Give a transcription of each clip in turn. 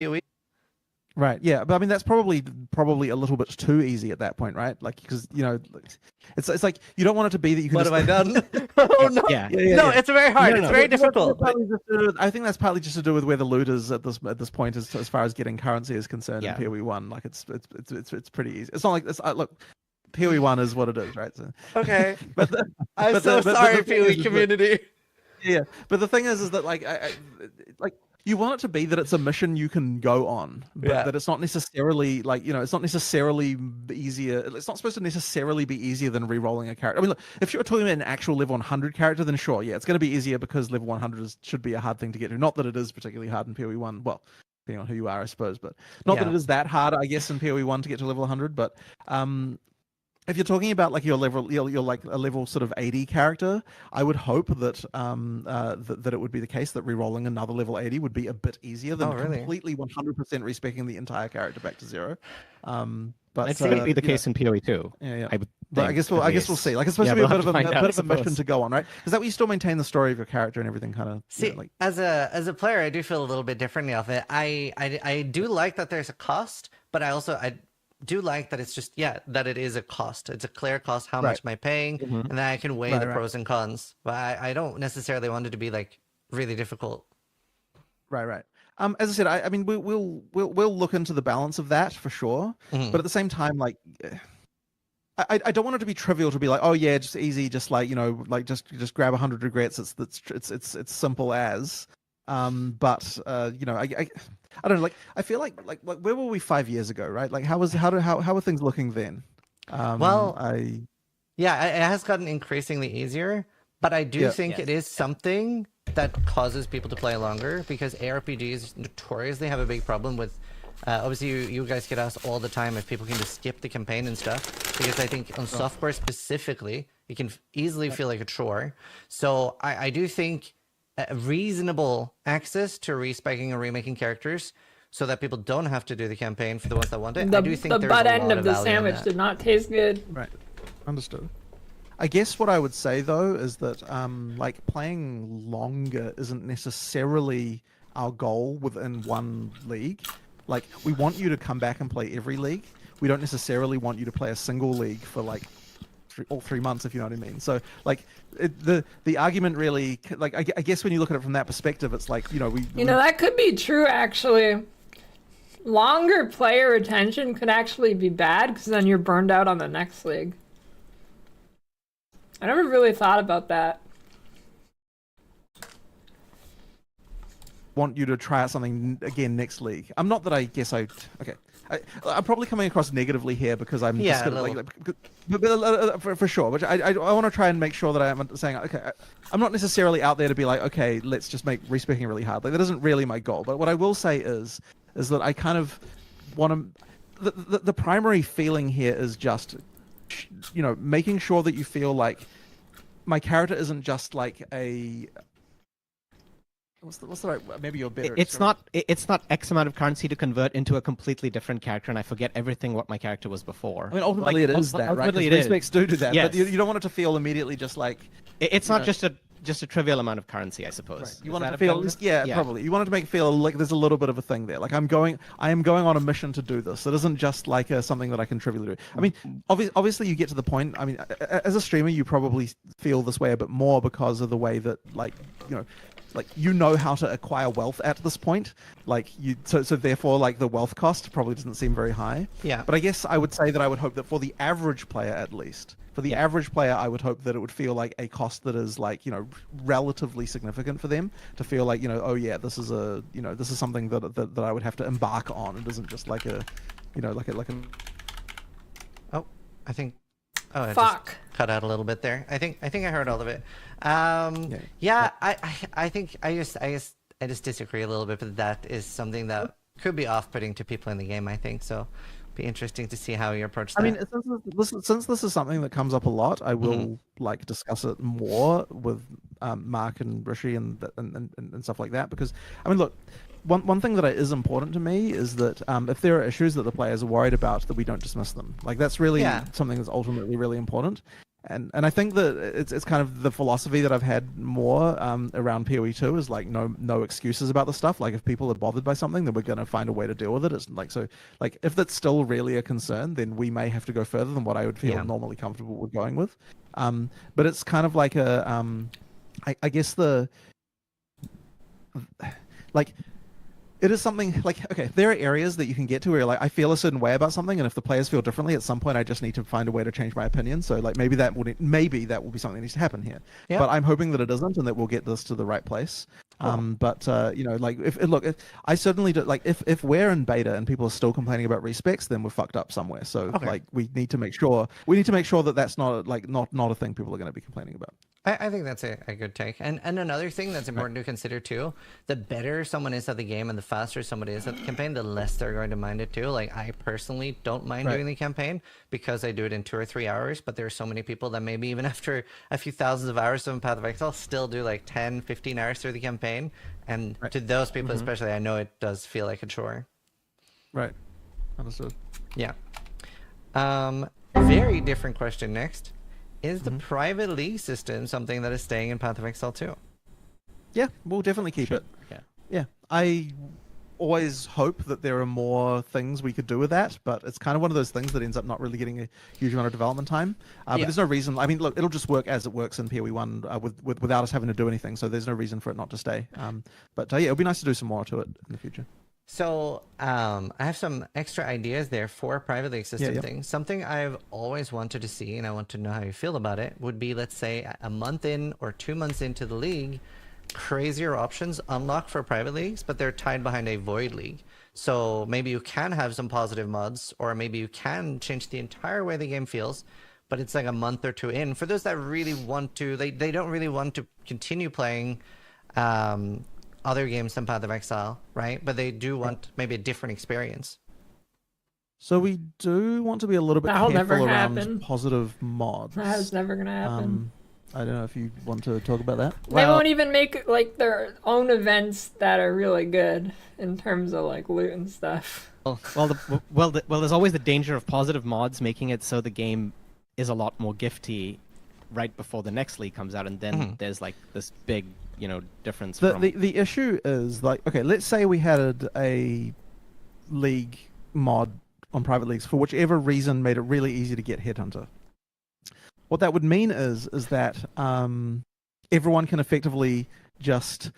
PoE. Right. Yeah, but I mean that's probably a little bit too easy at that point, right? Like because it's like you don't want it to be that you can. What just... have I done? Oh no! Yeah. No, it's very hard. No, it's very difficult. I think that's partly just to do with where the loot is at this point, as far as getting currency is concerned in PoE 1. Like it's pretty easy. It's not like this. Look, PoE 1 is what it is, right? So, Okay, but I'm so sorry, PoE community. Yeah, but the thing is that like like you want it to be that it's a mission you can go on, but that it's not necessarily like it's not necessarily easier. It's not supposed to necessarily be easier than re-rolling a character. I mean, look, if you're talking about an actual level 100 character, then sure, yeah, it's going to be easier because level 100 should be a hard thing to get to. Not that it is particularly hard in PoE 1. Well, depending on who you are, I suppose, but not that it is that hard, I guess, in PoE 1 to get to level 100. But if you're talking about like your level, you're like a level sort of 80 character, I would hope that that it would be the case that re-rolling another level 80 would be a bit easier than completely 100% respecing the entire character back to 0. But it's going to be the case in PoE 2. Yeah. But I guess we'll see. Like it's supposed to be a bit of a mission to go on, right? Is that way you still maintain the story of your character and everything, kind of. See, as a player, I do feel a little bit differently off it. I do like that there's a cost, but I do like that it's just that it is a cost. It's a clear cost. How much am I paying, and then I can weigh the pros and cons. But I don't necessarily want it to be like really difficult. Right. As I said, I mean we'll look into the balance of that for sure. But at the same time, like I don't want it to be trivial to be like, oh yeah, just easy, just like like just grab 100 regrets. It's simple as. But I don't know. Like I feel like where were we 5 years ago, right? Like how were things looking then? It has gotten increasingly easier, but I do think it is something that causes people to play longer because ARPGs notoriously have a big problem with. Obviously, you guys get asked all the time if people can just skip the campaign and stuff because I think on software specifically, it can easily feel like a chore. So I do think reasonable access to respecing and remaking characters so that people don't have to do the campaign for the ones that want it. I do think the butt end of the sandwich did not taste good. Right. Understood. I guess what I would say though is that like playing longer isn't necessarily our goal within one league. Like we want you to come back and play every league. We don't necessarily want you to play a single league for like all 3 months, if you know what I mean. So like the argument really, like I guess when you look at it from that perspective, it's like that could be true actually. Longer player retention could actually be bad because then you're burned out on the next league. I never really thought about that. Want you to try out something again next league. I'm not that I guess I'm probably coming across negatively here because I'm just gonna, for sure. Which I want to try and make sure that I'm saying okay. I'm not necessarily out there to be like okay, let's just make respecing really hard. Like that isn't really my goal. But what I will say is that I kind of want to. The primary feeling here is just making sure that you feel like my character isn't just like a. What's the right? Maybe you're better. It's not X amount of currency to convert into a completely different character, and I forget everything what my character was before. I mean, ultimately it is that, right? Ultimately it is. Respecs do that, but you don't want it to feel immediately just like. It's not just a trivial amount of currency, I suppose. Right. You want it to feel, probably. You want it to make it feel like there's a little bit of a thing there. Like I am going on a mission to do this. It isn't just like something that I can trivially do. I mean, obviously you get to the point. I mean, as a streamer, you probably feel this way a bit more because of the way that like how to acquire wealth at this point, so therefore like the wealth cost probably doesn't seem very high. Yeah. But I guess I would say that I would hope that for the average player at least, I would hope that it would feel like a cost that is like relatively significant for them to feel like oh yeah, this is something that I would have to embark on. It isn't just like a Oh, I think. Oh, it Fuck. Just cut out a little bit there. I think I heard all of it. I think I just disagree a little bit, but that is something that could be off-putting to people in the game. I think so. Be interesting to see how you approach that. I mean, since this is something that comes up a lot, I will discuss it more with Mark and Rishi and stuff like that. Because I mean, look, one thing that is important to me is that if there are issues that the players are worried about, that we don't dismiss them. Like that's really something that's ultimately really important. And I think that it's kind of the philosophy that I've had more around PoE 2 is like no excuses about the stuff. Like if people are bothered by something, then we're going to find a way to deal with it. It's like, so like if that's still really a concern, then we may have to go further than what I would feel normally comfortable with going with. But it's kind of like I guess like it is something like, okay, there are areas that you can get to where like I feel a certain way about something, and if the players feel differently, at some point I just need to find a way to change my opinion. So like maybe that will be something that needs to happen here. Yep. But I'm hoping that it isn't, and that we'll get this to the right place. Cool. But you know, like if I certainly do, like if we're in beta and people are still complaining about respecs, then we're fucked up somewhere. So like we need to make sure that that's not a thing people are going to be complaining about. I think that's a good take. And another thing that's important to consider too, the better someone is at the game and the faster somebody is at the campaign, the less they're going to mind it too. Like I personally don't mind doing the campaign because I do it in 2 or 3 hours, but there are so many people that maybe even after a few thousands of hours of Path of Exile still do like 10, 15 hours through the campaign. And to those people especially, I know it does feel like a chore. Right. Understood. Yeah. Very different question next. Is the private league system something that is staying in Path of Exile 2? Yeah, we'll definitely keep it. Yeah. I always hope that there are more things we could do with that, but it's kind of one of those things that ends up not really getting a huge amount of development time. But there's no reason. I mean, look, it'll just work as it works in PoE 1 without us having to do anything, so there's no reason for it not to stay. But yeah, it'll be nice to do some more to it in the future. So I have some extra ideas there for private league system things. Something I've always wanted to see, and I want to know how you feel about it, would be, let's say, a month in or 2 months into the league, crazier options unlock for private leagues, but they're tied behind a void league. So maybe you can have some positive mods, or maybe you can change the entire way the game feels, but it's like a month or 2 in. For those that really want to, they don't really want to continue playing other games than Path of Exile, right? But they do want maybe a different experience. So we do want to be a little bit careful around positive mods. That's never gonna happen. I don't know if you want to talk about that. They won't even make like their own events that are really good in terms of like loot and stuff. Well, there's always the danger of positive mods making it so the game is a lot more gifty right before the next league comes out, and then there's like this big, difference. The issue is like, okay, let's say we had a league mod on private leagues for whichever reason made it really easy to get Headhunter. What that would mean is that everyone can effectively just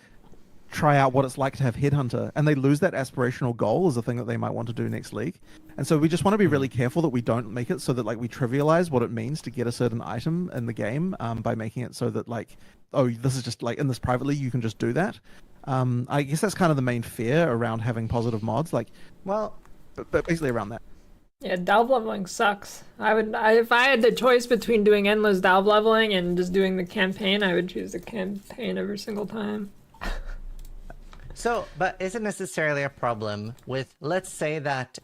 try out what it's like to have Headhunter, and they lose that aspirational goal as a thing that they might want to do next league. And so we just want to be really careful that we don't make it so that like we trivialize what it means to get a certain item in the game by making it so that like, oh, this is just like in this private league you can just do that. I guess that's kind of the main fear around having positive mods, like, well, but basically around that. Yeah, delve leveling sucks. If I had the choice between doing endless delve leveling and just doing the campaign, I would choose the campaign every single time. So, but isn't necessarily a problem with, let's say that,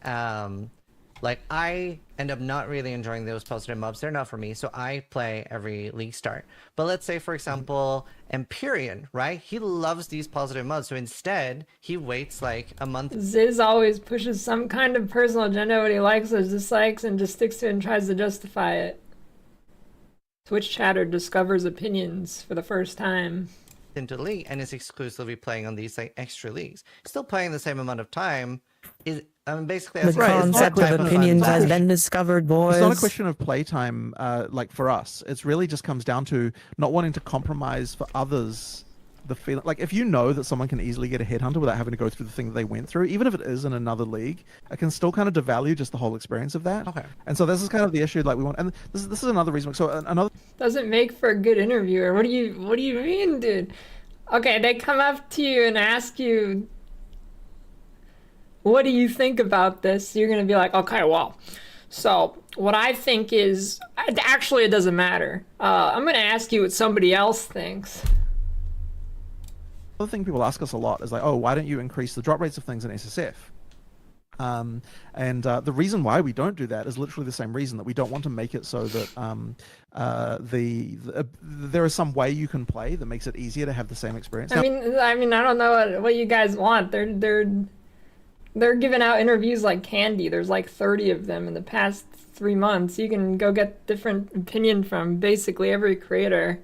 like, I end up not really enjoying those positive mobs. They're not for me, so I play every league start. But let's say, for example, Empyrean, right? He loves these positive mobs, so instead, he waits, like, a month. Ziz always pushes some kind of personal agenda, what he likes or dislikes, and just sticks to it and tries to justify it. Twitch chatter discovers opinions for the first time. Into the league and is exclusively playing on these like extra leagues, still playing the same amount of time. Is basically the concept of opinions has been discovered, boys. It's not a question of playtime, like for us. It's really just comes down to not wanting to compromise for others. The feeling, like if you know that someone can easily get a Headhunter without having to go through the thing that they went through, even if it is in another league, it can still kind of devalue just the whole experience of that. Okay. And so this is kind of the issue. Like we want, and this is another reason. So another doesn't make for a good interviewer. What do you mean, dude? Okay, they come up to you and ask you, what do you think about this? You're gonna be like, okay, well, so what I think is, actually it doesn't matter. I'm gonna ask you what somebody else thinks. Another thing people ask us a lot is like, oh, why don't you increase the drop rates of things in SSF? And the reason why we don't do that is literally the same reason, that we don't want to make it so that there is some way you can play that makes it easier to have the same experience. I mean, I don't know what you guys want. They're they're giving out interviews like candy. There's like 30 of them in the past 3 months. You can go get different opinion from basically every creator.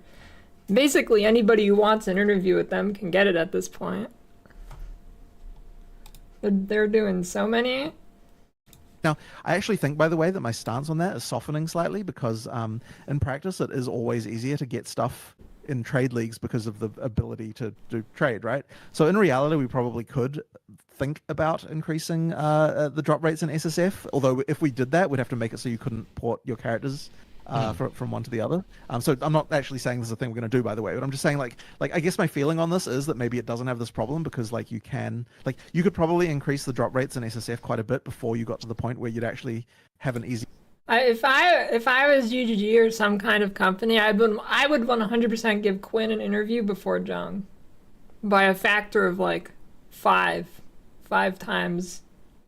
Basically, anybody who wants an interview with them can get it at this point. They're doing so many. Now, I actually think, by the way, that my stance on that is softening slightly because in practice, it is always easier to get stuff in trade leagues because of the ability to do trade, right? So in reality, we probably could think about increasing the drop rates in SSF. Although if we did that, we'd have to make it so you couldn't port your characters from one to the other. So I'm not actually saying this is a thing we're going to do, by the way, but I'm just saying like I guess my feeling on this is that maybe it doesn't have this problem because like you could probably increase the drop rates in SSF quite a bit before you got to the point where you'd actually have an easy. If I was UGG or some kind of company, I would 100% give Quinn an interview before Jung, by a factor of like five times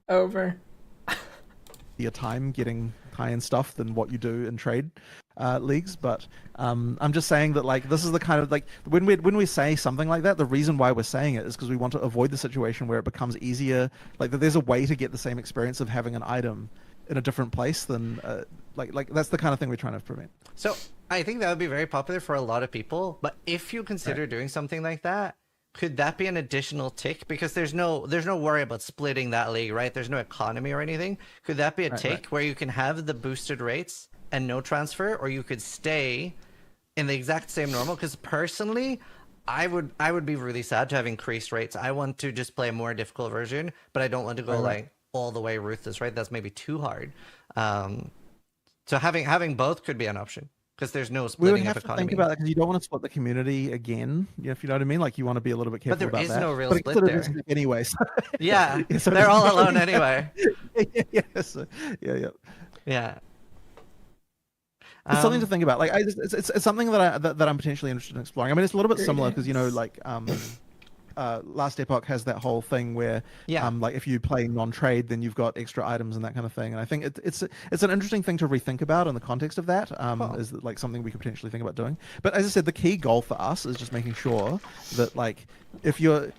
over. Your time getting high-end stuff than what you do in trade leagues, but I'm just saying that like this is the kind of like when we say something like that, the reason why we're saying it is because we want to avoid the situation where it becomes easier, like that there's a way to get the same experience of having an item in a different place than like that's the kind of thing we're trying to prevent. So I think that would be very popular for a lot of people, but if you consider doing something like that, could that be an additional tick? Because there's no worry about splitting that league, right? There's no economy or anything. Could that be a tick where you can have the boosted rates and no transfer, or you could stay in the exact same normal? Because personally, I would be really sad to have increased rates. I want to just play a more difficult version, but I don't want to go like all the way ruthless, right? That's maybe too hard. So having both could be an option. Because there's no splitting we would have of to economy. think about that because you don't want to split the community again. If you know what I mean, like you want to be a little bit careful about that. But there is no real but split there. Anyways. Yeah, so they're all alone anyway. Yeah. Yeah. It's something to think about. Like, it's something that I'm potentially interested in exploring. I mean, it's a little bit similar because like Last Epoch has that whole thing where like if you play non-trade, then you've got extra items and that kind of thing. And I think it's an interesting thing to rethink about in the context of that. Is that like something we could potentially think about doing. But as I said, the key goal for us is just making sure that like if you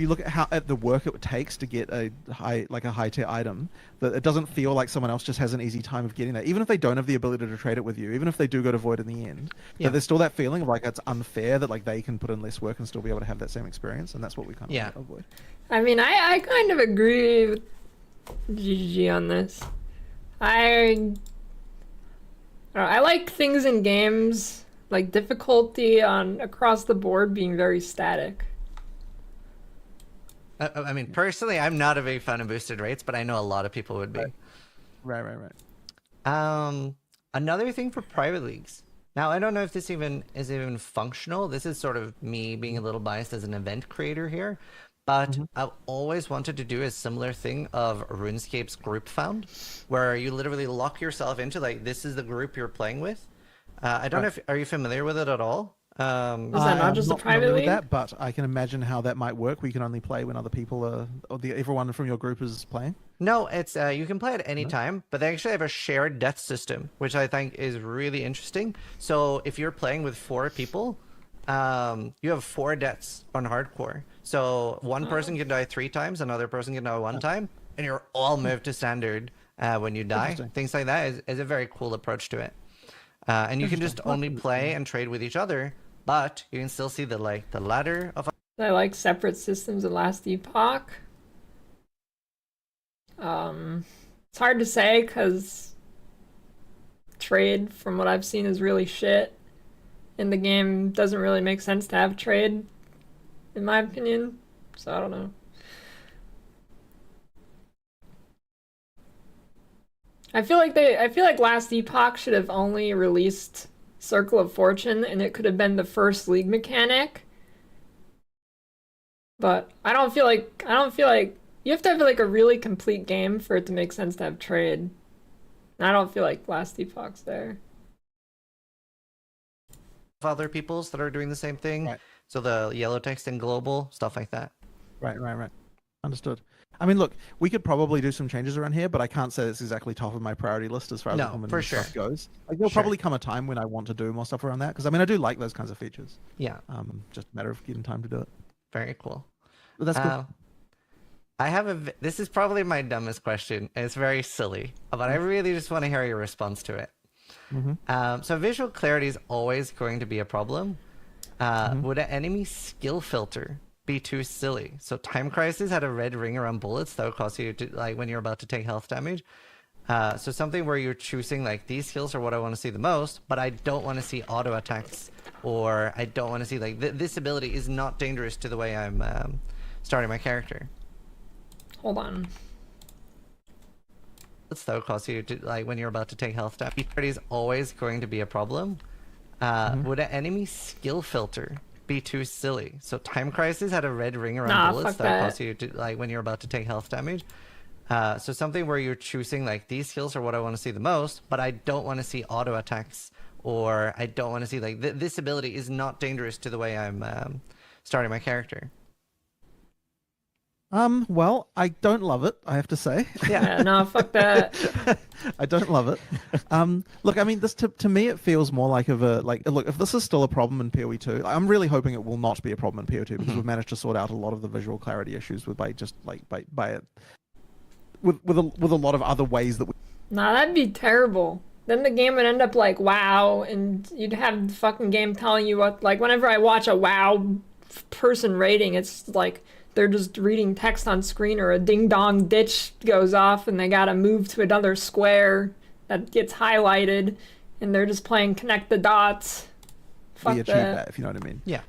look at the work it takes to get a high tier item, that it doesn't feel like someone else just has an easy time of getting that, even if they don't have the ability to trade it with you, even if they do go to Void in the end. That there's still that feeling of like it's unfair that like they can put in less work and still be able to have that same experience, and that's what we kind of want to avoid. I mean, I kind of agree with GG on this. I like things in games like difficulty on across the board being very static. I mean, personally, I'm not a big fan of boosted rates, but I know a lot of people would be. Right. Another thing for private leagues. Now, I don't know if this is even functional. This is sort of me being a little biased as an event creator here, but I've always wanted to do a similar thing of RuneScape's group found, where you literally lock yourself into like this is the group you're playing with. I don't know if are you familiar with it at all? Is that not just a private league? That, but I can imagine how that might work. We can only play when other people are, or everyone from your group is playing. No, it's you can play at any time, but they actually have a shared death system, which I think is really interesting. So if you're playing with 4 people, you have 4 deaths on hardcore. So one person can die 3 times, another person can die 1 time, and you're all moved to standard when you die. Things like that is a very cool approach to it. And you can just only play and trade with each other, but you can still see the ladder of. I like separate systems of Last Epoch. It's hard to say because trade, from what I've seen, is really shit. In the game, doesn't really make sense to have trade, in my opinion. So I don't know. I feel like Last Epoch should have only released Circle of Fortune, and it could have been the first league mechanic. But I don't feel like you have to have like a really complete game for it to make sense to have trade. And I don't feel like Last Epoch's there. Other peoples that are doing the same thing. So the yellow text and global stuff like that. Right. Understood. I mean, look, we could probably do some changes around here, but I can't say it's exactly top of my priority list as far as common stuff goes. Like, there'll probably come a time when I want to do more stuff around that, because I mean, I do like those kinds of features. Yeah. Just a matter of getting time to do it. Very cool. But that's good. This is probably my dumbest question. And it's very silly, but I really just want to hear your response to it. So visual clarity is always going to be a problem. Would an enemy skill filter be too silly? So Time Crisis had a red ring around bullets that would cause you to, like, when you're about to take health damage. So something where you're choosing, like, these skills are what I want to see the most, but I don't want to see auto attacks, or I don't want to see, like, this ability is not dangerous to the way I'm starting my character. Hold on. That would cause you to, like, when you're about to take health damage. Clarity is always going to be a problem. Would an enemy skill filter be too silly? So Time Crisis had a red ring around bullets that would cause you to, like, when you're about to take health damage. So something where you're choosing, like, these skills are what I want to see the most, but I don't want to see auto attacks, or I don't want to see, like, this ability is not dangerous to the way I'm starting my character. Well, I don't love it, I have to say. Yeah, no, fuck that. I don't love it. Look, I mean, this to me it feels more like look, if this is still a problem in PoE 2, I'm really hoping it will not be a problem in PoE 2 because we've managed to sort out a lot of the visual clarity issues with a lot of other ways that we... Nah, that'd be terrible. Then the game would end up like WoW, and you'd have the fucking game telling you what, like, whenever I watch a WoW person rating, it's like they're just reading text on screen, or a ding-dong ditch goes off and they gotta move to another square that gets highlighted, and they're just playing connect the dots. Fuck we achieve that, if you know what I mean. Yeah.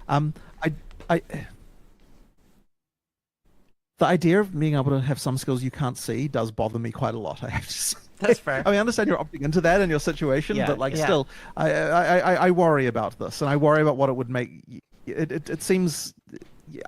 The idea of being able to have some skills you can't see does bother me quite a lot, I have to say. That's fair. I mean, I understand you're opting into that in your situation, but like still, I worry about this, and I worry about what it would make. It seems...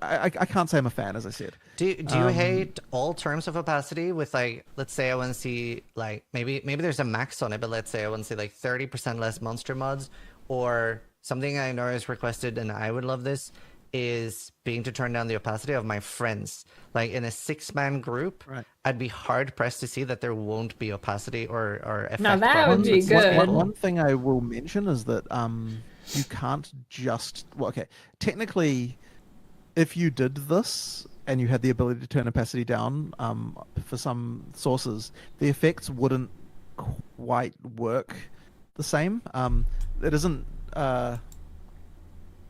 I can't say I'm a fan, as I said. Do you hate all terms of opacity with, like, let's say I want to see, like, maybe there's a max on it, but let's say I want to see like 30% less monster mods, or something I know is requested, and I would love this, is being to turn down the opacity of my friends. Like in a 6-man group, right, I'd be hard pressed to see that there won't be opacity or effect. Now that would be good. One thing I will mention is that you can't just... Well, okay, technically, if you did this and you had the ability to turn opacity down for some sources, the effects wouldn't quite work the same. It isn't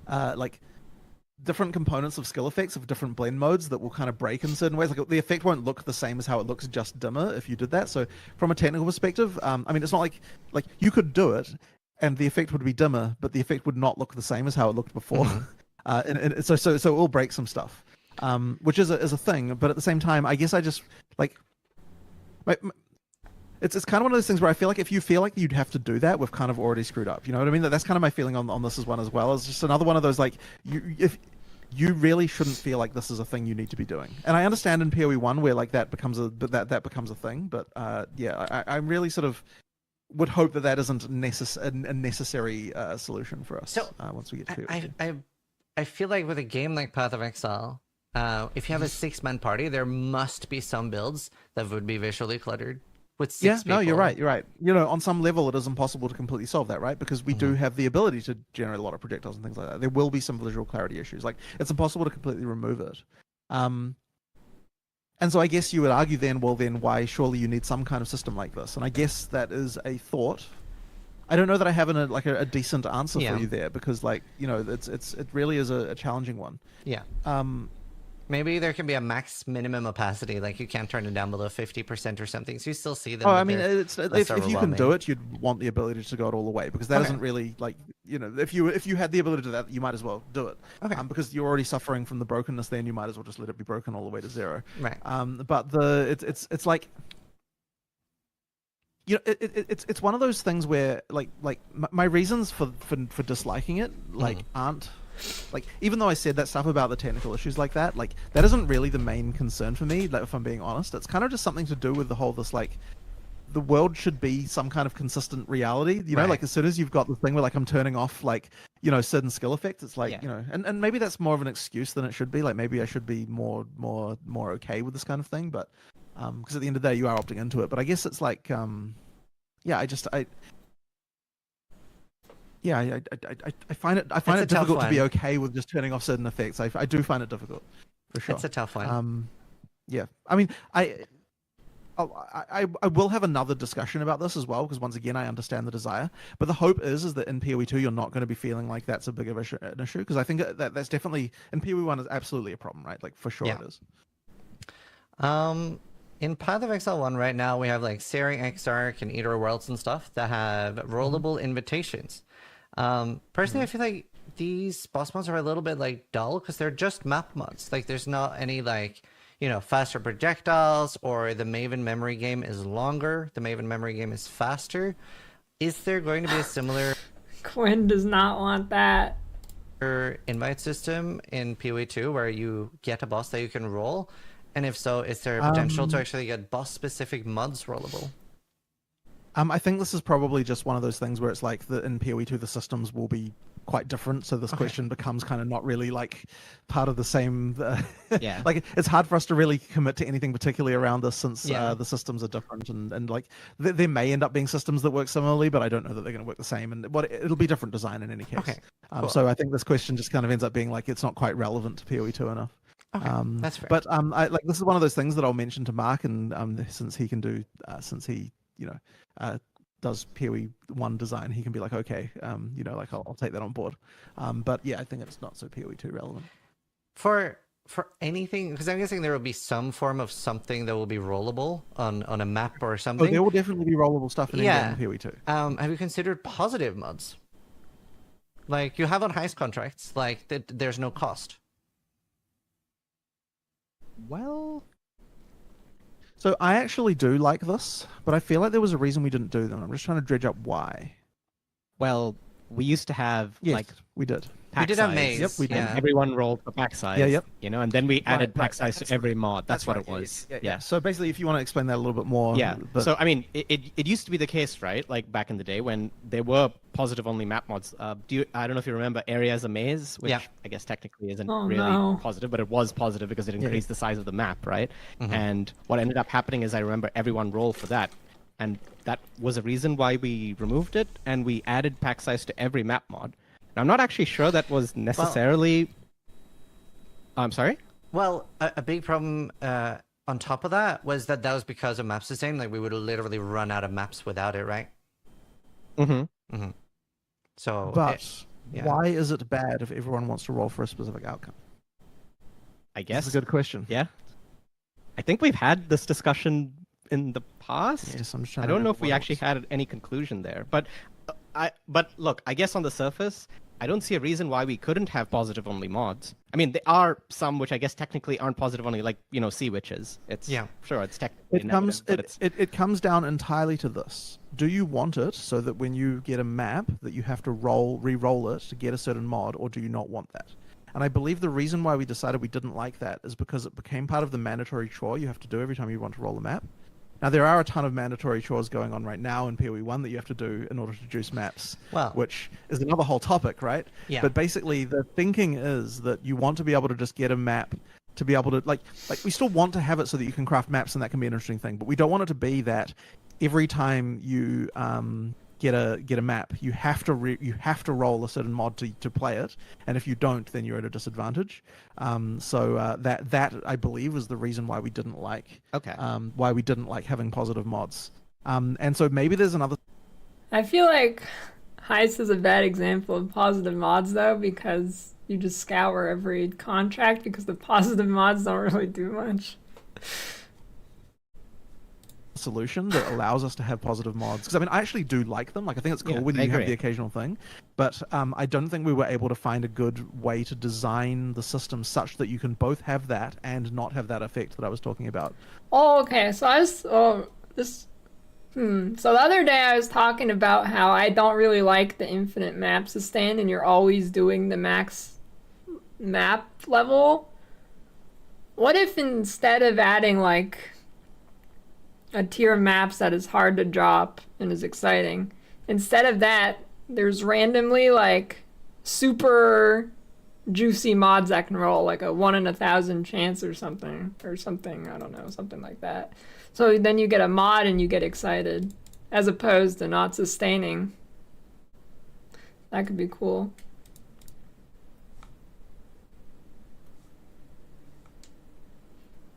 like different components of skill effects of different blend modes that will kind of break in certain ways. Like the effect won't look the same as how it looks just dimmer if you did that. So from a technical perspective, I mean, it's not like you could do it and the effect would be dimmer, but the effect would not look the same as how it looked before. And so it will break some stuff, which is a thing. But at the same time, I guess I just like, it's kind of one of those things where I feel like if you feel like you'd have to do that, we've kind of already screwed up. You know what I mean? That's kind of my feeling on this one as well. It's just another one of those, like, if you really shouldn't feel like this is a thing you need to be doing. And I understand in PoE 1 where like that becomes a thing. But I really sort of would hope that isn't a necessary solution for us. So once we get to I feel like with a game like Path of Exile, if you have a 6-man party, there must be some builds that would be visually cluttered with 6 people. No, you're right. You know, on some level, it is impossible to completely solve that, right? Because we do have the ability to generate a lot of projectiles and things like that. There will be some visual clarity issues. Like, it's impossible to completely remove it. And so I guess you would argue then, well, then why surely you need some kind of system like this? And I guess that is a thought. I don't know that I have a decent answer for you there, because, like, you know, it really is a challenging one. Yeah. Maybe there can be a max minimum opacity, like you can't turn it down below 50% or something, so you still see them. Oh, I mean, if you can do it, you'd want the ability to go it all the way, because that isn't really, like, you know, if you had the ability to do that, you might as well do it. Okay. Because you're already suffering from the brokenness, then you might as well just let it be broken all the way to 0. Right. But it's like, you know, it's one of those things where like my reasons for disliking it aren't, like, even though I said that stuff about the technical issues like that isn't really the main concern for me, like, if I'm being honest. It's kind of just something to do with the whole, this, like, the world should be some kind of consistent reality, you know, like, as soon as you've got the thing where, like, I'm turning off, like, you know, certain skill effects, it's like, you know, and maybe that's more of an excuse than it should be. Like, maybe I should be more okay with this kind of thing, but because at the end of the day you are opting into it. But I guess it's like, I find it difficult to be okay with just turning off certain effects. I do find it difficult, for sure. It's a tough one. Yeah, I mean, I will have another discussion about this as well, because once again I understand the desire, but the hope is that in PoE 2 you're not going to be feeling like that's a big of an issue, because I think that's definitely in PoE 1 is absolutely a problem, right? Like for sure it is. In Path of Exile 1 right now we have like Searing Exarch and Eater of Worlds and stuff that have rollable invitations. Personally I feel like these boss mods are a little bit like dull because they're just map mods. Like there's not any like, you know, faster projectiles, or the Maven memory game is longer. The Maven memory game is faster. Is there going to be a similar Quinn does not want that invite system in PoE 2 where you get a boss that you can roll? And if so, is there a potential to actually get boss-specific mods rollable? I think this is probably just one of those things where it's like in PoE 2 the systems will be quite different, so this question becomes kind of not really like part of the same. Yeah. Like it's hard for us to really commit to anything particularly around this since the systems are different, and like there may end up being systems that work similarly, but I don't know that they're going to work the same, and it'll be different design in any case. Okay. Cool. So I think this question just kind of ends up being like it's not quite relevant to PoE 2 enough. Okay, that's fair. But I like this is one of those things that I'll mention to Mark, and since he can do since he does PoE 1 design, he can be like, okay, like I'll take that on board. But yeah, I think it's not so PoE 2 relevant. For anything, because I'm guessing there will be some form of something that will be rollable on a map or something. Oh, there will definitely be rollable stuff in PoE 2. Have you considered positive mods? Like you have on heist contracts, like there's no cost. Well, so I actually do like this, but I feel like there was a reason we didn't do them. I'm just trying to dredge up why. well, we used to have Yes, we did. pack We did have size, maze. Yep, we did. and everyone rolled for pack size. Yeah, yep. And then we added pack right, size to every mod. That's what right, it was. Yeah. So basically, if you want to explain that a little bit more. Yeah. But... So I mean, it used to be the case, right? Like back in the day when there were positive only map mods. I don't know if you remember Area as a Maze, which I guess technically isn't really positive, but it was positive because it increased the size of the map, right? And what ended up happening is I remember everyone rolled for that, and that was a reason why we removed it, and we added pack size to every map mod. And I'm not actually sure that was necessarily. I'm sorry. Well, a big problem on top of that was that was because of map sustain. Like we would literally run out of maps without it, right? So, but why is it bad if everyone wants to roll for a specific outcome? I guess that's a good question. Yeah, I think we've had this discussion in the past. Yes, I'm just trying I don't know if we actually had any conclusion there, but look, I guess on the surface, I don't see a reason why we couldn't have positive only mods. I mean, there are some which I guess technically aren't positive only, like Sea Witches. It's sure it's technically it comes down entirely to this. Do you want it so that when you get a map that you have to re-roll it to get a certain mod, or do you not want that? And I believe the reason why we decided we didn't like that is because it became part of the mandatory chore you have to do every time you want to roll a map. Now, there are a ton of mandatory chores going on right now in PoE 1 that you have to do in order to juice maps, which is another whole topic, right? Yeah. But basically, the thinking is that you want to be able to just get a map to be able to, like we still want to have it so that you can craft maps, and that can be an interesting thing, but we don't want it to be that every time you get a map, you have to roll a certain mod to play it, and if you don't, then you're at a disadvantage. So that I believe was the reason why we didn't like having positive mods. And so maybe there's another. I feel like Heist is a bad example of positive mods though, because you just scour every contract because the positive mods don't really do much. Solution that allows us to have positive mods, because I mean I actually do like them. Like I think it's cool when you have the occasional thing, but I don't think we were able to find a good way to design the system such that you can both have that and not have that effect that I was talking about. Oh, okay. So So the other day I was talking about how I don't really like the infinite map sustain and you're always doing the max map level. What if instead of adding like a tier of maps that is hard to drop and is exciting, instead of that, there's randomly like super juicy mods that can roll, like a 1 in 1,000 chance or something, I don't know, something like that. So then you get a mod and you get excited, as opposed to not sustaining. That could be cool.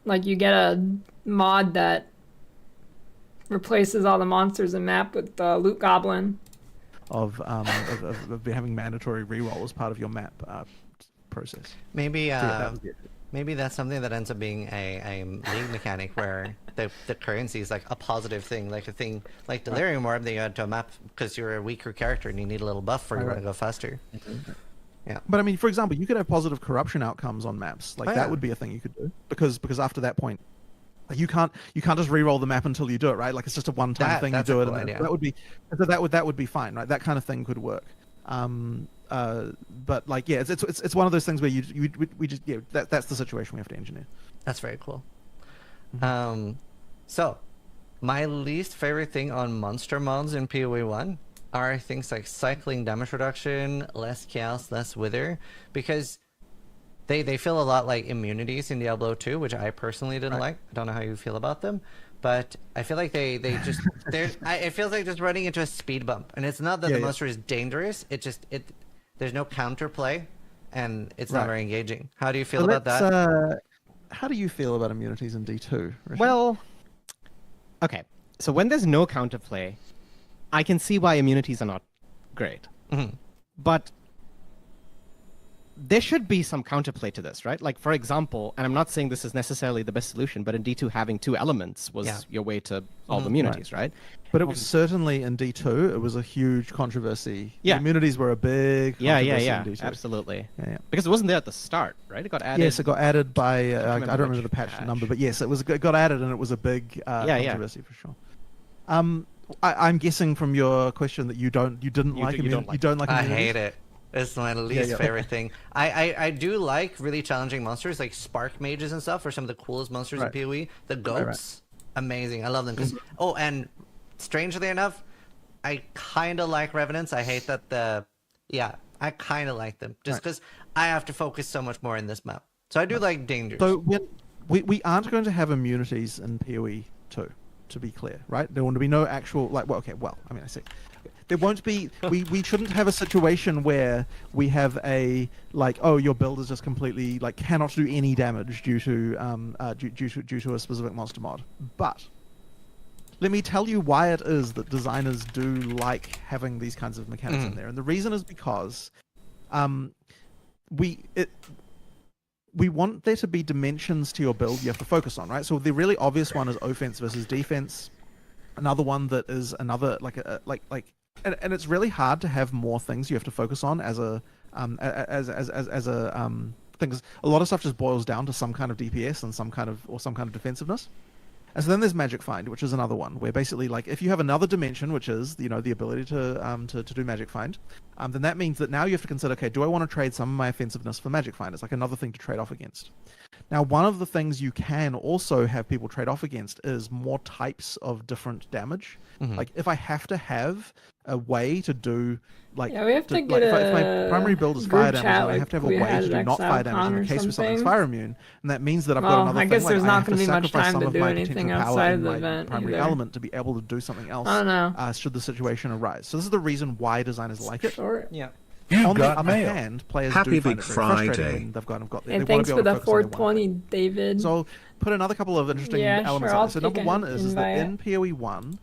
Like you get a mod that replaces all the monsters in map with the loot goblin. Of having mandatory reroll as part of your map process. Maybe So, yeah, that was it. maybe that's something that ends up being a league mechanic where the currency is like a positive thing, like a thing like Delirium Orb that you add to a map because you're a weaker character and you need a little buff or you want to go faster. Yeah. But I mean, for example, you could have positive corruption outcomes on maps. Like that would be a thing you could do because after that point, like, you can't just re-roll the map until you do it, right? Like it's just a one-time thing you do it, and that would be fine, right? That kind of thing could work. But like yeah, it's one of those things where we just that's the situation we have to engineer. That's very cool. So my least favorite thing on monster mods in PoE 1 are things like cycling damage reduction, less chaos, less wither, because they feel a lot like immunities in Diablo 2, which I personally didn't like. I don't know how you feel about them, but I feel like they just it feels like just running into a speed bump, and it's not that the monster is dangerous. There's no counterplay, and it's not very engaging. How do you feel about that? How do you feel about immunities in D2? Richard? Well, okay. So when there's no counterplay, I can see why immunities are not great. But there should be some counterplay to this, right? Like, for example, and I'm not saying this is necessarily the best solution, but in D2 having 2 elements was your way to solve immunities, right? But it was certainly in D2, it was a huge controversy. Yeah. Immunities were a big controversy in D2. Absolutely. Yeah. Because it wasn't there at the start, right? It got added. Yes, it got added by, I don't remember the patch number, but yes, it got added and it was a big controversy for sure. I'm guessing from your question that you didn't like immunities. You don't like immunities? I hate it. It's my least favorite thing. I do like really challenging monsters like spark mages and stuff, are some of the coolest monsters in PoE. The goats, amazing. I love them. And strangely enough, I kind of like revenants. I hate that I kind of like them just because I have to focus so much more in this map. So I do like dangers. So we aren't going to have immunities in PoE 2, to be clear, right? There want to be no actual I see. There won't be. We shouldn't have a situation where we have a your build is just completely cannot do any damage due to a specific monster mod. But let me tell you why it is that designers do like having these kinds of mechanics in there, and the reason is because we want there to be dimensions to your build you have to focus on, right? So the really obvious one is offense versus defense. Another one that is another and it's really hard to have more things you have to focus on as a thing. 'Cause a lot of stuff just boils down to some kind of DPS and some kind of defensiveness. And so then there's Magic Find, which is another one where basically if you have another dimension, which is the ability to do Magic Find, then that means that now you have to consider, okay, do I want to trade some of my offensiveness for Magic Find? It's like another thing to trade off against. Now, one of the things you can also have people trade off against is more types of different damage. Like if I have to have a way to do we have to get if my primary build is fire damage, and I have to have a way to do not fire damage in case something's fire immune, and that means that I've got another thing. I guess there's not going to be much time to do anything outside of the event. Primary element to be able to do something else. Should the situation arise. So this is the reason why designers like it. Sure. Yeah. On the other hand, players do find it very frustrating. And thanks for the 420, David. So put another couple of interesting elements on this. So number one is that in PoE 1,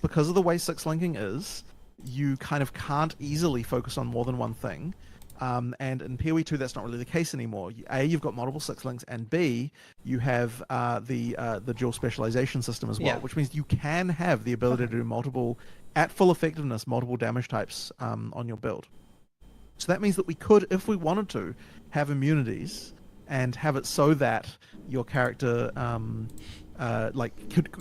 because of the way 6-linking is, you kind of can't easily focus on more than one thing. And in PoE 2, that's not really the case anymore. A, you've got multiple 6-links, and B, you have the dual specialization system as well, which means you can have the ability to do multiple damage types on your build. So that means that we could, if we wanted to, have immunities and have it so that your character,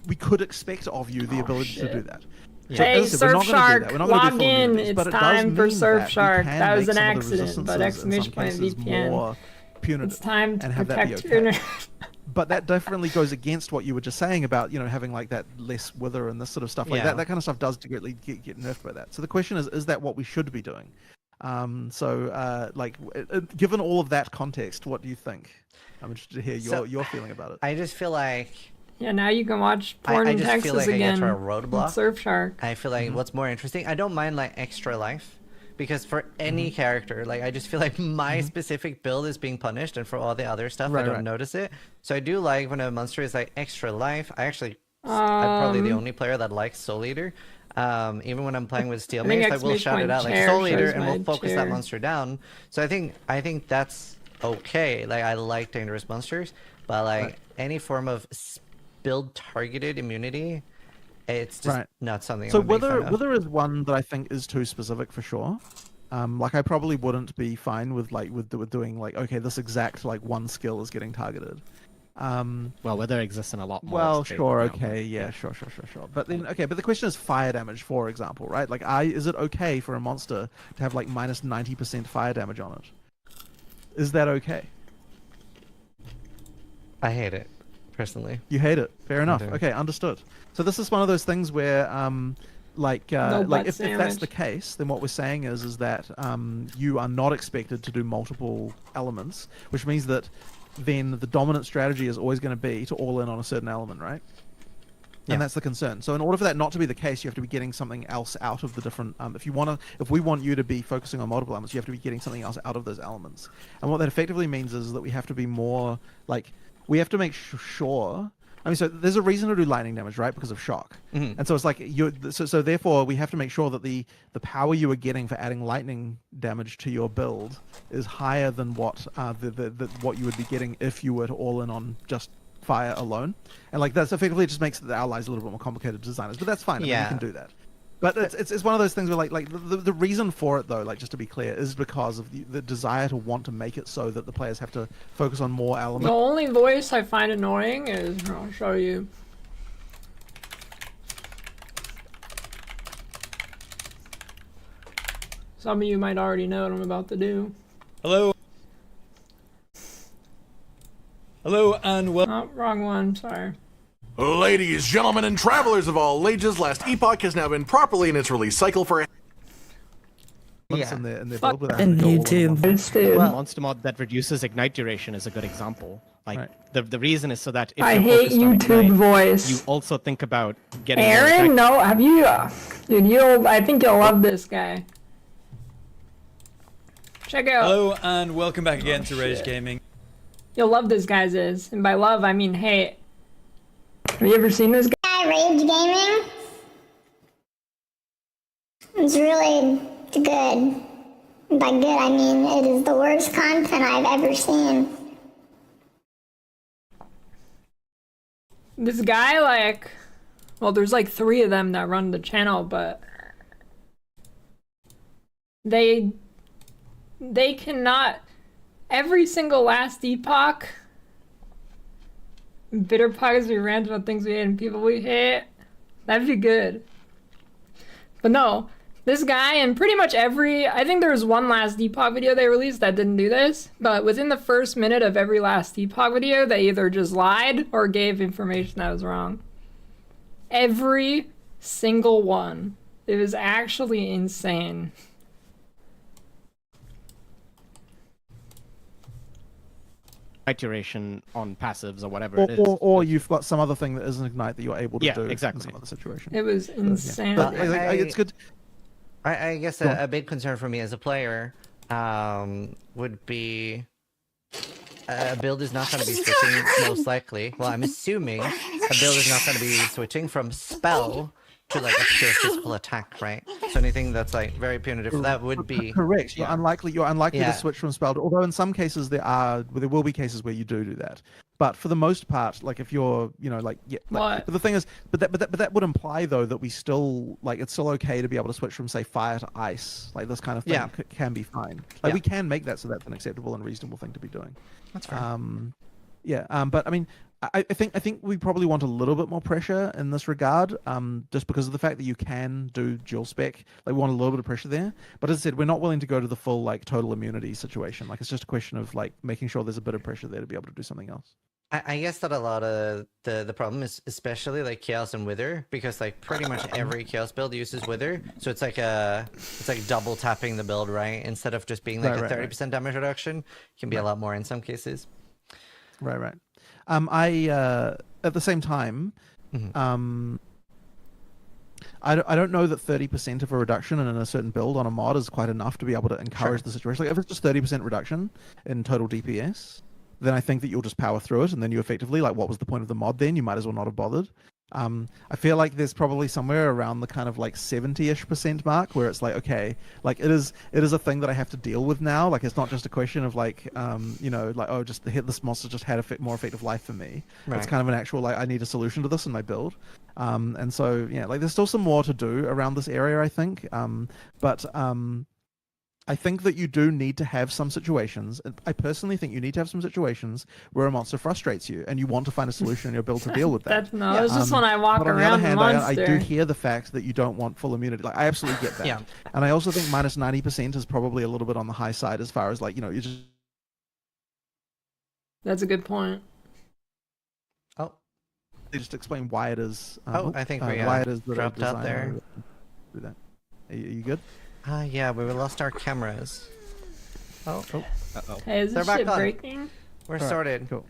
we could expect of you the ability to do that. Yeah. Hey, Surfshark, log in. It's time for Surfshark. That was an accident, but exclamation point VPN. It's time to protect your internet. But that definitely goes against what you were just saying about having that less wither and this sort of stuff. That kind of stuff does get nerfed by that. So the question is that what we should be doing? Given all of that context, what do you think? I'm interested to hear your feeling about it. I just feel like now you can watch porn in Texas again. I get to a roadblock. Surfshark. I feel like what's more interesting, I don't mind extra life, because for any character, like I just feel like my specific build is being punished, and for all the other stuff, I don't notice it. So I do like when a monster is like extra life. I'm probably the only player that likes Soul Eater. Even when I'm playing with Steel Mace, I will shout it out like Soul Eater, and we'll focus that monster down. So I think that's okay. Like I like dangerous monsters, but like any form of build targeted immunity, it's just not something. So Wither is one that I think is too specific for sure. Like I probably wouldn't be fine with doing like, okay, this exact like one skill is getting targeted. Well, Wither exists in a lot more. Well, sure, okay, yeah, sure. But then, okay, but the question is fire damage, for example, right? Like, is it okay for a monster to have like minus 90% fire damage on it? Is that okay? I hate it, personally. You hate it. Fair enough. Okay, understood. So this is one of those things where, if that's the case, then what we're saying is that you are not expected to do multiple elements, which means that then the dominant strategy is always going to be to all in on a certain element, right? And that's the concern. So in order for that not to be the case, you have to be getting something else out of the different. If we want you to be focusing on multiple elements, you have to be getting something else out of those elements. And what that effectively means is that we have to be more like we have to make sure. I mean, so there's a reason to do lightning damage, right? Because of shock. And so it's like so therefore we have to make sure that the power you are getting for adding lightning damage to your build is higher than what what you would be getting if you were to all in on just fire alone. And like that's effectively just makes the allies a little bit more complicated designers, but that's fine. I mean, you can do that. But it's one of those things where like the reason for it though, like just to be clear, is because of the desire to want to make it so that the players have to focus on more elements. The only voice I find annoying is, I'll show you. Some of you might already know what I'm about to do. Hello. Hello and Oh, wrong one, sorry. Ladies, gentlemen, and travelers of all ages, Last Epoch has now been properly in its release cycle for... In their build without And YouTube. Monster mod that reduces ignite duration is a good example. Like the reason is so that if I you're hate focused on YouTube ignite, voice. you also think about getting. Aaron, no, have you? Dude, I think you'll love this guy. Check out. Hello and welcome back again to Rage Gaming. You'll love this guy's is, and by love I mean hate. Have you ever seen this guy? Rage Gaming? It's really good. By good, I mean it is the worst content I've ever seen. This guy, like, well, there's like 3 of them that run the channel, but they cannot. Every single Last Epoch, bitter pockets we rant about things we hate and people we hate. That'd be good. But no, this guy and pretty much I think there was one Last Epoch video they released that didn't do this, but within the first minute of every Last Epoch video, they either just lied or gave information that was wrong. Every single one. It was actually insane. Duration on passives or whatever it is. Or you've got some other thing that isn't ignite that you're able to do in some other situation. It was insane. But it's good. I guess a big concern for me as a player would be a build is not going to be switching most likely. Well, I'm assuming a build is not going to be switching from spell to like a pure physical attack, right? So anything that's like very punitive for that would be correct. You're unlikely to switch from spell to, although in some cases there will be cases where you do that. But for the most part, like if you're, but the thing is, but that would imply though that we still it's still okay to be able to switch from say fire to ice, like this kind of thing can be fine. Like we can make that so that's an acceptable and reasonable thing to be doing. That's fine. But I mean, I think we probably want a little bit more pressure in this regard, just because of the fact that you can do dual spec. Like, we want a little bit of pressure there. But as I said, we're not willing to go to the full total immunity situation. Like, it's just a question of making sure there's a bit of pressure there to be able to do something else. I guess that a lot of the problem is especially Chaos and Wither, because pretty much every Chaos build uses Wither, so it's like double tapping the build, right? Instead of just being a 30% damage reduction, it can be a lot more in some cases. Right. I at the same time, I don't know that 30% of a reduction in a certain build on a mod is quite enough to be able to encourage the situation. Like if it's just 30% reduction in total DPS, then I think that you'll just power through it, and then you effectively, like, what was the point of the mod then? You might as well not have bothered. I feel like there's probably somewhere around the kind of like 70-ish% mark where it's like, okay, like it is a thing that I have to deal with now. Like it's not just a question of like, like, oh, just this monster just had a more effective life for me. Right. It's kind of an actual, like, I need a solution to this in my build. And so, yeah, like there's still some more to do around this area, I think. But I think that you do need to have some situations. I personally think you need to have some situations where a monster frustrates you, and you want to find a solution in your build to deal with that. It's just when I walk but on around the other hand, I do monster. hear the fact that you don't want full immunity. Like I absolutely get that. Yeah. And I also think minus 90% is probably a little bit on the high side as far as like, you just. That's a good point. Oh. They just explain why it is. I think we why it is that dropped out there. Do that. Are you good? Yeah, we lost our cameras. Oh. Hey, is this back shit on. breaking? We're sorted. Cool.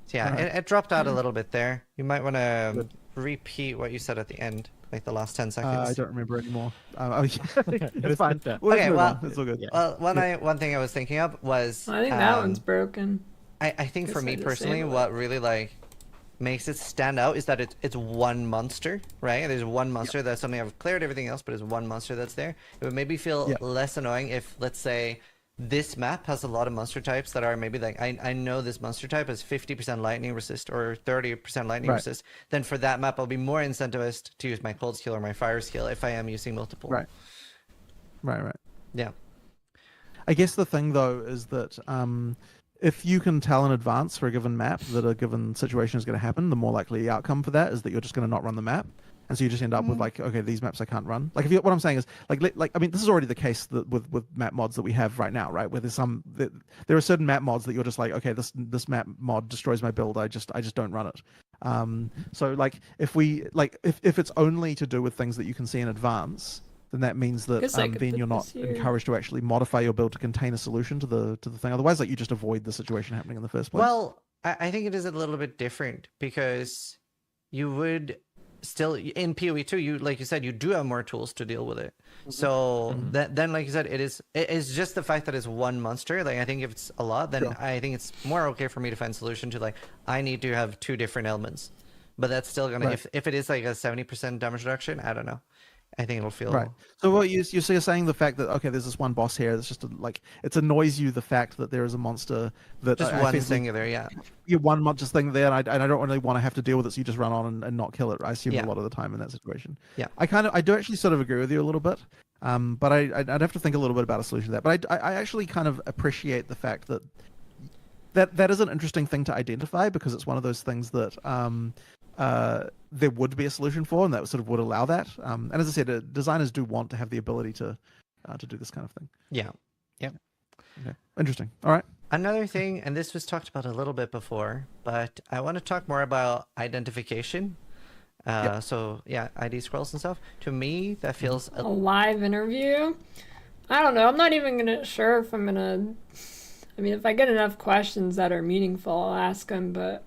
So yeah, it dropped out a little bit there. You might want to repeat what you said at the end, like the last 10 seconds. I don't remember anymore. It's fine. Okay, well, it's all good. Well, one thing I was thinking of was... I think that one's broken. I think for me personally, what really like makes it stand out is that it's one monster, right? There's one monster that's something I've cleared everything else, but it's one monster that's there. It would maybe feel less annoying if, let's say, this map has a lot of monster types that are maybe like, I know this monster type has 50% lightning resist or 30% lightning resist. Then for that map, I'll be more incentivized to use my cold skill or my fire skill if I am using multiple. Right. Yeah. I guess the thing though is that if you can tell in advance for a given map that a given situation is going to happen, the more likely the outcome for that is that you're just going to not run the map. And so you just end up with like, okay, these maps I can't run. Like, what I'm saying is, like I mean, this is already the case with map mods that we have right now, right? Where there are certain map mods that you're just like, okay, this map mod destroys my build. I just don't run it. So like, if it's only to do with things that you can see in advance, then that means that then you're not encouraged to actually modify your build to contain a solution to the thing. Otherwise, like, you just avoid the situation happening in the first place. Well, I think it is a little bit different because you would still in PoE 2, you, like you said, you do have more tools to deal with it. So then, like you said, it's just the fact that it's one monster. Like, I think if it's a lot, then I think it's more okay for me to find a solution to, like, I need to have 2 different elements. But that's still gonna, if it is like a 70% damage reduction, I don't know. I think it'll feel right. So what you're saying the fact that, okay, there's this one boss here that's just like, it annoys you the fact that there is a monster that just one singular, one monster thing there, and I don't really want to have to deal with it, so you just run on and not kill it. I assume a lot of the time in that situation. Yeah, I do actually sort of agree with you a little bit, but I'd have to think a little bit about a solution to that. But I actually kind of appreciate the fact that is an interesting thing to identify, because it's one of those things that there would be a solution for, and that sort of would allow that. And as I said, designers do want to have the ability to do this kind of thing. Yeah. Okay. Interesting. All right. Another thing, and this was talked about a little bit before, but I want to talk more about identification. So yeah, ID scrolls and stuff. To me, that feels a live interview. I don't know. I'm not even sure if I'm gonna. I mean, if I get enough questions that are meaningful, I'll ask them, but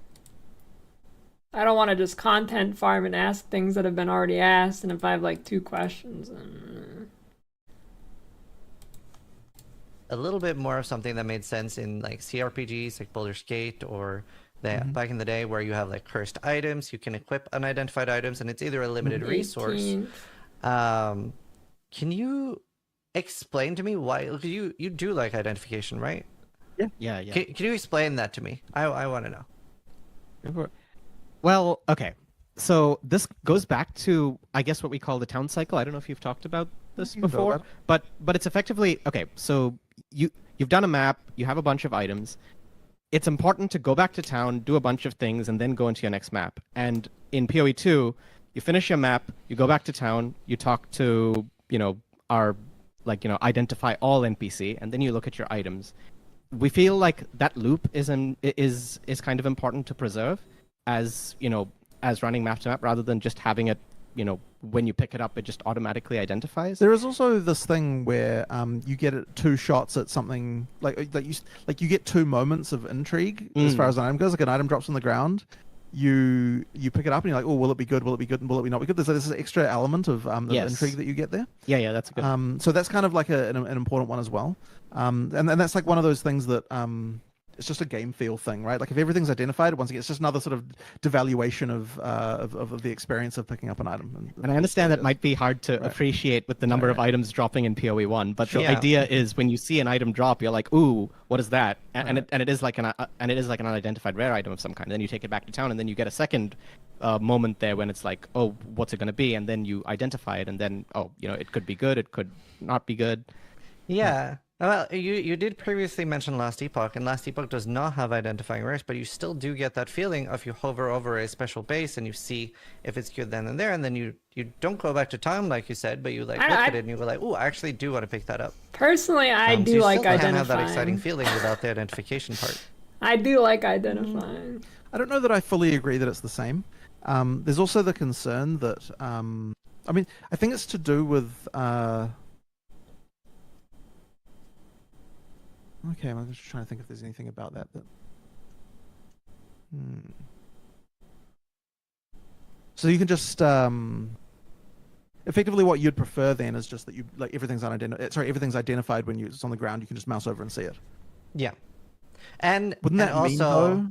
I don't want to just content farm and ask things that have been already asked, and if I have like 2 questions, then... A little bit more of something that made sense in like CRPGs like Baldur's Gate or back in the day, where you have like cursed items, you can equip unidentified items, and it's either a limited resource. Can you explain to me why? You do like identification, right? Yeah. Can you explain that to me? I want to know. Go for it. Well, okay. So this goes back to, I guess, what we call the town cycle. I don't know if you've talked about this before, but it's effectively, okay, so you've done a map, you have a bunch of items. It's important to go back to town, do a bunch of things, and then go into your next map. And in PoE 2, you finish your map, you go back to town, you talk to, identify all NPC, and then you look at your items. We feel like that loop is kind of important to preserve as running map to map, rather than just having it, when you pick it up, it just automatically identifies. There is also this thing where you get 2 shots at something, like you get 2 moments of intrigue as far as an item goes. Like an item drops on the ground, you pick it up and you're like, oh, will it be good? Will it be good? And will it be not be good? There's this extra element of intrigue that you get there. Yeah, that's a good. So that's kind of like an important one as well. And that's like one of those things that it's just a game feel thing, right? Like if everything's identified, once again, it's just another sort of devaluation of the experience of picking up an item. And I understand that might be hard to appreciate with the number of items dropping in PoE 1, but the idea is when you see an item drop, you're like, ooh, what is that? And it is like an unidentified rare item of some kind. And then you take it back to town, and then you get a second moment there when it's like, oh, what's it going to be? And then you identify it, and then it could be good, it could not be good. Yeah. Well, you did previously mention Last Epoch, and Last Epoch does not have identifying rares, but you still do get that feeling of you hover over a special base and you see if it's good then and there, and then you don't go back to town like you said, but you look at it and you go like, oh, I actually do want to pick that up. Personally, I do like identifying. You still have that exciting feeling without the identification part. I do like identifying. I don't know that I fully agree that it's the same. There's also the concern that, I think it's to do with... Okay, I'm just trying to think if there's anything about that. So you can just effectively what you'd prefer then is just that you like everything's identified when it's on the ground. You can just mouse over and see it. Yeah, and wouldn't that mean though?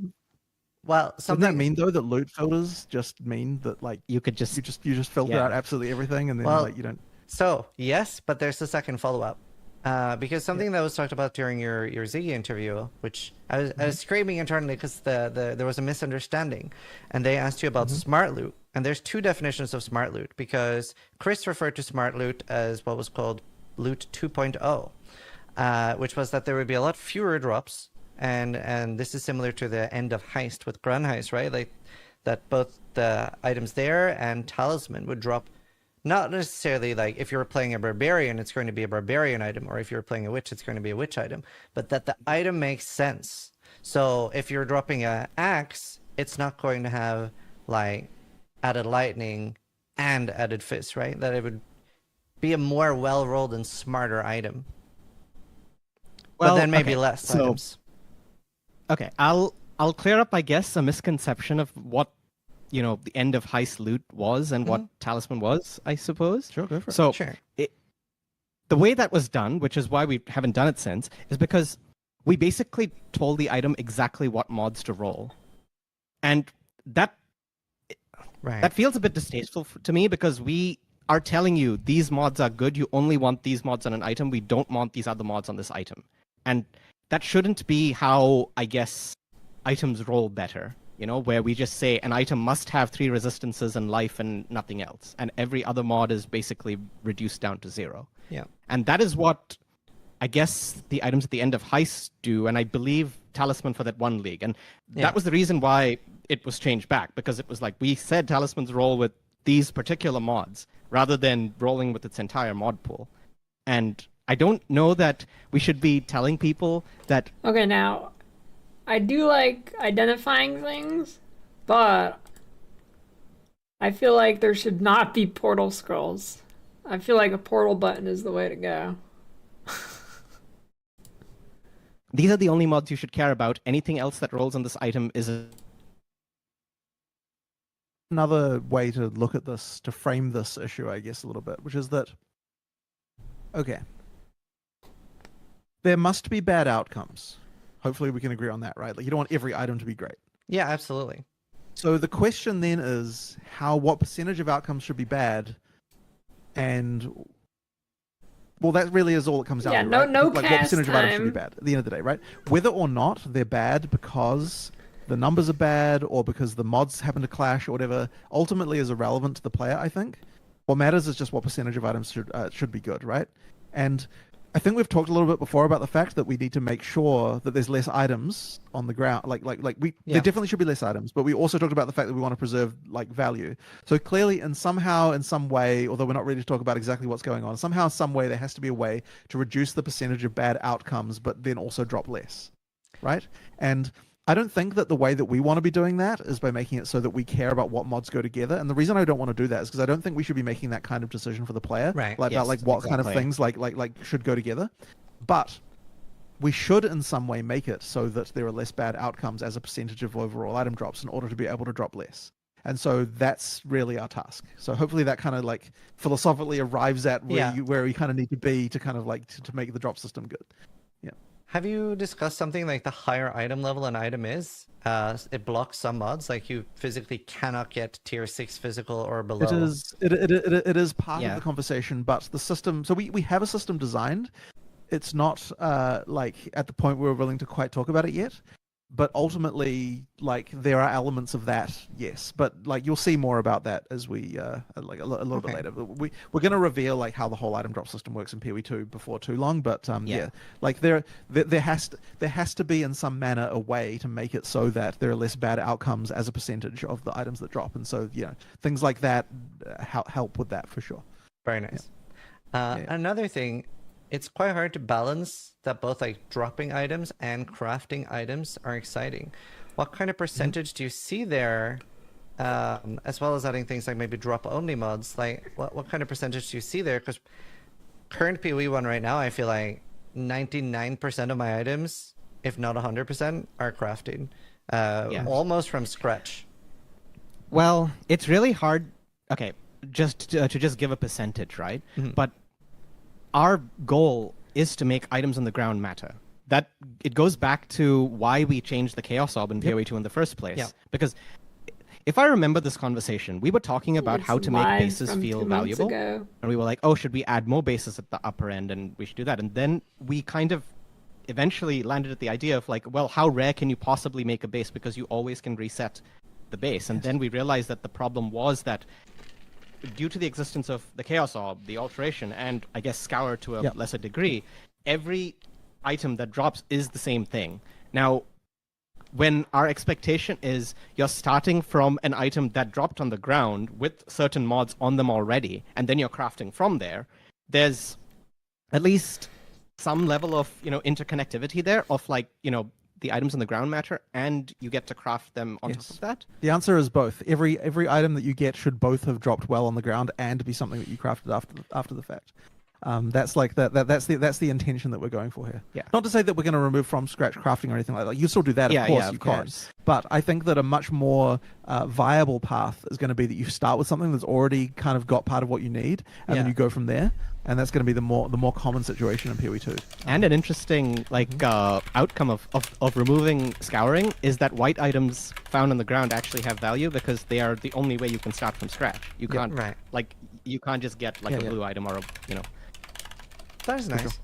Well, wouldn't that mean though that loot filters just mean that like you just filter out absolutely everything and then you don't. So yes, but there's the second follow-up. Because something that was talked about during your Ziggy interview, which I was screaming internally because there was a misunderstanding, and they asked you about smart loot, and there's two definitions of smart loot because Chris referred to smart loot as what was called loot 2.0, which was that there would be a lot fewer drops, and this is similar to the end of heist with Grun Heist, right? Like that both the items there and talisman would drop. Not necessarily like if you're playing a barbarian, it's going to be a barbarian item, or if you're playing a witch, it's going to be a witch item, but that the item makes sense. So if you're dropping an axe, it's not going to have like added lightning and added fist, right? That it would be a more well-rolled and smarter item. Well, but then maybe less items. Okay, I'll clear up, I guess, a misconception of what the end of heist loot was and what talisman was, I suppose. Sure, go for it. So sure. The way that was done, which is why we haven't done it since, is because we basically told the item exactly what mods to roll. And that feels a bit distasteful to me because we are telling you these mods are good, you only want these mods on an item, we don't want these other mods on this item. And that shouldn't be how, I guess, items roll better. Where we just say an item must have 3 resistances and life and nothing else. And every other mod is basically reduced down to 0. Yeah. And that is what, I guess, the items at the end of Heist do. And I believe Talisman for that one league. And that was the reason why it was changed back. Because it was like, we said Talismans roll with these particular mods, rather than rolling with its entire mod pool. And I don't know that we should be telling people that... Okay, now... I do like identifying things, but I feel like there should not be portal scrolls. I feel like a portal button is the way to go. These are the only mods you should care about. Anything else that rolls on this item is another way to look at this, to frame this issue, I guess, a little bit, which is that, okay, there must be bad outcomes. Hopefully we can agree on that, right? Like you don't want every item to be great. Yeah, absolutely. So the question then is what percentage of outcomes should be bad? And well, that really is all it comes down to, right? No like what percentage of items should be bad at the end of the day, right? Whether or not they're bad because the numbers are bad or because the mods happen to clash or whatever, ultimately is irrelevant to the player, I think. What matters is just what percentage of items should be good, right? And I think we've talked a little bit before about the fact that we need to make sure that there's less items on the ground. There definitely should be less items, but we also talked about the fact that we want to preserve value. So clearly, in some way, although we're not ready to talk about exactly what's going on, somehow, some way, there has to be a way to reduce the percentage of bad outcomes, but then also drop less, right? And I don't think that the way that we want to be doing that is by making it so that we care about what mods go together. And the reason I don't want to do that is because I don't think we should be making that kind of decision for the player, right? About what kind of things like should go together. But we should in some way make it so that there are less bad outcomes as a percentage of overall item drops in order to be able to drop less. And so that's really our task. So hopefully that kind of like philosophically arrives at where you kind of need to be to kind of like to make the drop system good. Yeah. Have you discussed something like the higher item level an item is? It blocks some mods, like you physically cannot get tier 6 physical or below. It is part of the conversation, but the system. So we have a system designed. It's not like at the point where we're willing to quite talk about it yet. But ultimately, like there are elements of that, yes. But like you'll see more about that as we like a little bit later. We're going to reveal like how the whole item drop system works in PoE 2 before too long. But like there has to be in some manner a way to make it so that there are less bad outcomes as a percentage of the items that drop, and so things like that help with that for sure. Very nice. Another thing. It's quite hard to balance that both like dropping items and crafting items are exciting. What kind of percentage do you see there, as well as adding things like maybe drop only mods? Like what kind of percentage do you see there? Because current PoE 1 right now, I feel like 99% of my items, if not 100%, are crafting, almost from scratch. Well, it's really hard. Okay, just to just give a percentage, right? But our goal is to make items on the ground matter. That it goes back to why we changed the Chaos Orb in PoE 2 in the first place. Because if I remember this conversation, we were talking about how to make bases feel valuable. And we were like, oh, should we add more bases at the upper end? And we should do that. And then we kind of eventually landed at the idea of like, well, how rare can you possibly make a base? Because you always can reset the base. And then we realized that the problem was that due to the existence of the Chaos Orb, the Alteration, and I guess Scour to a lesser degree, every item that drops is the same thing. Now, when our expectation is you're starting from an item that dropped on the ground with certain mods on them already, and then you're crafting from there, there's at least some level of, interconnectivity there of like, the items on the ground matter, and you get to craft them on top of that? The answer is both. Every item that you get should both have dropped well on the ground and be something that you crafted after the fact. That's like that's the intention that we're going for here. Yeah. Not to say that we're going to remove from scratch crafting or anything like that. You still do that, of course, you can. But I think that a much more viable path is going to be that you start with something that's already kind of got part of what you need, and then you go from there. And that's going to be the more common situation in PoE 2. And an interesting outcome of removing scouring is that white items found on the ground actually have value because they are the only way you can start from scratch. You can't you can't just get a blue item or That is nice.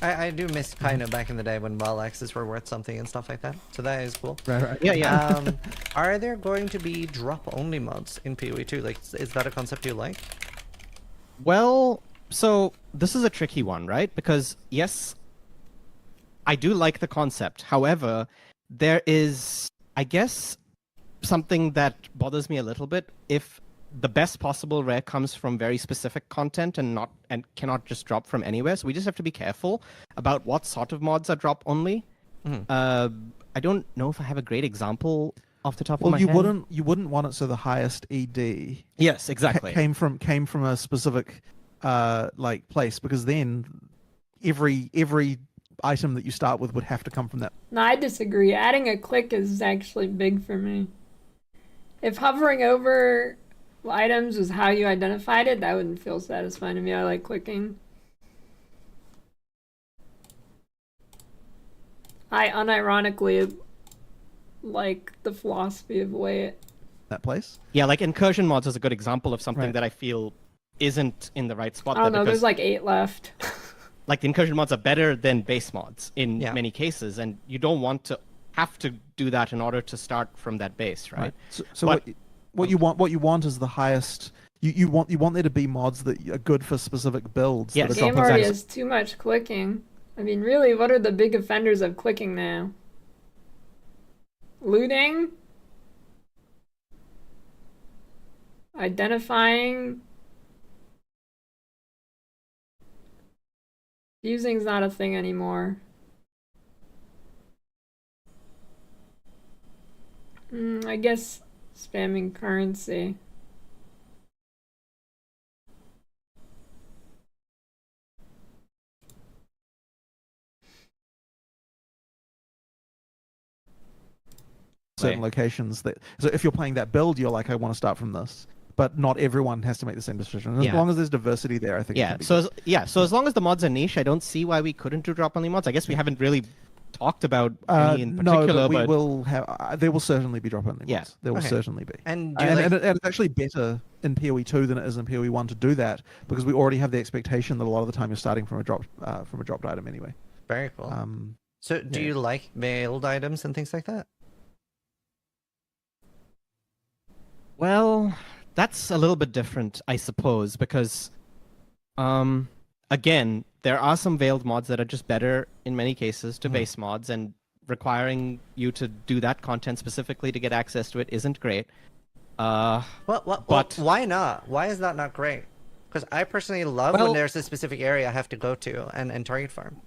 I do miss kind of back in the day when WoW axes were worth something and stuff like that. So that is cool. Right. Yeah. Are there going to be drop only mods in PoE 2? Like, is that a concept you like? Well, so this is a tricky one, right? Because yes, I do like the concept. However, there is, I guess, something that bothers me a little bit. If the best possible rare comes from very specific content and cannot just drop from anywhere, so we just have to be careful about what sort of mods are drop only. I don't know if I have a great example off the top of my head. Well, you wouldn't want it so the highest ED. Yes, exactly. Came from a specific place, because then every item that you start with would have to come from that. No, I disagree. Adding a click is actually big for me. If hovering over items was how you identified it, that wouldn't feel satisfying to me. I like clicking. I unironically like the philosophy of that place. Yeah, like incursion mods is a good example of something that I feel isn't in the right spot. I don't know, there's like 8 left. Like the incursion mods are better than base mods in many cases, and you don't want to have to do that in order to start from that base, right? So what you want is the highest. You want there to be mods that are good for specific builds. Yes. The game already has too much clicking. I mean, really, what are the big offenders of clicking now? Looting? Identifying? Fusing's not a thing anymore. I guess spamming currency. certain locations. So if you're playing that build, you're like, I want to start from this. But not everyone has to make the same decision. And as long as there's diversity there, I think. Yeah. So as long as the mods are niche, I don't see why we couldn't do drop only mods. I guess we haven't really talked about any in particular. No, but we will have. There will certainly be drop only mods. Yeah. There will certainly be. And it's actually better in PoE 2 than it is in PoE 1 to do that, because we already have the expectation that a lot of the time you're starting from a dropped item anyway. Very cool. So do you like mailed items and things like that? Well, that's a little bit different, I suppose, because again, there are some veiled mods that are just better in many cases to base mods, and requiring you to do that content specifically to get access to it isn't great. But why not? Why is that not great? Because I personally love when there's a specific area I have to go to and target farm.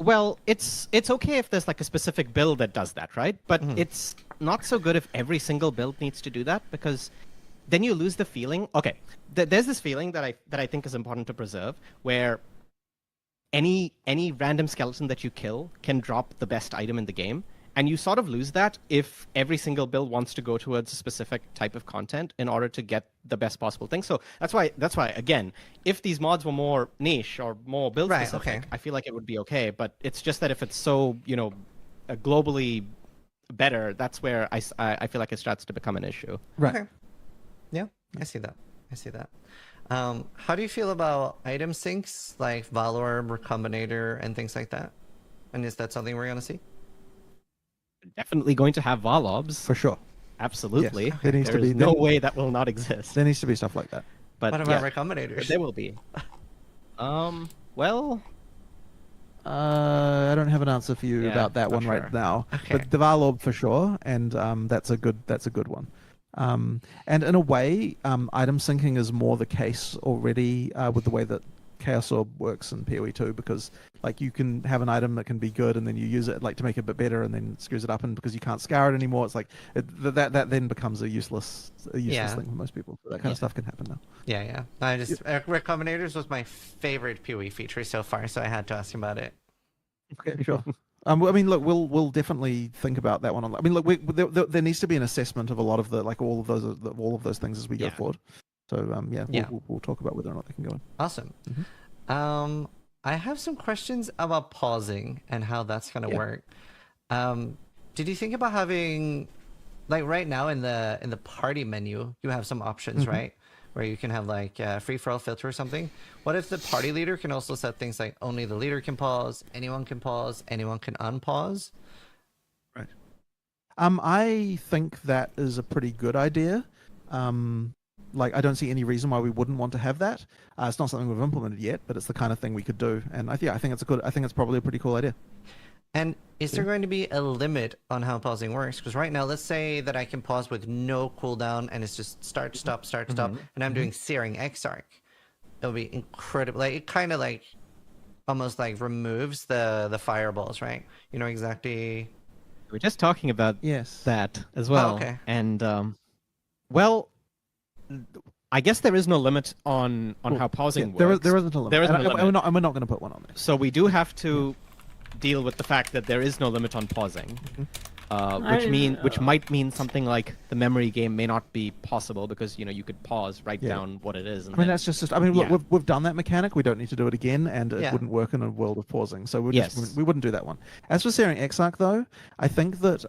Well, it's okay if there's like a specific build that does that, right? But it's not so good if every single build needs to do that, because then you lose the feeling. Okay, there's this feeling that I think is important to preserve, where any random skeleton that you kill can drop the best item in the game, and you sort of lose that if every single build wants to go towards a specific type of content in order to get the best possible thing. So that's why again, if these mods were more niche or more build specific, I feel like it would be okay. But it's just that if it's so globally better, that's where I feel like it starts to become an issue. Right. Okay. Yeah, I see that. How do you feel about item syncs like Valor, Recombinator, and things like that? And is that something we're gonna see? Definitely going to have Valobs. For sure. Absolutely. Yes. There needs to be no way that will not exist. There needs to be stuff like that. But what about Recombinators? There will be. Well, I don't have an answer for you about that one right now. Okay. But the Valob for sure, and that's a good one. And in a way, item syncing is more the case already with the way that Chaos Orb works in PoE 2, because like you can have an item that can be good and then you use it like to make it a bit better and then screws it up, and because you can't scour it anymore, it's like that then becomes a useless thing for most people. So that kind of stuff can happen now. Yeah. I just Recombinators was my favorite PoE feature so far, so I had to ask about it. Okay, sure. I mean, look, we'll definitely think about that one. I mean, look, there needs to be an assessment of a lot of the all of those things as we go forward. So we'll talk about whether or not they can go in. Awesome. I have some questions about pausing and how that's gonna work. Did you think about having, like right now in the party menu, you have some options, right? Where you can have like free for all filter or something. What if the party leader can also set things like only the leader can pause, anyone can unpause? Right. I think that is a pretty good idea. Like, I don't see any reason why we wouldn't want to have that. It's not something we've implemented yet, but it's the kind of thing we could do. And I think it's probably a pretty cool idea. And is there going to be a limit on how pausing works? Because right now, let's say that I can pause with no cooldown and it's just start, stop, and I'm doing Searing Exarch. It'll be incredible. Like, it kind of like almost like removes the fireballs, right? You know exactly. We're just talking about that as well. Oh, okay. And well, I guess there is no limit on how pausing works. There isn't a limit. There isn't a limit. And we're not going to put one on there. So we do have to deal with the fact that there is no limit on pausing, which might mean something like the memory game may not be possible, because you could pause, write down what it is. And that's just. I mean, look, we've done that mechanic. We don't need to do it again, and it wouldn't work in a world of pausing. So we wouldn't do that one. As for Searing Exarch, though, I think that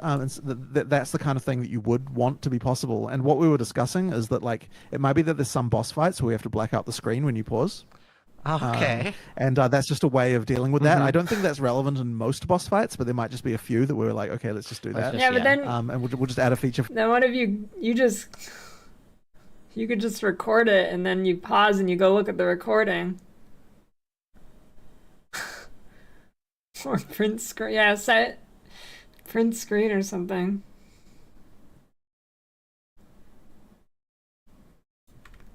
that's the kind of thing that you would want to be possible. And what we were discussing is that like it might be that there's some boss fights where we have to black out the screen when you pause. Okay. And that's just a way of dealing with that. I don't think that's relevant in most boss fights, but there might just be a few that we're like, okay, let's just do that. But then and we'll just add a feature. Then what if you could just record it and then you pause and you go look at the recording. Or print screen. Yeah, set print screen or something.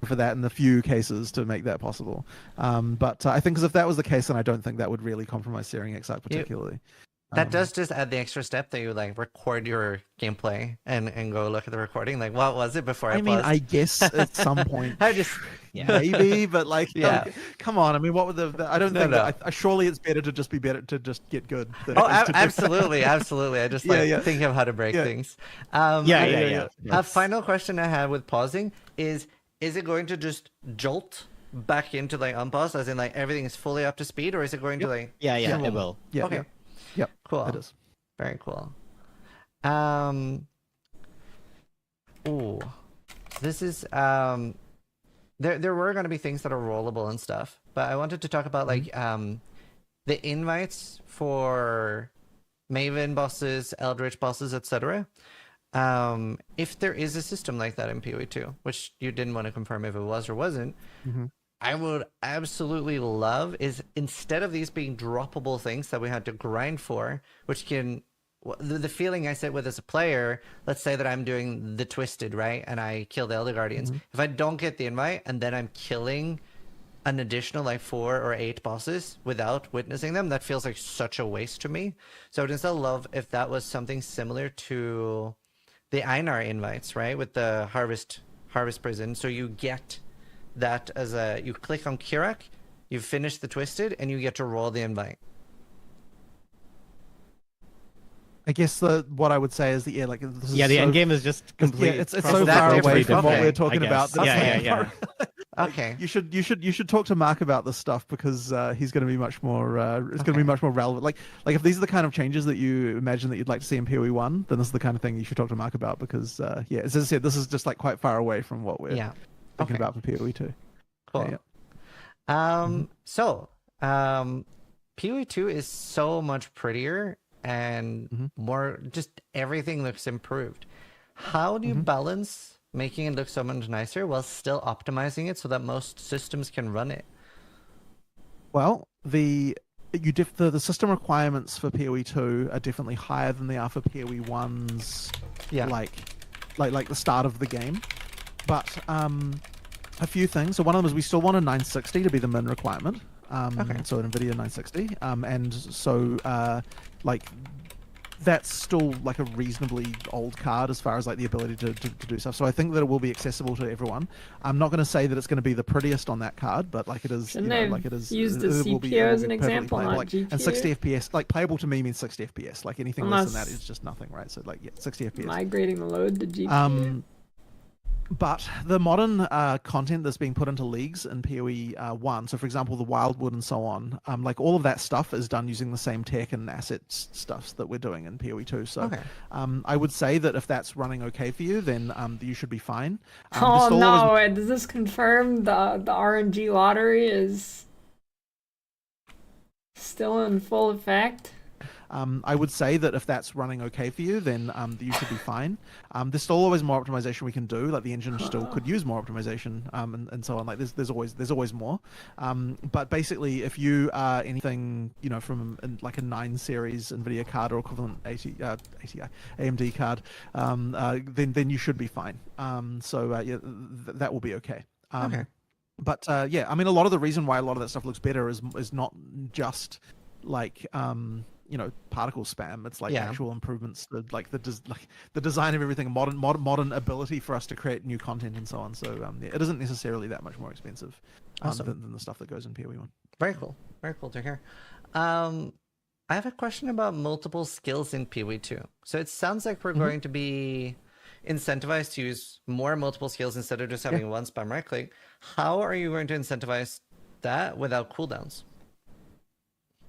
For that in the few cases to make that possible, but I think because if that was the case, then I don't think that would really compromise Searing Exarch particularly. That does just add the extra step that you like record your gameplay and go look at the recording. Like, what was it before I mean, paused? I guess at some point, I just maybe, but like, yeah. Come on. I mean, what would I don't think. No. Surely it's better to just get good. Than Absolutely. I just like thinking of how to break things. A final question I have with pausing is it going to just jolt back into like unpause, as in like everything is fully up to speed, or is it going to like? Yeah, it will. Yeah. Okay. Yep. Cool. It is. Very cool. Ooh, this is there were going to be things that are rollable and stuff, but I wanted to talk about like the invites for Maven bosses, Eldritch bosses, etc. If there is a system like that in PoE 2, which you didn't want to confirm if it was or wasn't, I would absolutely love is instead of these being droppable things that we had to grind for, which can, the feeling I sit with as a player, let's say that I'm doing the Twisted, right? And I kill the Elder Guardians. If I don't get the invite and then I'm killing an additional like 4 or 8 bosses without witnessing them, that feels like such a waste to me. So I would instead love if that was something similar to the Einar invites, right? With the Harvest Prison. So you get that as you click on Kirak, you finish the Twisted, and you get to roll the invite. I guess what I would say is the Endgame is just completely. It's so far away from what we're talking about. Yeah. Okay. You should talk to Mark about this stuff because he's going to be much more. It's going to be much more relevant. Like if these are the kind of changes that you imagine that you'd like to see in PoE 1, then this is the kind of thing you should talk to Mark about because as I said, this is just like quite far away from what we're thinking about for PoE 2. Cool. So PoE 2 is so much prettier and more. Just everything looks improved. How do you balance making it look so much nicer while still optimizing it so that most systems can run it? Well, the system requirements for PoE 2 are definitely higher than they are for PoE 1's like the start of the game. But a few things. So one of them is we still want a 960 to be the min requirement. So an NVIDIA 960. And so that's still like a reasonably old card as far as like the ability to do stuff. So I think that it will be accessible to everyone. I'm not going to say that it's going to be the prettiest on that card, but like it is, like it is. Used the CPU as an example, not GPU. And 60 FPS, like playable to me means 60 FPS. Like anything less than that is just nothing, right? So like 60 FPS. Migrating the load to GPU. But the modern content that's being put into leagues in PoE 1, so for example, the Wildwood and so on, like all of that stuff is done using the same tech and assets stuffs that we're doing in PoE 2. So I would say that if that's running okay for you, then you should be fine. Does this confirm the RNG lottery is still in full effect? I would say that if that's running okay for you, then you should be fine. There's still always more optimization we can do. Like the engine still could use more optimization, and so on. Like there's always more. But basically, if you are anything from like a 9 series NVIDIA card or equivalent ATI AMD card, then you should be fine. That will be okay. But I mean, a lot of the reason why a lot of that stuff looks better is not just like particle spam. It's like actual improvements to like the design of everything, modern ability for us to create new content and so on. So it isn't necessarily that much more expensive than the stuff that goes in PoE 1. Very cool to hear. I have a question about multiple skills in PoE 2. So it sounds like we're going to be incentivized to use more multiple skills instead of just having one spam right click. How are you going to incentivize that without cooldowns?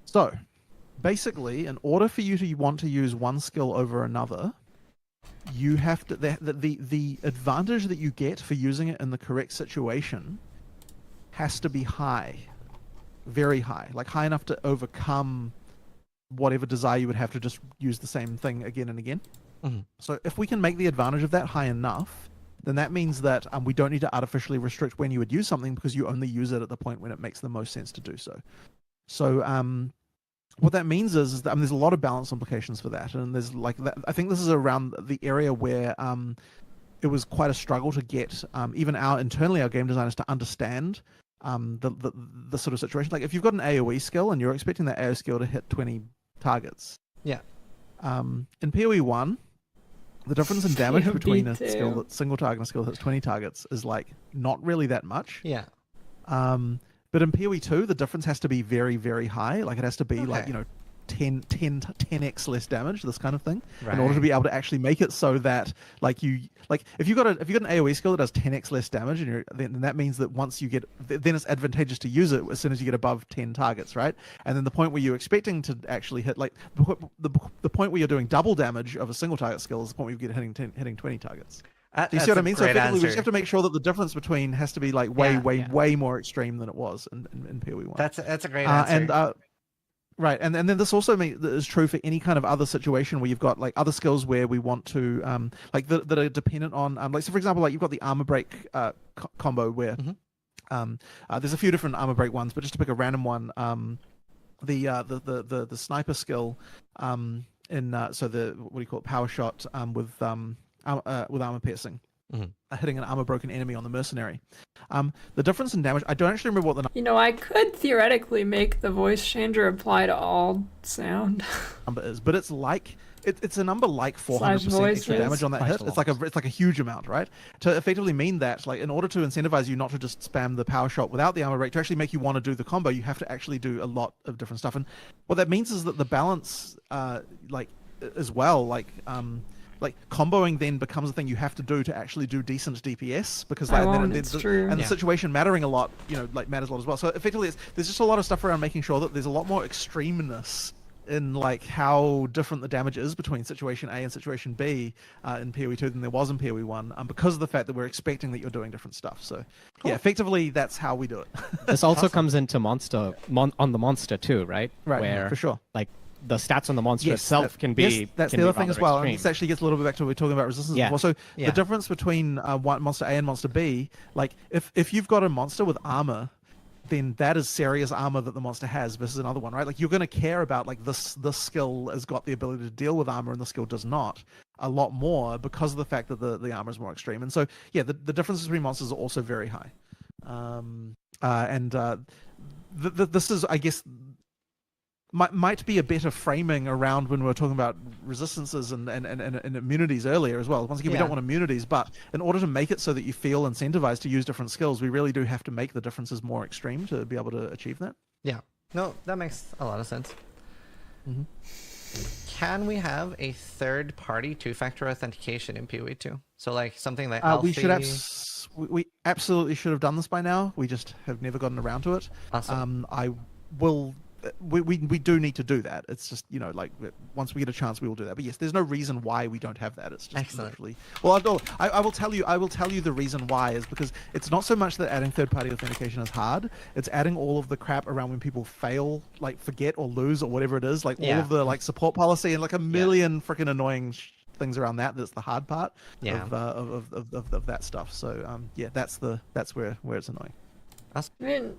So basically, in order for you to want to use one skill over another, you have to the advantage that you get for using it in the correct situation has to be high, very high, like high enough to overcome whatever desire you would have to just use the same thing again and again. So if we can make the advantage of that high enough, then that means that we don't need to artificially restrict when you would use something because you only use it at the point when it makes the most sense to do so. So what that means is that there's a lot of balance implications for that, and there's like that, I think this is around the area where it was quite a struggle to get even our game designers to understand the sort of situation. Like if you've got an AoE skill and you're expecting that AoE skill to hit 20 targets, Yeah. In PoE 1, the difference in damage PoE between a 2. skill that single target and a skill that hits 20 targets is like not really that much. Yeah. But in PoE 2, the difference has to be very, very high. Like it has to be like, 10x less damage, this kind of thing, in order to be able to actually make it so that like if you got an AoE skill that does 10x less damage, and then that means that once you get, then it's advantageous to use it as soon as you get above 10 targets, right? And then the point where you're expecting to actually hit, like the point where you're doing double damage of a single target skill is the point where you get hitting 20 targets. Do you see what I mean? So effectively, we just have to make sure that the difference between has to be like way more extreme than it was in PoE 1. That's a great answer. Right, and then this also is true for any kind of other situation where you've got like other skills where we want to like that are dependent on like, so for example, like you've got the armor break combo where there's a few different armor break ones, but just to pick a random one, the sniper skill so the what do you call it, power shot with armor piercing. Hitting an armor broken enemy on the mercenary. The difference in damage, I don't actually remember what the I could theoretically make the voice changer apply to all sound number is, but it's like it's a number like 400% extra damage on that hit. It's like a huge amount, right? To effectively mean that, like, in order to incentivize you not to just spam the power shot without the armor break, to actually make you want to do the combo, you have to actually do a lot of different stuff. And what that means is that the balance, like as well, like comboing then becomes a thing you have to do to actually do decent DPS, because like the situation mattering a lot, like matters a lot as well. So effectively, there's just a lot of stuff around making sure that there's a lot more extremeness in like how different the damage is between situation A and situation B in PoE 2 than there was in PoE 1, because of the fact that we're expecting that you're doing different stuff. So yeah, effectively that's how we do it. This also comes into on the monster too, right? Right, where, for sure. Like the stats on the monster itself can be. Yes, that's the other thing as well. Extreme. And this actually gets a little bit back to what we were talking about resistance before. So the difference between monster A and monster B, like if you've got a monster with armor, then that is serious armor that the monster has versus another one, right? Like you're going to care about like this skill has got the ability to deal with armor and the skill does not a lot more, because of the fact that the armor is more extreme. And so yeah, the differences between monsters are also very high. This is, I guess, might be a better framing around when we were talking about resistances and immunities earlier as well. Once again, we don't want immunities, but in order to make it so that you feel incentivized to use different skills, we really do have to make the differences more extreme to be able to achieve that. Yeah. No, that makes a lot of sense. Can we have a third-party two-factor authentication in PoE 2? So like something like we absolutely should have done this by now. We just have never gotten around to it. Awesome. We do need to do that. It's just, like once we get a chance, we will do that. But yes, there's no reason why we don't have that. It's just literally. Well, I will tell you the reason why is because it's not so much that adding third-party authentication is hard. It's adding all of the crap around when people fail, like forget or lose or whatever it is, like all of the like support policy and like a million freaking annoying things around that. That's the hard part of that stuff. So yeah, that's where it's annoying. I mean,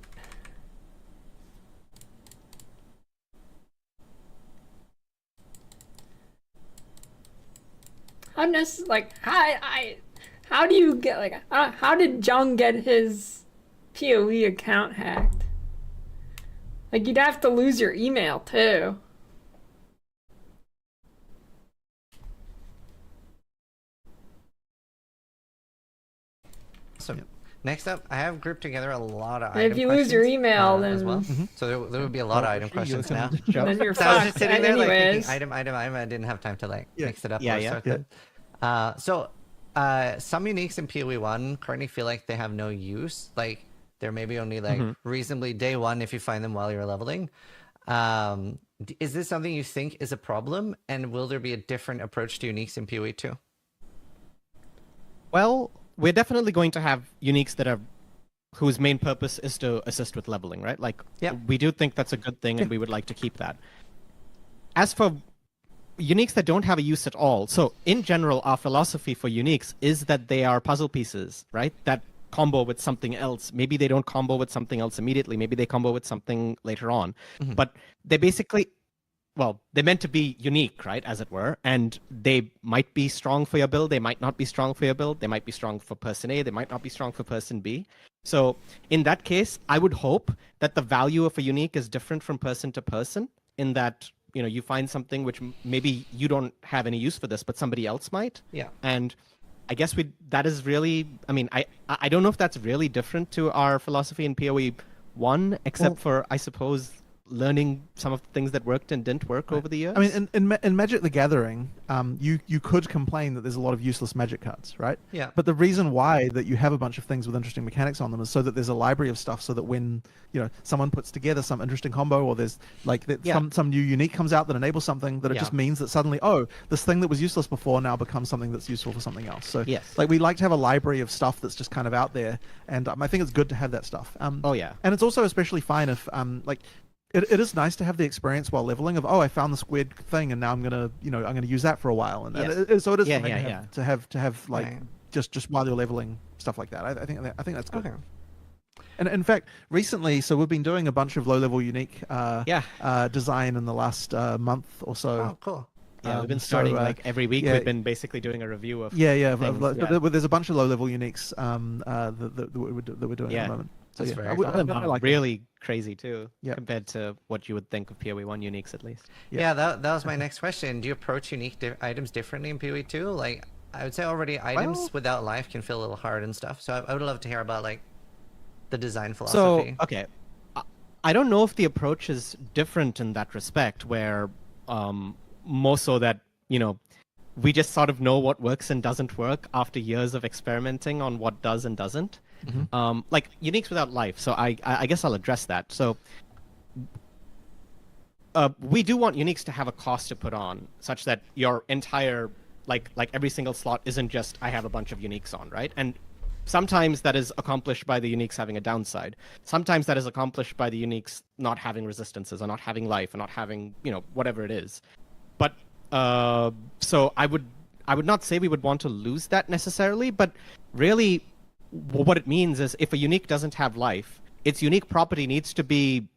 how do you get how did Jung get his PoE account hacked? Like you'd have to lose your email too. So next up, I have grouped together a lot of item questions. If you lose your email, then as well. So there would be a lot of item questions now. Then you're fucked. I was just sitting there like anyways. thinking item. I didn't have time to like mix it up. So some uniques in PoE 1 currently feel like they have no use. Like they're maybe only like reasonably day one if you find them while you're leveling. Is this something you think is a problem? And will there be a different approach to uniques in PoE 2? Well, we're definitely going to have uniques whose main purpose is to assist with leveling, right? Like, we do think that's a good thing, and we would like to keep that. As for uniques that don't have a use at all, so in general, our philosophy for uniques is that they are puzzle pieces, right? That combo with something else. Maybe they don't combo with something else immediately. Maybe they combo with something later on. But they basically, well, they're meant to be unique, right, as it were, and they might be strong for your build, they might not be strong for your build, they might be strong for person A, they might not be strong for person B. So in that case, I would hope that the value of a unique is different from person to person, in that you find something which maybe you don't have any use for this, but somebody else might. Yeah. And I guess that is really, I mean, I don't know if that's really different to our philosophy in PoE 1, except for, I suppose, learning some of the things that worked and didn't work over the years. I mean, in Magic the Gathering, you could complain that there's a lot of useless magic cards, right? Yeah. But the reason why that you have a bunch of things with interesting mechanics on them is so that there's a library of stuff, so that when someone puts together some interesting combo, or there's like some new unique comes out that enables something, that it just means that suddenly, this thing that was useless before now becomes something that's useful for something else. So like we like to have a library of stuff that's just kind of out there, and I think it's good to have that stuff. And it's also especially fine if like. It is nice to have the experience while leveling of I found this weird thing and now I'm gonna use that for a while, and so it is something to have like just while you're leveling, stuff like that. I think that's good. Okay. And in fact, recently, so we've been doing a bunch of low-level unique design in the last month or so. Oh, cool. Yeah, we've been starting like every week. We've been basically doing a review of but there's a bunch of low-level uniques that we're doing at the moment. So That's very I like really crazy too, compared to what you would think of PoE 1 uniques at least. Yeah, that was my next question. Do you approach unique items differently in PoE 2? Like, I would say already items without life can feel a little hard and stuff. So I would love to hear about like the design philosophy. So okay, I don't know if the approach is different in that respect, where more so that we just sort of know what works and doesn't work after years of experimenting on what does and doesn't. Mm-hmm. Like uniques without life. So I guess I'll address that. So we do want uniques to have a cost to put on, such that your entire like every single slot isn't just I have a bunch of uniques on, right? And sometimes that is accomplished by the uniques having a downside. Sometimes that is accomplished by the uniques not having resistances, or not having life, or not having whatever it is. But so I would not say we would want to lose that necessarily, but really what it means is if a unique doesn't have life, its unique property needs to be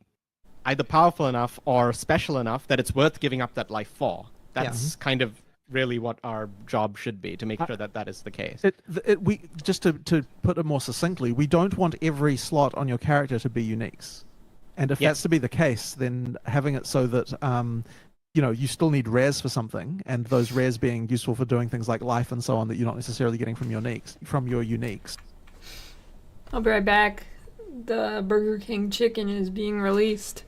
either powerful enough or special enough that it's worth giving up that life for. That's kind of really what our job should be, to make sure that that is the case. We just to put it more succinctly, we don't want every slot on your character to be uniques, and if that's to be the case, then having it so that you still need rares for something, and those rares being useful for doing things like life and so on that you're not necessarily getting from your uniques. I'll be right back. The Burger King chicken is being released.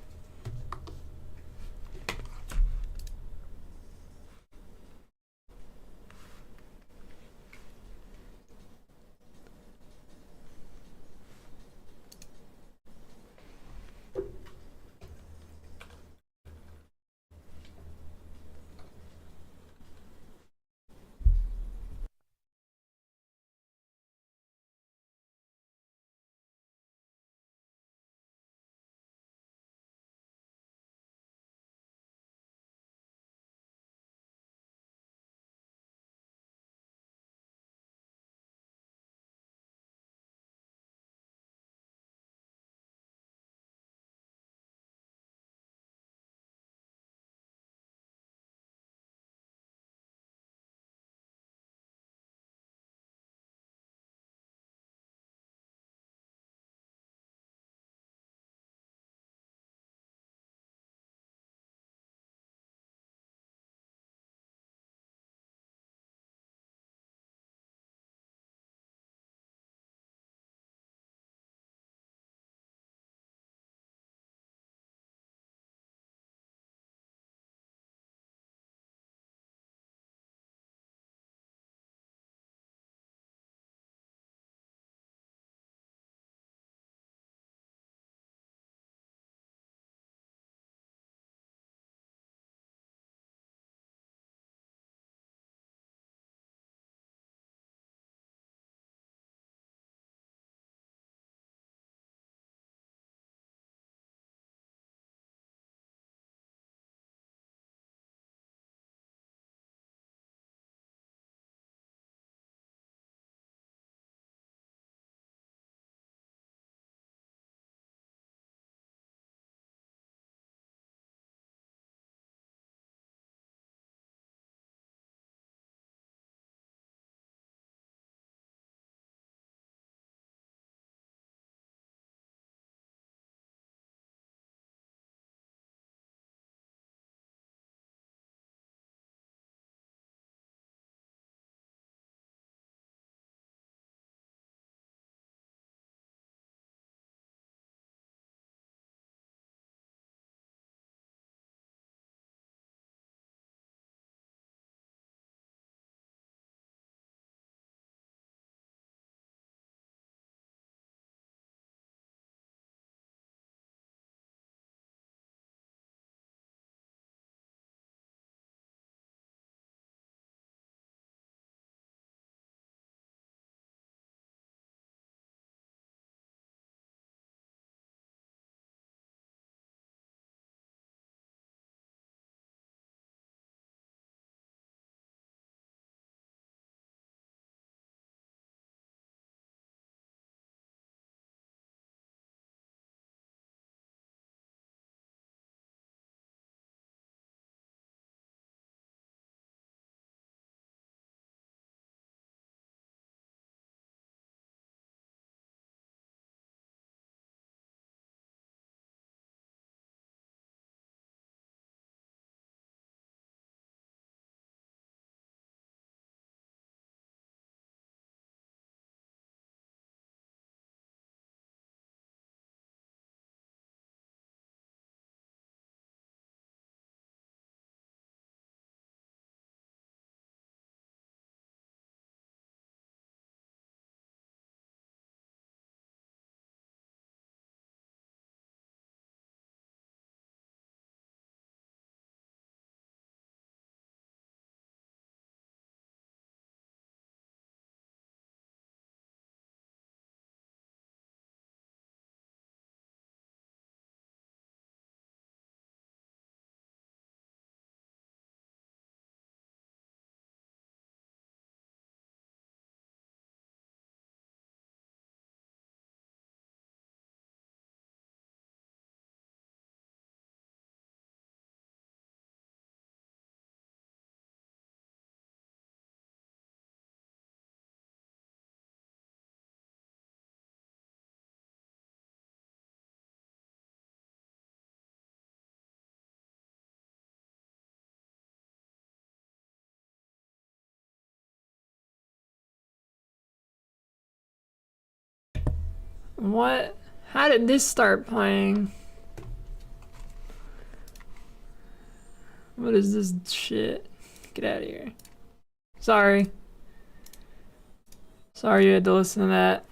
What? How did this start playing? What is this shit? Get out of here. Sorry. Sorry you had to listen to that.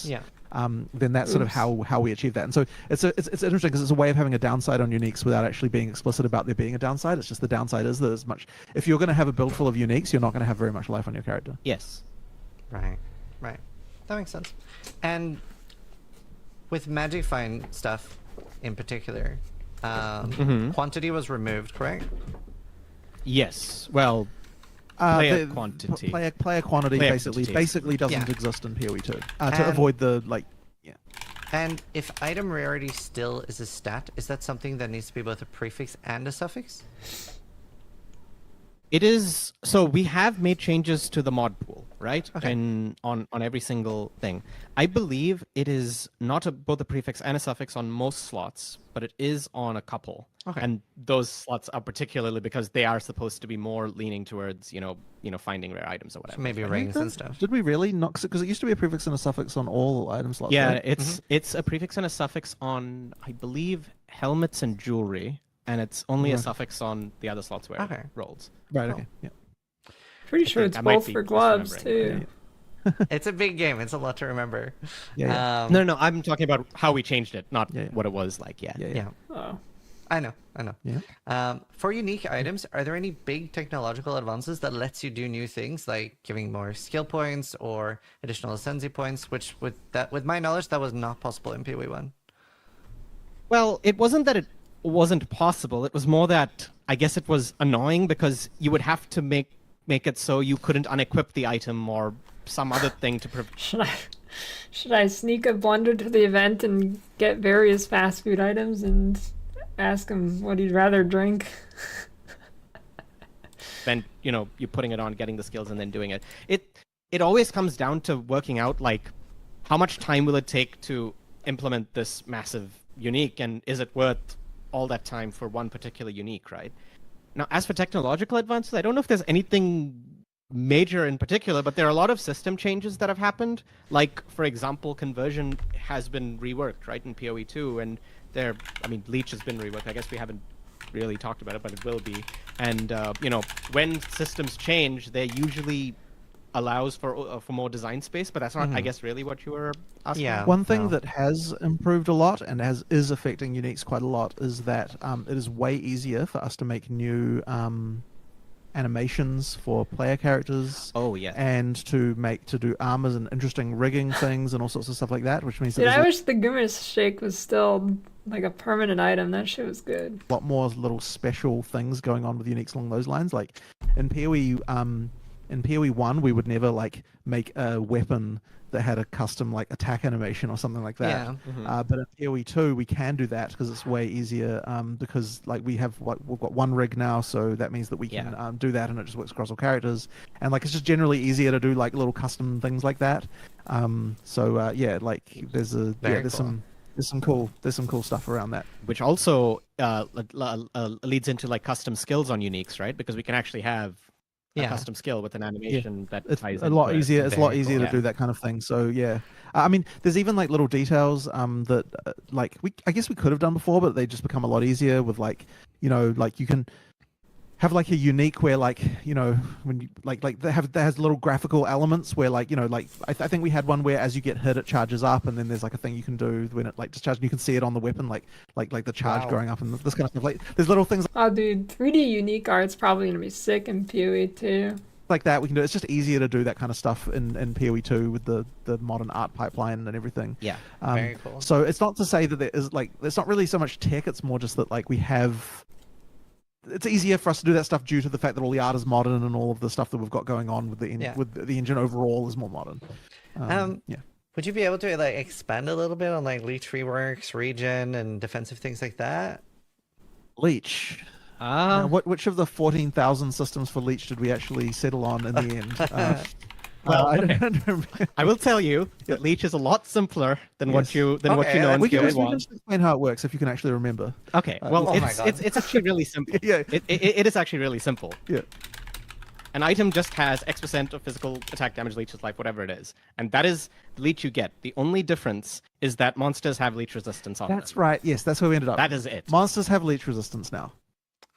Yeah. Then that's sort of how we achieve that. And so it's interesting because it's a way of having a downside on uniques without actually being explicit about there being a downside. It's just the downside is that if you're going to have a build full of uniques, you're not going to have very much life on your character. Yes. Right. That makes sense. And with Magic Find stuff in particular, quantity was removed, correct? Yes. Well, player quantity. Player quantity basically doesn't exist in PoE 2 to avoid the And if item rarity still is a stat, is that something that needs to be both a prefix and a suffix? It is. So we have made changes to the mod pool, right? Okay. And on every single thing. I believe it is not both a prefix and a suffix on most slots, but it is on a couple. Okay. And those slots are particularly because they are supposed to be more leaning towards, finding rare items or whatever. So maybe rings and stuff. Did we really not? Because it used to be a prefix and a suffix on all item slots. Yeah, right? it's a prefix and a suffix on, I believe, helmets and jewelry, and it's only a suffix on the other slots where it rolls. Right. Okay. Yeah. Pretty sure it's both for gloves too. It's a big game. It's a lot to remember. Yeah. No, I'm talking about how we changed it, not what it was like. Yeah. Oh. I know. Yeah. For unique items, are there any big technological advances that lets you do new things, like giving more skill points or additional ascendancy points? Which, with my knowledge, that was not possible in PoE 1. Well, it wasn't that it wasn't possible. It was more that I guess it was annoying because you would have to make it so you couldn't unequip the item or some other thing to. Should I sneak a blunder to the event and get various fast food items and ask him what he'd rather drink? Then you putting it on, getting the skills, and then doing it. It always comes down to working out like how much time will it take to implement this massive unique, and is it worth all that time for one particular unique, right? Now, as for technological advances, I don't know if there's anything major in particular, but there are a lot of system changes that have happened. Like, for example, conversion has been reworked, right, in PoE 2, and Leech has been reworked. I guess we haven't really talked about it, but it will be. And, when systems change, they usually allows for more design space, but that's not, I guess, really what you were asking. Yeah. One thing that has improved a lot and is affecting uniques quite a lot is that it is way easier for us to make new animations for player characters. Oh yeah. And to do armors and interesting rigging things and all sorts of stuff like that, which means that I wish the Grimace Shake was still like a permanent item. That shit was good. A lot more little special things going on with uniques along those lines. Like in PoE, in PoE 1, we would never make a weapon that had a custom attack animation or something like that. Yeah. But in PoE 2, we can do that because it's way easier. Because we've got one rig now, so that means that we can do that, and it just works across all characters. And it's just generally easier to do little custom things like that. There's some cool stuff around that. Which also leads into custom skills on uniques, right? Because we can actually have a custom skill with an animation that ties a lot easier. It's a lot easier cool. to do that kind of thing. So yeah, there's even little details that I guess we could have done before, but they just become a lot easier with you can have a unique where when you that has little graphical elements where I think we had one where as you get hit it charges up, and then there's a thing you can do when it discharges, and you can see it on the weapon like the charge going up and this kind of stuff. There's little things. Oh dude, 3D unique art's probably gonna be sick in PoE 2. Like that we can do. It's just easier to do that kind of stuff in PoE 2 with the modern art pipeline and everything. Yeah. Very cool. So it's not to say that there is it's not really so much tech, it's more just that we have. It's easier for us to do that stuff due to the fact that all the art is modern and all of the stuff that we've got going on with the engine overall is more modern. Would you be able to expand a little bit on Leech reworks, regen, and defensive things like that? Leech. Which of the 14,000 systems for Leech did we actually settle on in the end? I will tell you that Leech is a lot simpler than what you know in we can PoE 1. just explain how it works if you can actually remember. Okay, well, it's actually really simple. Yeah, it is actually really simple. Yeah. an item just has X% of physical attack damage, leech's life, whatever it is, and that is the leech you get. The only difference is that monsters have leech resistance on them. That's right. Yes, that's where we ended up. That is it. Monsters have leech resistance now.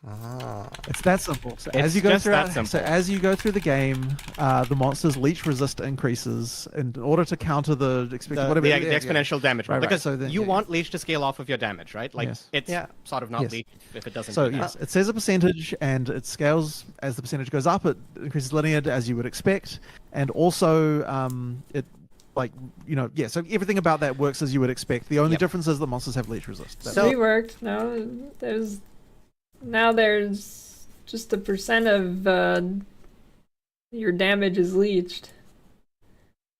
Ah. It's that simple. So It's as you go just through, that simple. so as you go through the game, the monster's leech resist increases in order to counter the expected the exponential damage. Right, because so then, you want leech to scale off of your damage, right? Like Yes. it's sort of not Yes. leech if it doesn't. So do that. yes, it says a percentage, and it scales as the percentage goes up. It increases linear as you would expect, and also it. Like, you know, yeah, so everything about that works as you would expect. The only difference is the monsters have leech resist. That's So- reworked. Now there's just a percent of your damage is leeched.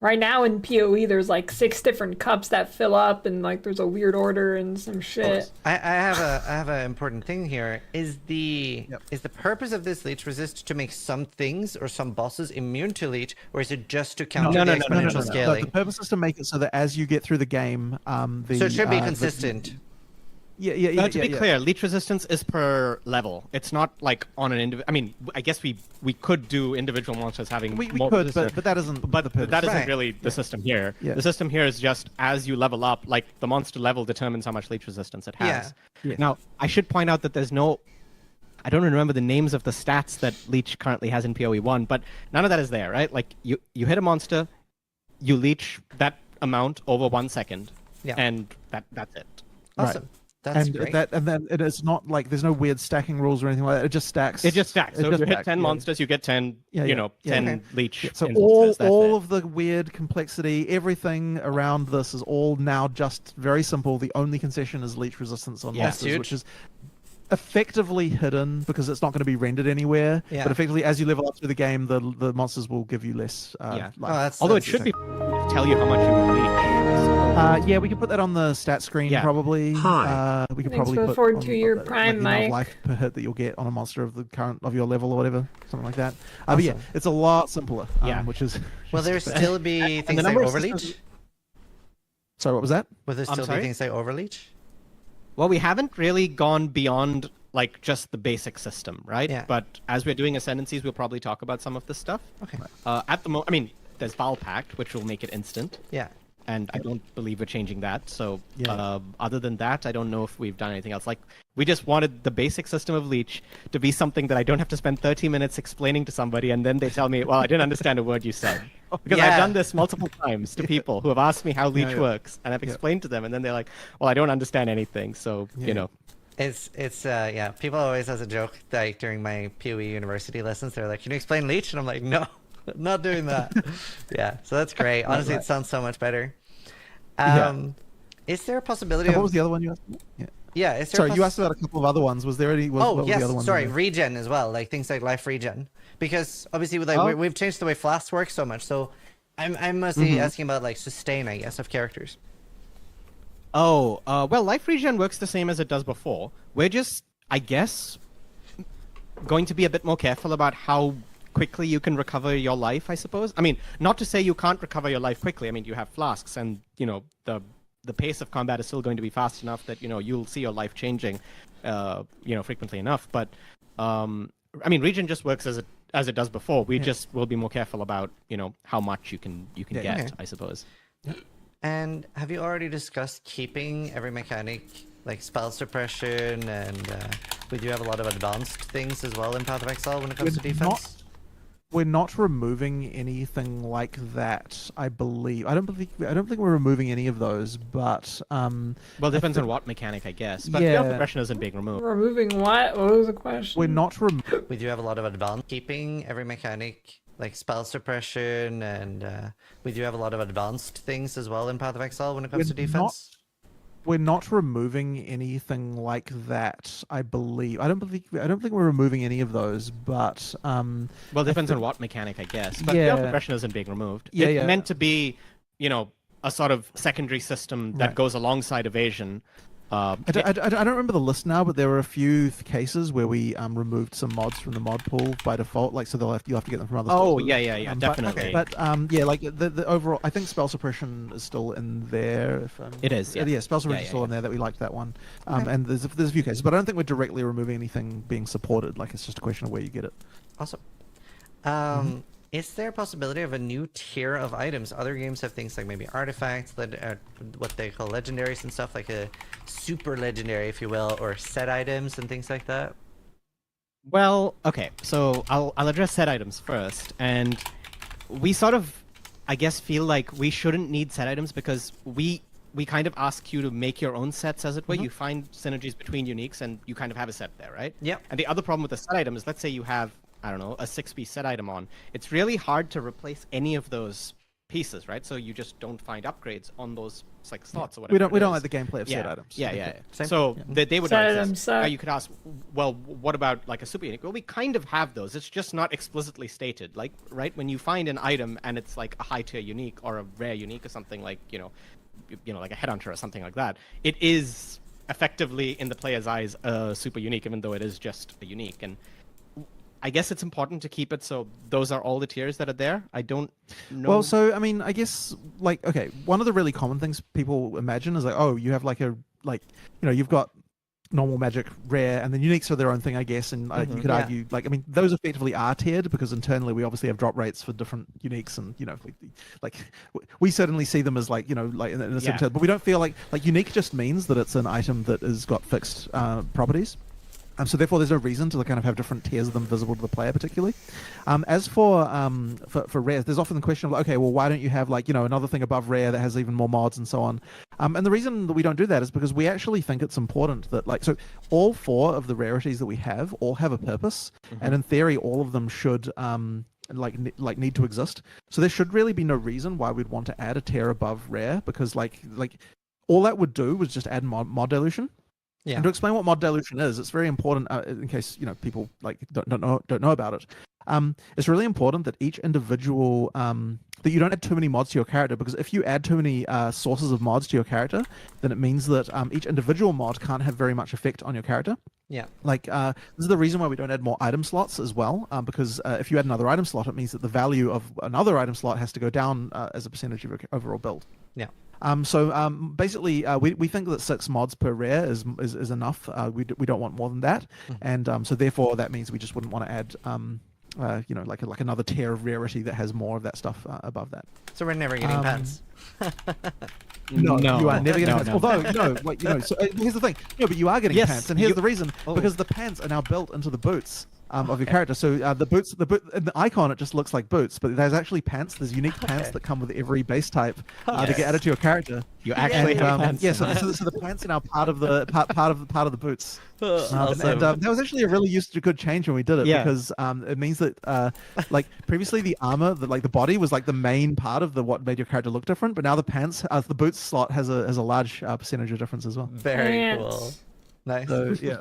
Right now in PoE, there's like 6 different cups that fill up, and like there's a weird order and some shit. I have an important thing here. Is the purpose of this leech resist to make some things or some bosses immune to leech, or is it just to counter the exponential scaling? The purpose is to make it so that as you get through the game, So it should be consistent. Yeah. To be clear, leech resistance is per level. It's not like on an individual. I mean, I guess we could do individual monsters having. We more could, resistance, but that isn't. But the purpose. that isn't Right. really the system here. Yeah. The system here is just as you level up, like the monster level determines how much leech resistance it has. Yeah. Now, I should point out that there's no. I don't remember the names of the stats that Leech currently has in PoE 1, but none of that is there, right? Like you hit a monster, you leech that amount over 1 second, and that's it. Awesome. Right. That's and great. then it is not like there's no weird stacking rules or anything like that. It just stacks. It just stacks. So if you hit 10 yeah. monsters, you get 10. 10 leech. So instances, that's all it. of the weird complexity, everything around this is all now just very simple. The only concession is leech resistance on monsters, huge. which is effectively hidden because it's not going to be rendered anywhere. Yeah. But effectively, as you level up through the game, the monsters will give you less. Yeah. Life. Although it should be tell you how much you leech. Yeah, we can put that on the stat screen probably. Hi. We could Thanks probably for put forward on, to your like, prime, the amount of Mike. life per hit that you'll get on a monster of the current of your level or whatever, something like that. But yeah, it's a lot simpler. Which is Will there still be things the like number of overleach? systems- Sorry, what was that? Will there still be sorry? things like overleach? Well, we haven't really gone beyond like just the basic system, right? Yeah. But as we're doing ascendancies, we'll probably talk about some of this stuff. Okay. At the moment, I mean, there's Val Pact, which will make it instant, Yeah. and I don't believe we're changing that. So, Yeah. other than that, I don't know if we've done anything else. Like, we just wanted the basic system of Leech to be something that I don't have to spend 30 minutes explaining to somebody, and then they tell me, "Well, I didn't understand a word you said." Because I've Yeah. done this multiple times to people who have asked me how Leech works, and I've explained to them, and then they're like, "Well, I don't understand anything." So, you know. It's people always as a joke like during my PoE university lessons they're like, can you explain leech? And I'm like, no, not doing that. Yeah, so that's great. Honestly, it sounds so much better. Is there a possibility What of was the other one you asked? Yeah. is there Sorry, you asked about a couple of other ones. Was there any? What was yes, the other one? sorry, regen as well, like things like life regen, because obviously with like we've changed the way flasks work so much. So I'm mostly asking about like sustain, I guess, of characters. Oh, well, life regen works the same as it does before. We're just, I guess, going to be a bit more careful about how quickly you can recover your life, I suppose. I mean, not to say you can't recover your life quickly. I mean, you have flasks, and, you know, the pace of combat is still going to be fast enough that, you know, you'll see your life changing, you know, frequently enough. But, I mean, regen just works as it does before. We just will be more careful about, you know, how much you can get, I suppose. And have you already discussed keeping every mechanic like spell suppression, and we do have a lot of advanced things as well in Path of Exile when it comes to defense? We're not removing anything like that, I believe. I don't think we're removing any of those, but well, it depends on what mechanic, I guess. But Yeah. spell suppression isn't being removed. Removing what? What was the question? we're not removing. We do have a lot of advanced keeping every mechanic like spell suppression, and we do have a lot of advanced things as well in Path of Exile when it comes to defense. We're not removing anything like that, I believe. I don't think we're removing any of those, but well, it depends on what mechanic, I guess. But Yeah. spell suppression isn't being removed. Yeah, It's yeah. meant to be, you know, a sort of secondary system that Right. goes alongside evasion. I don't remember the list now, but there were a few cases where we removed some mods from the mod pool by default, like so you'll have to get them from other Oh, sources. yeah, definitely. But yeah, like the overall, I think spell suppression is still in there. If It is, yeah. yeah, spell suppression is Yeah, still in there. That we liked that one. And there's a few cases, but I don't think we're directly removing anything being supported. Like it's just a question of where you get it. Awesome. Is there a possibility of a new tier of items? Other games have things like maybe artifacts, what they call legendaries and stuff, like a super legendary, if you will, or set items and things like that. Well, okay, so I'll address set items first, and we sort of, I guess, feel like we shouldn't need set items because we kind of ask you to make your own sets, as it were. You find synergies between uniques, and you kind of have a set there, right? Yep. And the other problem with the set item is, let's say you have, I don't know, a 6-piece set item on. It's really hard to replace any of those pieces, right? So you just don't find upgrades on those like slots or whatever. We don't like the gameplay of set items. Yeah. Same. So they would Set not items exist. suck. Now you could ask, well, what about like a super unique? Well, we kind of have those. It's just not explicitly stated. Like, right, when you find an item and it's like a high tier unique or a rare unique or something like, you know, like a headhunter or something like that, it is effectively in the player's eyes a super unique, even though it is just a unique. And I guess it's important to keep it so those are all the tiers that are there. I don't know. Well, so I mean, I guess like, okay, one of the really common things people imagine is like, oh, you have you've got normal, magic, rare, and then uniques are their own thing, I guess. And you could argue, like, I mean, those effectively are tiered because internally we obviously have drop rates for different uniques, and like we certainly see them as like, like in a sense, but we don't feel like unique just means that it's an item that has got fixed properties. So therefore, there's no reason to kind of have different tiers of them visible to the player, particularly. As for rares, there's often the question of, like, okay, well, why don't you have like another thing above rare that has even more mods and so on? And the reason that we don't do that is because we actually think it's important that so all 4 of the rarities that we have all have a purpose, and in theory, all of them should need to exist. So there should really be no reason why we'd want to add a tier above rare, because like all that would do was just add mod dilution. Yeah. And to explain what mod dilution is, it's very important in case people like don't know about it. It's really important that each individual that you don't add too many mods to your character, because if you add too many sources of mods to your character, then it means that each individual mod can't have very much effect on your character. Yeah. Like this is the reason why we don't add more item slots as well, because if you add another item slot, it means that the value of another item slot has to go down as a percentage of your overall build. Yeah. Basically, we think that 6 mods per rare is enough. We don't want more than that, and so therefore that means we just wouldn't want to add like another tier of rarity that has more of that stuff above that. So we're never getting pants. No, you are never getting pants. Although, so here's the thing. No, but you are getting pants, and here's the reason: because the pants are now built into the boots. Of your character. So the boots, in the icon, it just looks like boots, but there's actually pants. There's unique pants that come with every base type to get added to your character. You actually have pants. Yeah, so the pants are now part of the boots. And that was actually a really good change when we did it, because it means that like previously the armor, the body was like the main part of what made your character look different, but now the pants, the boots slot has a large percentage of difference as well. Very cool. Nice. So yeah.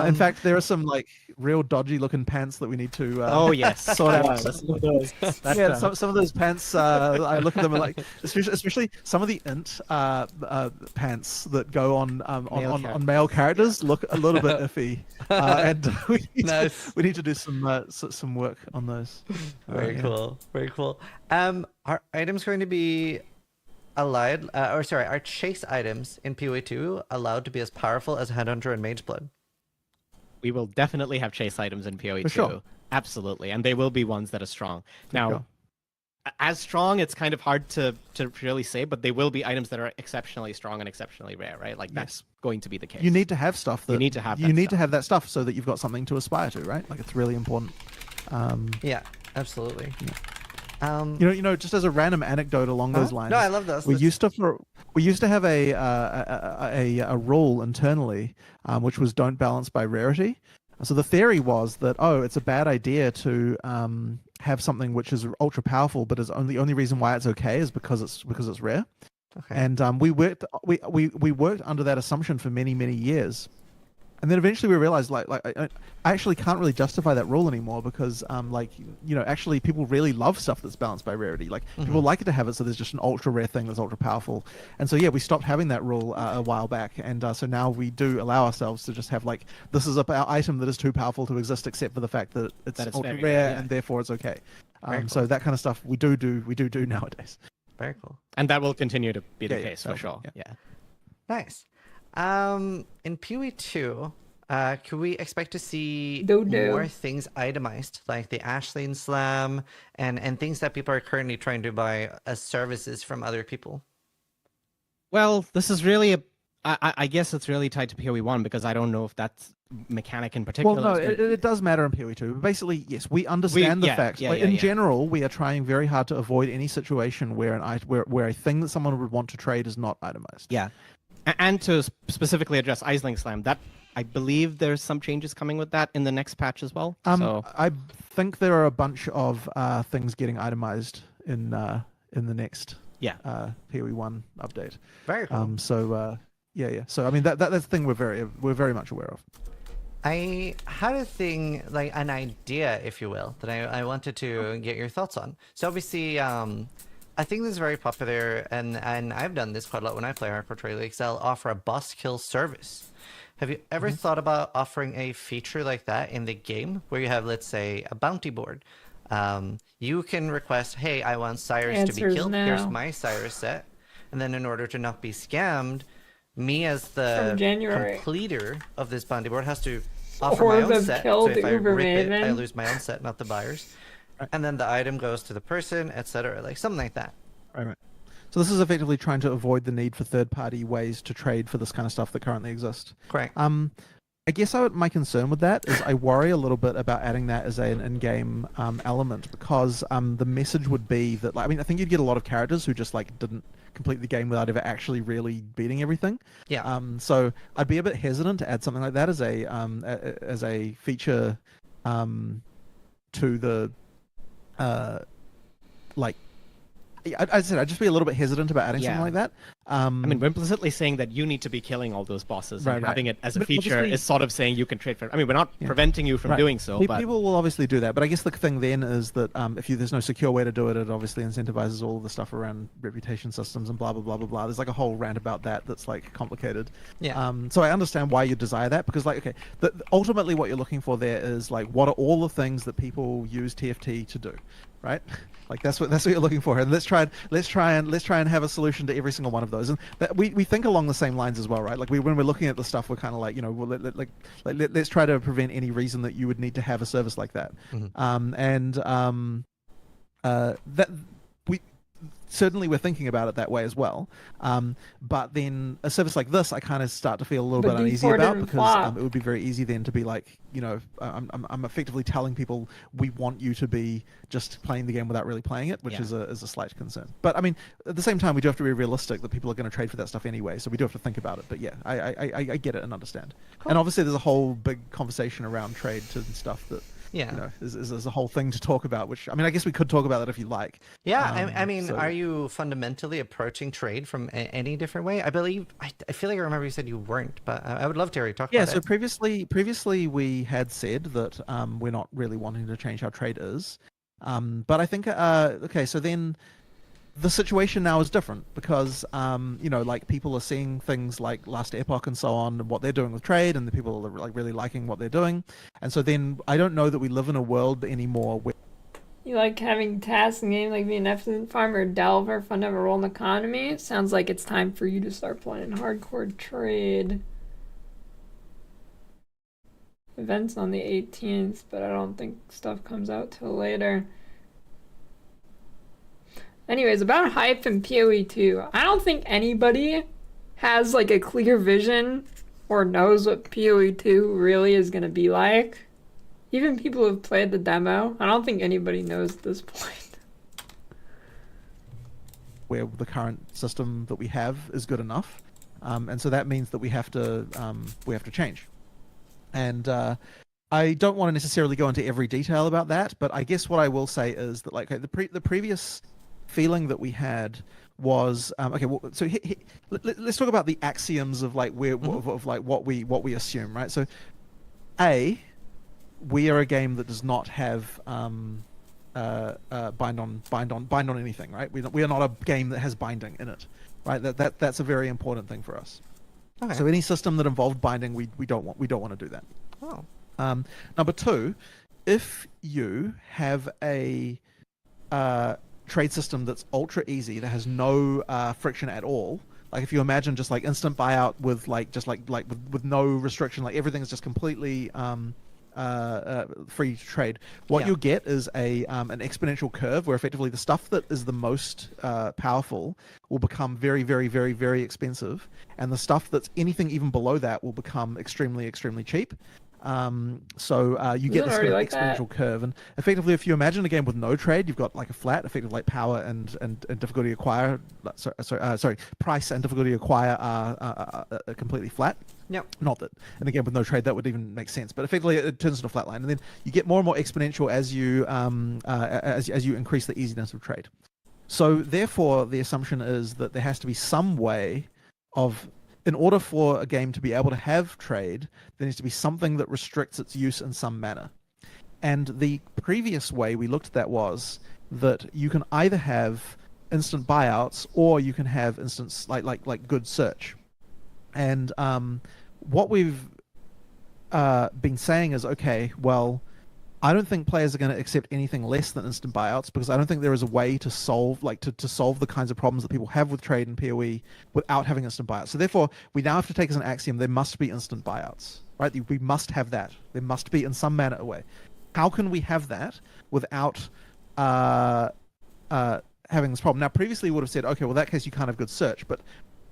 In fact, there are some like real dodgy looking pants that we need to sort out. Some of those pants, I look at them and like, especially some of the int pants that go on male characters look a little bit iffy, and we need to do some work on those. Very cool. Very cool. Are items going to be allowed, are chase items in PoE 2 allowed to be as powerful as Headhunter and Mageblood? We will definitely have chase items in PoE 2. Sure. Absolutely. And they will be ones that are strong. Now, as strong, it's kind of hard to really say, but they will be items that are exceptionally strong and exceptionally rare, right? Like that's going to be the case. You need to have stuff that you need to have. To have that stuff so that you've got something to aspire to, right? Like it's really important. Yeah, absolutely. Yeah. Just as a random anecdote along those lines. No, I love those. We used to have a rule internally, which was don't balance by rarity. So the theory was that it's a bad idea to have something which is ultra powerful, but is the only reason why it's okay is because it's rare. Okay. And we worked under that assumption for many years. And then eventually we realized, I actually can't really justify that rule anymore because, actually people really love stuff that's balanced by rarity. Like, people like it to have it, so there's just an ultra rare thing that's ultra powerful. And so, we stopped having that rule a while back. And so now we do allow ourselves to just have, this is an item that is too powerful to exist except for the fact that it's ultra rare and therefore it's okay. Cool. So that kind of stuff we do nowadays. Very cool. And that will continue to be the case for sure. Yeah. Nice. In PoE 2, Could we expect to see Dodo. more things itemized, like the Ashley Slam and things that people are currently trying to buy as services from other people? Well, this is really I guess it's really tied to PoE 1 because I don't know if that's mechanic in particular. Well, no, it does matter in PoE 2. But basically, yes, we understand the fact. In general, we are trying very hard to avoid any situation where where a thing that someone would want to trade is not itemized. Yeah, and to specifically address Aisling Slam, that I believe there's some changes coming with that in the next patch as well. So I think there are a bunch of things getting itemized in the next PoE 1 update. Very cool. So I mean that's the thing we're very much aware of. I had a thing, like an idea, if you will, that I wanted to get your thoughts on. So obviously, I think this is very popular, and I've done this quite a lot when I play Hardcore Trade Leagues. I'll offer a boss kill service. Have you ever thought about offering a feature like that in the game, where you have, let's say, a bounty board? You can request, hey, I want Cyrus to be killed. Here's my Cyrus set. And then in order to not be scammed, me as the completer of this bounty board has to offer my own set. So if I rip it, I lose my own set, not the buyer's. And then the item goes to the person, etc. Like something like that. Right. So this is effectively trying to avoid the need for third-party ways to trade for this kind of stuff that currently exists. Correct. I guess my concern with that is I worry a little bit about adding that as an in-game element because the message would be that, like, I mean, I think you'd get a lot of characters who just like didn't complete the game without ever actually really beating everything. Yeah. So I'd be a bit hesitant to add something like that as a feature to the like. I said I'd just be a little bit hesitant about adding something like that. I mean, we're implicitly saying that you need to be killing all those bosses. Right, and having it as a feature is sort of saying you can trade for. I mean, we're not preventing you from doing so. But people will obviously do that. But I guess the thing then is that if there's no secure way to do it, it obviously incentivizes all of the stuff around reputation systems and blah blah blah blah blah. There's like a whole rant about that that's like complicated. Yeah. So I understand why you desire that because ultimately what you're looking for there is like what are all the things that people use TFT to do, right? Like that's what you're looking for, and let's try and have a solution to every single one of those. And we think along the same lines as well, right? Like when we're looking at the stuff, we're kind of like, let's try to prevent any reason that you would need to have a service like that. That we certainly we're thinking about it that way as well. But then a service like this, I kind of start to feel a little bit uneasy about because it would be very easy then to be like, I'm effectively telling people we want you to be just playing the game without really playing it, which is a slight concern. But I mean, at the same time, we do have to be realistic that people are going to trade for that stuff anyway, so we do have to think about it. But yeah, I get it and understand. Cool. And obviously, there's a whole big conversation around trade and stuff that. Is a whole thing to talk about, which, I mean, I guess we could talk about that if you like. Yeah, I mean, are you fundamentally approaching trade from any different way? I believe, I feel like I remember you said you weren't, but I would love to hear you talk about it. Yeah, so previously we had said that we're not really wanting to change how trade is. But I think, okay, so then the situation now is different because, like people are seeing things like Last Epoch and so on, and what they're doing with trade, and the people are like really liking what they're doing. And so then I don't know that we live in a world anymore where you like having tasks in game like being an Efficient Farmer or Delver, fun to have a role in the economy. It sounds like it's time for you to start playing hardcore trade. Events on the 18th, but I don't think stuff comes out till later. Anyways, about hype in PoE 2, I don't think anybody has like a clear vision or knows what PoE 2 really is going to be like. Even people who've played the demo, I don't think anybody knows at this point. Where the current system that we have is good enough, and so that means that we have to change. And I don't want to necessarily go into every detail about that, but I guess what I will say is that like the previous feeling that we had was okay. Well, so let's talk about the axioms of like what we assume, right? So, we are a game that does not have bind on anything, right? We are not a game that has binding in it, right? That's a very important thing for us. Okay. So any system that involved binding, we don't want to do that. Oh. Number two, if you have a trade system that's ultra easy, that has no friction at all, Like if you imagine just like instant buyout with like just like with no restriction, like everything's just completely free trade. What you'll get is a an exponential curve where effectively the stuff that is the most powerful will become very, very, very, very expensive, and the stuff that's anything even below that will become extremely, extremely cheap. So you get this kind of exponential curve, and effectively, if you imagine a game with no trade, you've got like a flat, effectively like power and difficulty acquire. Sorry, price and difficulty acquire are completely flat. Yep. Not that, and again with no trade that would even make sense, but effectively it turns into a flat line, and then you get more and more exponential as you as you increase the easiness of trade. So therefore, the assumption is that there has to be some way of, in order for a game to be able to have trade, there needs to be something that restricts its use in some manner. And the previous way we looked at that was that you can either have instant buyouts or you can have instant like good search. And what we've been saying is, okay, well, I don't think players are going to accept anything less than instant buyouts, because I don't think there is a way to solve to solve the kinds of problems that people have with trade and PoE without having instant buyouts. So therefore, we now have to take as an axiom there must be instant buyouts, right? We must have that. There must be in some manner a way. How can we have that without having this problem? Now, previously we would have said, okay, well, in that case you can't have good search, but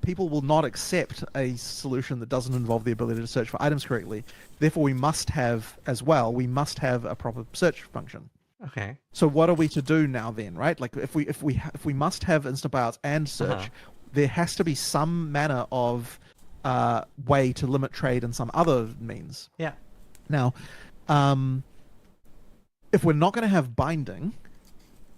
people will not accept a solution that doesn't involve the ability to search for items correctly. Therefore, we must have a proper search function. Okay. So what are we to do now then, right? Like if we must have instant buyouts and search, there has to be some manner of way to limit trade in some other means. Yeah. Now, if we're not going to have binding,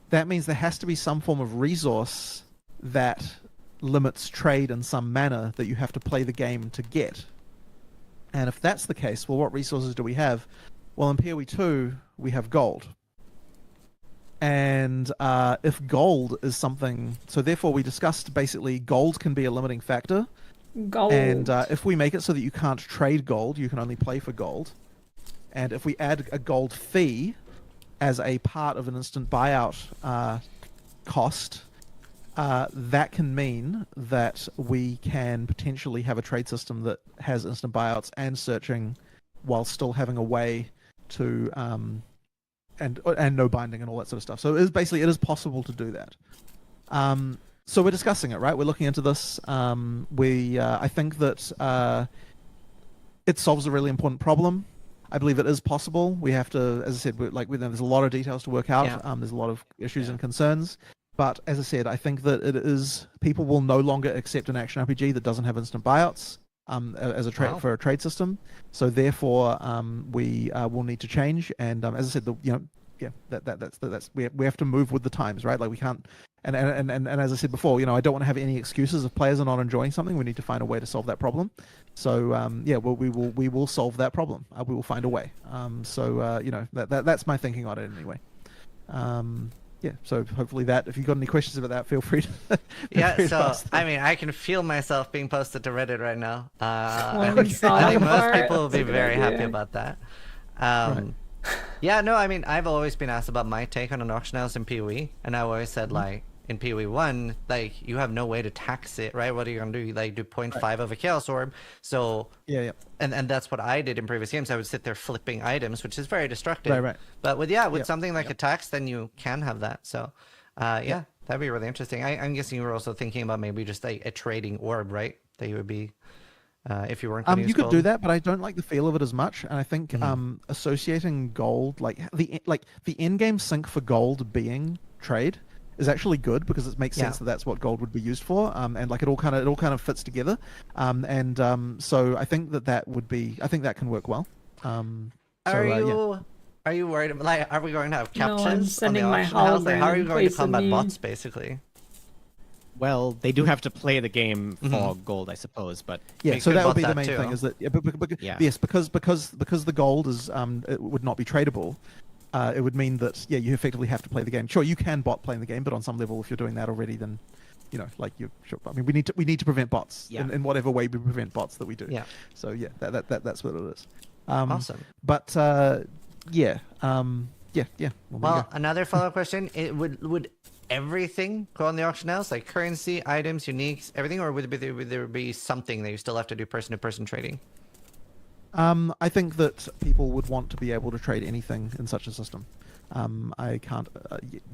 that means there has to be some form of resource that limits trade in some manner that you have to play the game to get. And if that's the case, well, what resources do we have? Well, in PoE 2, we have gold. And if gold is something... So therefore, we discussed basically gold can be a limiting factor. Gold. And if we make it so that you can't trade gold, you can only play for gold. And if we add a gold fee as a part of an instant buyout cost... that can mean that we can potentially have a trade system that has instant buyouts and searching, while still having a way to and no binding and all that sort of stuff. So it is possible to do that. So we're discussing it, right? We're looking into this. I think that it solves a really important problem. I believe it is possible. We have to, as I said, there's a lot of details to work out. Yeah. There's a lot of issues and concerns. But as I said, I think that people will no longer accept an action RPG that doesn't have instant buyouts as a trade for a trade system. So therefore, we will need to change. And as I said, that's we have to move with the times, right? Like we can't. And as I said before, I don't want to have any excuses if players are not enjoying something. We need to find a way to solve that problem. So we will solve that problem. We will find a way. That's my thinking on it anyway. Yeah, so hopefully if you've got any questions about that, feel free to... I can feel myself being posted to Reddit right now. I Well, think most people will be very happy about that. Right. Yeah, no, I've always been asked about my take on an auction house in PoE, and I always said, in PoE 1, you have no way to tax it, right? What are you going to do? You do 0.5 of a Chaos Orb. So, and that's what I did in previous games. I would sit there flipping items, which is very destructive. Right. But with something like a tax, then you can have that. So, that'd be really interesting. I'm guessing you were also thinking about maybe just a trading orb, right? That you would be, if you weren't going to use you could gold. do that, but I don't like the feel of it as much. And I think associating gold, the endgame sync for gold being trade, is actually good, because it makes sense that that's what gold would be used for, and it all kind of fits together, so I think that can work well. Are you worried? Are we going to have captions on the auction house? How are you going to combat bots, basically? Well, they do have to play the game for gold, I suppose, but so that would be the main thing. Is that yes, because the gold is it would not be tradable. It would mean that you effectively have to play the game. Sure, you can bot playing the game, but on some level, if you're doing that already, then we need to prevent bots in whatever way we prevent bots that we do. Yeah. So that's what it is. Awesome. But Well, another follow-up question: would everything go on the auction house, like currency, items, uniques, everything, or would there be something that you still have to do person-to-person trading? I think that people would want to be able to trade anything in such a system. I can't.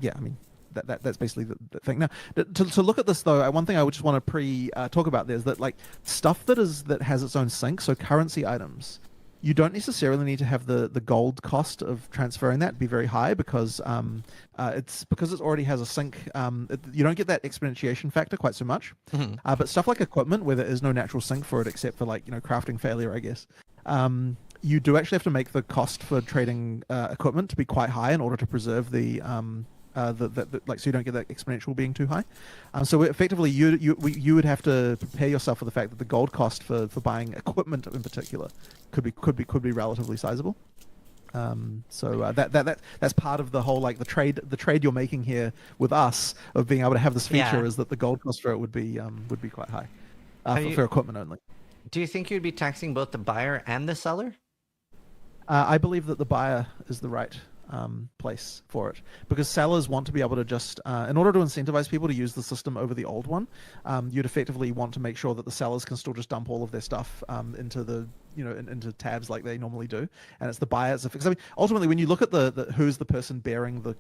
Yeah, I mean, that's basically the thing. Now, to look at this though, one thing I would just want to talk about there is that like stuff that has its own sink. So currency items, you don't necessarily need to have the gold cost of transferring that be very high because it already has a sink. You don't get that exponentiation factor quite so much. But stuff like equipment, where there is no natural sink for it except for like crafting failure, I guess. You do actually have to make the cost for trading equipment to be quite high in order to preserve the so you don't get that exponential being too high. So effectively, you would have to prepare yourself for the fact that the gold cost for buying equipment in particular could be relatively sizable. So that's part of the whole like the trade you're making here with us of being able to have this feature is that the gold cost for it would be quite high for equipment only. Do you think you'd be taxing both the buyer and the seller? I believe that the buyer is the right place for it, because sellers want to be able to just in order to incentivize people to use the system over the old one, you'd effectively want to make sure that the sellers can still just dump all of their stuff into the into tabs like they normally do, and it's the buyers. Because I mean, ultimately, when you look at the who's the person bearing the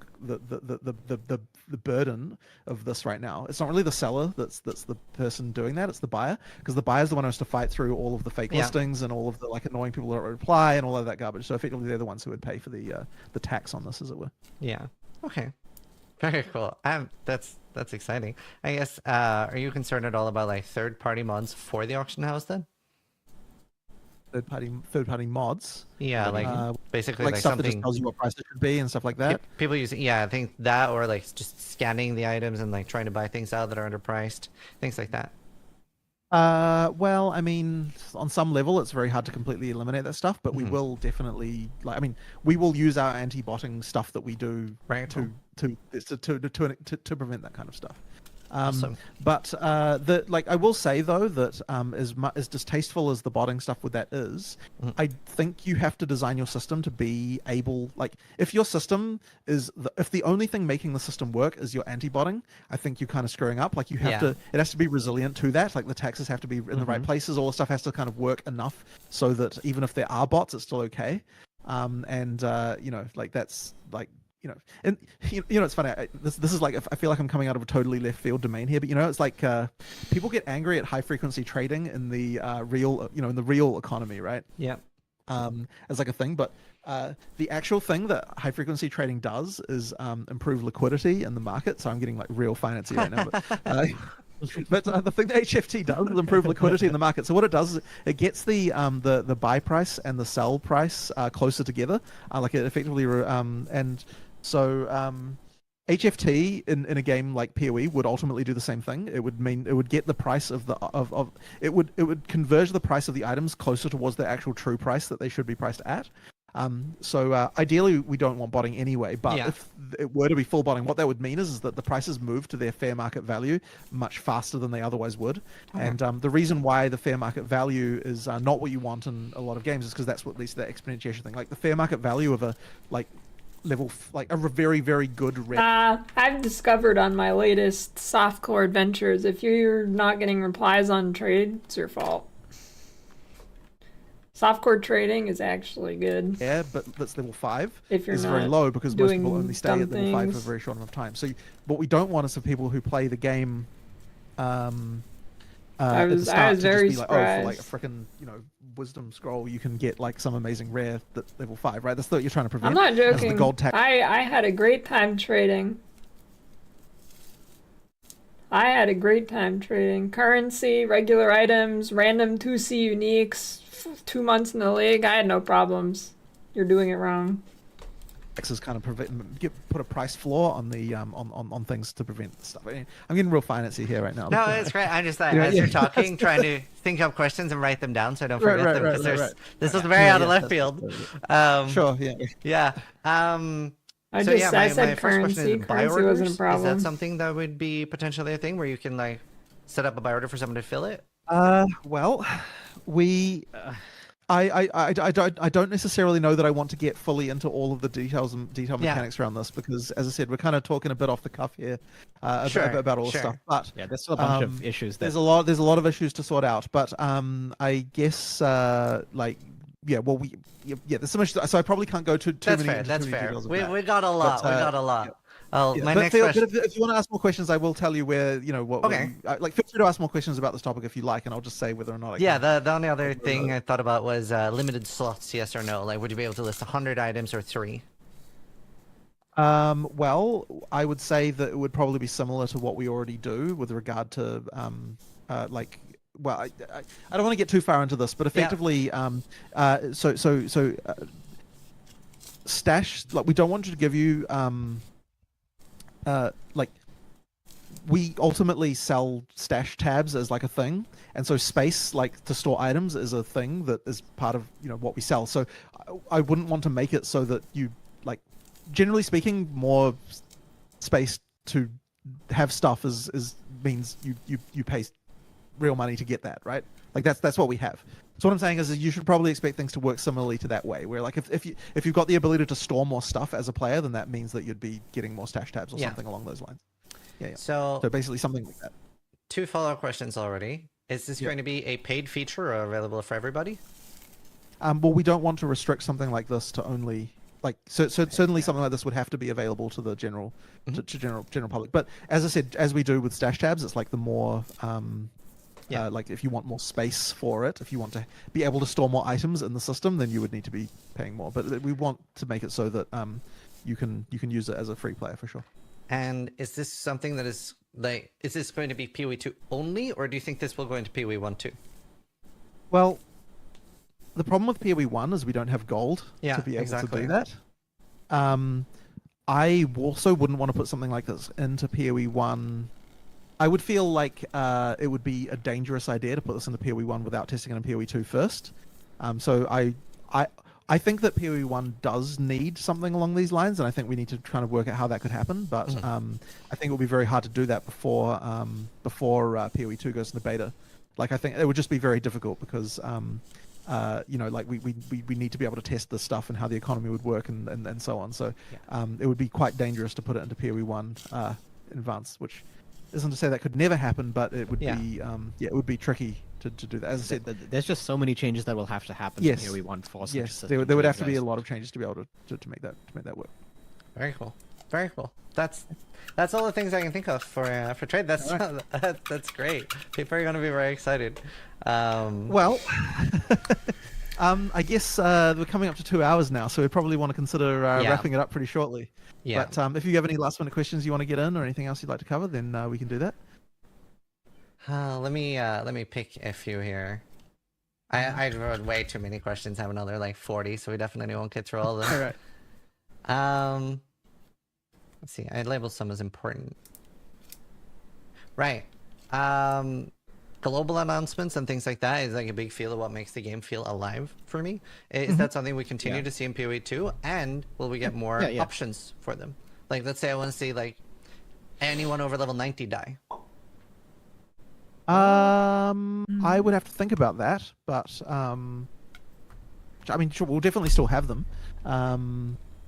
burden of this right now, it's not really the seller that's the person doing that. It's the buyer, because the buyer's the one who has to fight through all of the fake listings and all of the like annoying people that don't reply and all of that garbage. So effectively, they're the ones who would pay for the tax on this, as it were. Yeah. Okay. Very cool. That's exciting. I guess. Are you concerned at all about like third-party mods for the auction house then? Third-party mods. Yeah, like basically like stuff something that just tells you what price it should be and stuff like that. People use I think that, or like just scanning the items and like trying to buy things out that are underpriced, things like that. Well, I mean, on some level, it's very hard to completely eliminate that stuff, but we will definitely we will use our anti-botting stuff that we do to prevent that kind of stuff. Awesome. But I will say though that as distasteful as the botting stuff with that is, I think you have to design your system to be able, like, if your system is if the only thing making the system work is your anti-botting, I think you're kind of screwing up. Like, you have to, it has to be resilient to that. Like, the taxes have to be in the right places. All the stuff has to kind of work enough so that even if there are bots, it's still okay. Like, that's like. And it's funny. This is like, I feel like I'm coming out of a totally left field domain here, but it's like people get angry at high frequency trading in the real economy, right? Yeah. As like a thing, but the actual thing that high frequency trading does is improve liquidity in the market. So I'm getting like real financy right now, but the thing that HFT does is improve liquidity in the market. So what it does is it gets the buy price and the sell price closer together. Like, it effectively So HFT in a game like PoE would ultimately do the same thing. It would get the price of it would converge the price of the items closer towards the actual true price that they should be priced at. So ideally we don't want botting anyway, but if it were to be full botting, what that would mean is that the prices move to their fair market value much faster than they otherwise would. Okay. And the reason why the fair market value is not what you want in a lot of games is because that's what leads to that exponentiation thing. Like, the fair market value of a level, like a very, very good I've discovered on my latest softcore adventures, if you're not getting replies on trade, it's your fault. Softcore trading is actually good. Yeah, but that's level 5. If you're is not very low, because most people only stay at level 5 for a things. very short amount of time. So what we don't want is for people who play the game I was very just be like, surprised. oh, for like a freaking wisdom scroll, you can get like some amazing rare that level 5, right? That's what you're trying to prevent. I'm not joking. The gold tax. I had a great time trading. Currency, regular items, random 2C uniques, 2 months in the league. I had no problems. You're doing it wrong. Taxes kind of put a price floor on the on things to prevent stuff. I mean, I'm getting real financy here right now. No, it's great. I'm just as you're talking, trying to think of questions and write them down so I don't forget them, because this is very out of left field. Sure. Yeah. Yeah. I my said first question is, buy currency orders? wasn't a problem. Is that something that would be potentially a thing where you can like set up a buy order for someone to fill it? Well, we I don't necessarily know that I want to get fully into all of the detail mechanics around this, because, as I said, we're kind of talking a bit off the cuff here about all this stuff. But yeah, there's still a bunch of issues. There's a lot of issues to sort out. But I guess there's so much. So I probably can't go too many. That's fair. Details. We got a lot. We got a lot. Yeah. My next question. But if you want to ask more questions, I will tell you where what. Okay. Feel free to ask more questions about this topic if you like, and I'll just say whether or not. The only other thing I thought about was limited slots, yes or no. Like, would you be able to list 100 items or 3? Well, I would say that it would probably be similar to what we already do with regard to Well, I don't want to get too far into this, but effectively, stash, like, we don't want to give you we ultimately sell stash tabs as like a thing, and so space, like, to store items is a thing that is part of what we sell. So I wouldn't want to make it so that you, like, generally speaking, more space to have stuff is means you pay real money to get that, right? Like, that's what we have. So what I'm saying is you should probably expect things to work similarly to that way, where, like, if you've got the ability to store more stuff as a player, then that means that you'd be getting more stash tabs or something along those lines. Yeah. So basically something like that. 2 follow-up questions already. Is this going to be a paid feature or available for everybody? Well, we don't want to restrict something like this to only, like, certainly something like this would have to be available to the general general public. But as I said, as we do with stash tabs, it's like the more like, if you want more space for it, if you want to be able to store more items in the system, then you would need to be paying more. But we want to make it so that you can use it as a free player for sure. And is this something that is, like, is this going to be PoE 2 only, or do you think this will go into PoE 1 too? Well, the problem with PoE 1 is we don't have gold to be able to do that. I also wouldn't want to put something like this into PoE 1. I would feel like it would be a dangerous idea to put this into PoE 1 without testing it in PoE 2 first. So I think that PoE 1 does need something along these lines, and I think we need to kind of work out how that could happen. But I think it will be very hard to do that before PoE 2 goes into beta. Like, I think it would just be very difficult because like, we need to be able to test this stuff and how the economy would work and so on. So it would be quite dangerous to put it into PoE 1 in advance, which isn't to say that could never happen, but it would be it would be tricky to do that. As I said, there's just so many changes that will have to happen in PoE 1 for such a system. There would have to be a lot of changes to be able to make that work. Very cool. Very cool. That's all the things I can think of for trade. That's that's great. People are going to be very excited. Well, I guess we're coming up to 2 hours now, so we probably want to consider wrapping it up pretty shortly. Yeah. But if you have any last minute questions you want to get in, or anything else you'd like to cover, then we can do that. Let me pick a few here. I wrote way too many questions. I have another like 40, so we definitely won't get through all of them. All right. Let's see. I labeled some as important. Right. Global announcements and things like that is like a big feel of what makes the game feel alive for me. Is that something we continue to see in PoE 2? And will we get more options for them? Like, let's say I want to see, like, anyone over level 90 die. I would have to think about that, but I mean, sure, we'll definitely still have them.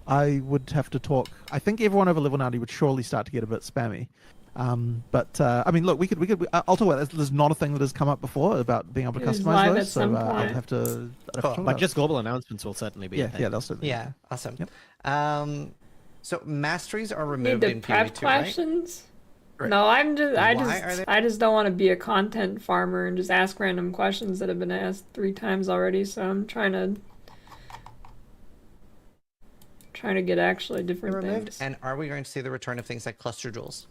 I would have to talk. I think everyone over level 90 would surely start to get a bit spammy. But I mean, look, we could. I'll talk about this. There's not a thing that has come up before about being able to customize those, so I'll have to. But just global announcements will certainly be. Yeah, they'll certainly. Yeah, awesome. Yep. So masteries are removed in PoE 2, questions? Right? No, I just don't want to be a content farmer and just ask random questions that have been asked 3 times already. So I'm trying to get actually different things. And are we going to see the return of things like cluster jewels?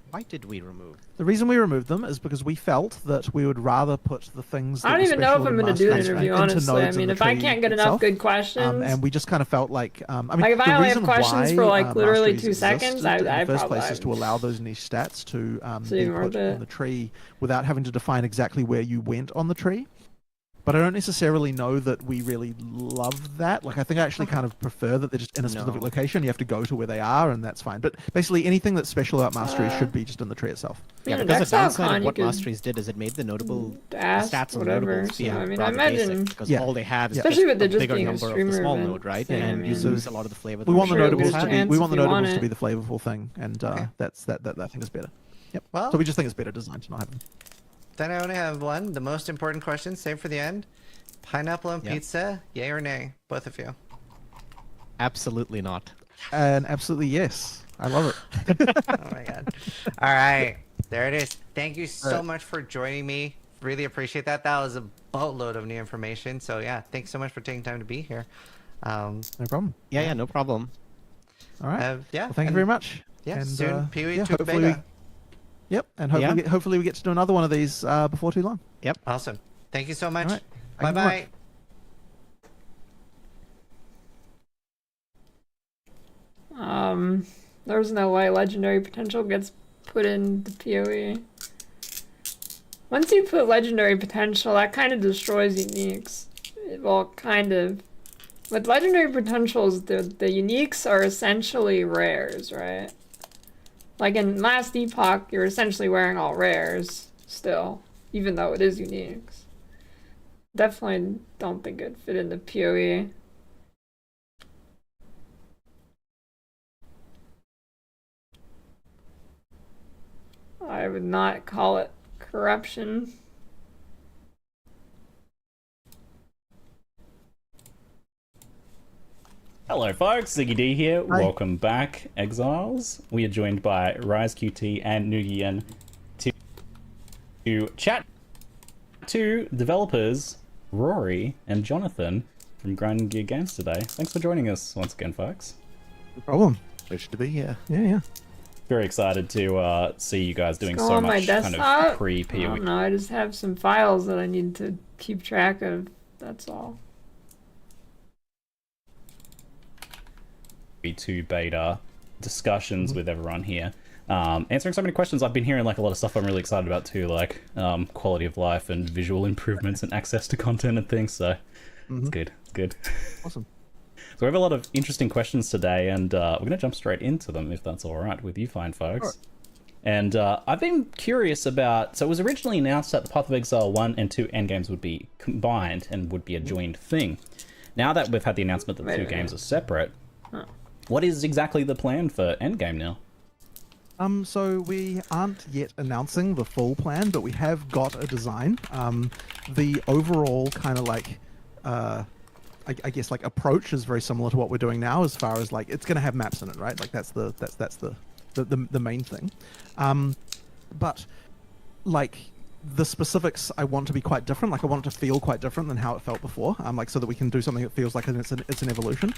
Why did we remove? The reason we removed them is because we felt that we would rather put the things. I don't even know if I'm going to do an interview, honestly. I mean, if I can't get enough good questions, and we just kind of felt like, I mean, like if I only have questions for like literally 2 seconds, I the first probably place is to allow those niche stats to be put in the tree without having to define exactly where you went on the tree. but I don't necessarily know that we really love that. Like, I think I actually kind of prefer that they're just in a specific location. You have to go to where they are, and that's fine. But basically, anything that's special about masteries should be just in the tree itself. Yeah, because the downside of what masteries did is it made the notable stats on notables be rather basic, because all they have is especially with a just bigger being a number of the streamer small event node, right? thing, And you lose a lot of the flavor. We want the notables to be. We want the if you notables want to be it. the flavorful thing, and that I think is better. Yep. Well, so we just think it's better designed to not have them. Then I only have one, the most important question, saved for the end. Pineapple on pizza, yay or nay? Both of you. Absolutely not. And absolutely yes. I love it. Oh my god. All right. There it is. Thank you so much for joining me. Really appreciate that. That was a boatload of new information. So yeah, thanks so much for taking time to be here. No problem. Yeah, no problem. All right. Yeah. Well, thank you very much. Yeah, and, soon PoE 2 hopefully beta. Yep, and hopefully we get to do another one of these before too long. Yep. Awesome. Thank you so much. All right. Bye-bye. There's no way legendary potential gets put into PoE. Once you put legendary potential, that kind of destroys uniques. Well, kind of. With legendary potentials, the uniques are essentially rares, right? Like in last epoch, you're essentially wearing all rares still, even though it is uniques. Definitely don't think it'd fit into PoE. I would not call it corruption. Hello folks, Ziggy D here. Hi. Welcome back, Exiles. We are joined by RiseQT and Nugian to chat to developers Rory and Jonathan from Grinding Gear Games today. Thanks for joining us once again, folks. No problem. Pleasure to be here. Yeah. Very excited to see you guys doing Go so on my much kind desktop. of pre-PoE. I don't know, I just have some files that I need to keep track of, that's all. 2 beta discussions with everyone here, answering so many questions. I've been hearing like a lot of stuff I'm really excited about too, like quality of life and visual improvements and access to content and things, so it's good. Awesome. So we have a lot of interesting questions today, and we're going to jump straight into them if that's all right with you fine folks. Sure. And I've been curious about, so it was originally announced that the Path of Exile 1 and 2 endgames would be combined and would be a joined thing. Now that we've had the announcement that the two games are separate, what is exactly the plan for Endgame now? So we aren't yet announcing the full plan, but we have got a design. The overall kind of like, I guess like approach is very similar to what we're doing now, as far as like it's going to have maps in it, right? Like that's the main thing. But like the specifics, I want to be quite different. Like I want it to feel quite different than how it felt before. Like so that we can do something that feels like it's an evolution.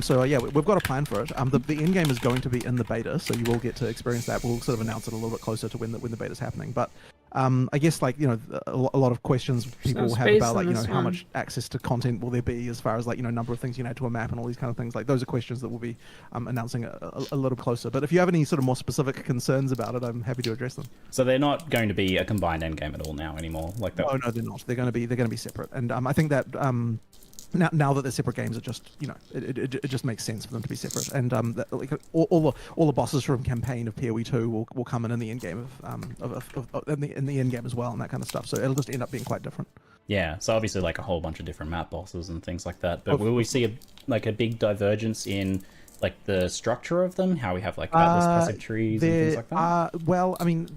So yeah, we've got a plan for it. The end game is going to be in the beta, so you will get to experience that. We'll sort of announce it a little bit closer to when the beta's happening. But I guess like a lot of questions people will have about like how much access to content will there be, as far as like number of things you can add to a map and all these kind of things. Like those are questions that we'll be announcing a little closer. But if you have any sort of more specific concerns about it, I'm happy to address them. So they're not going to be a combined endgame at all now anymore, like that? No, they're not. They're going to be separate. And I think that now that they're separate games, it just it just makes sense for them to be separate. And like all the bosses from campaign of PoE 2 will come in the end game in the end game as well, and that kind of stuff. So it'll just end up being quite different. Yeah. So obviously like a whole bunch of different map bosses and things like that. But will we see a big divergence in like the structure of them? How we have like atlas passive trees and things like that? Well, I mean,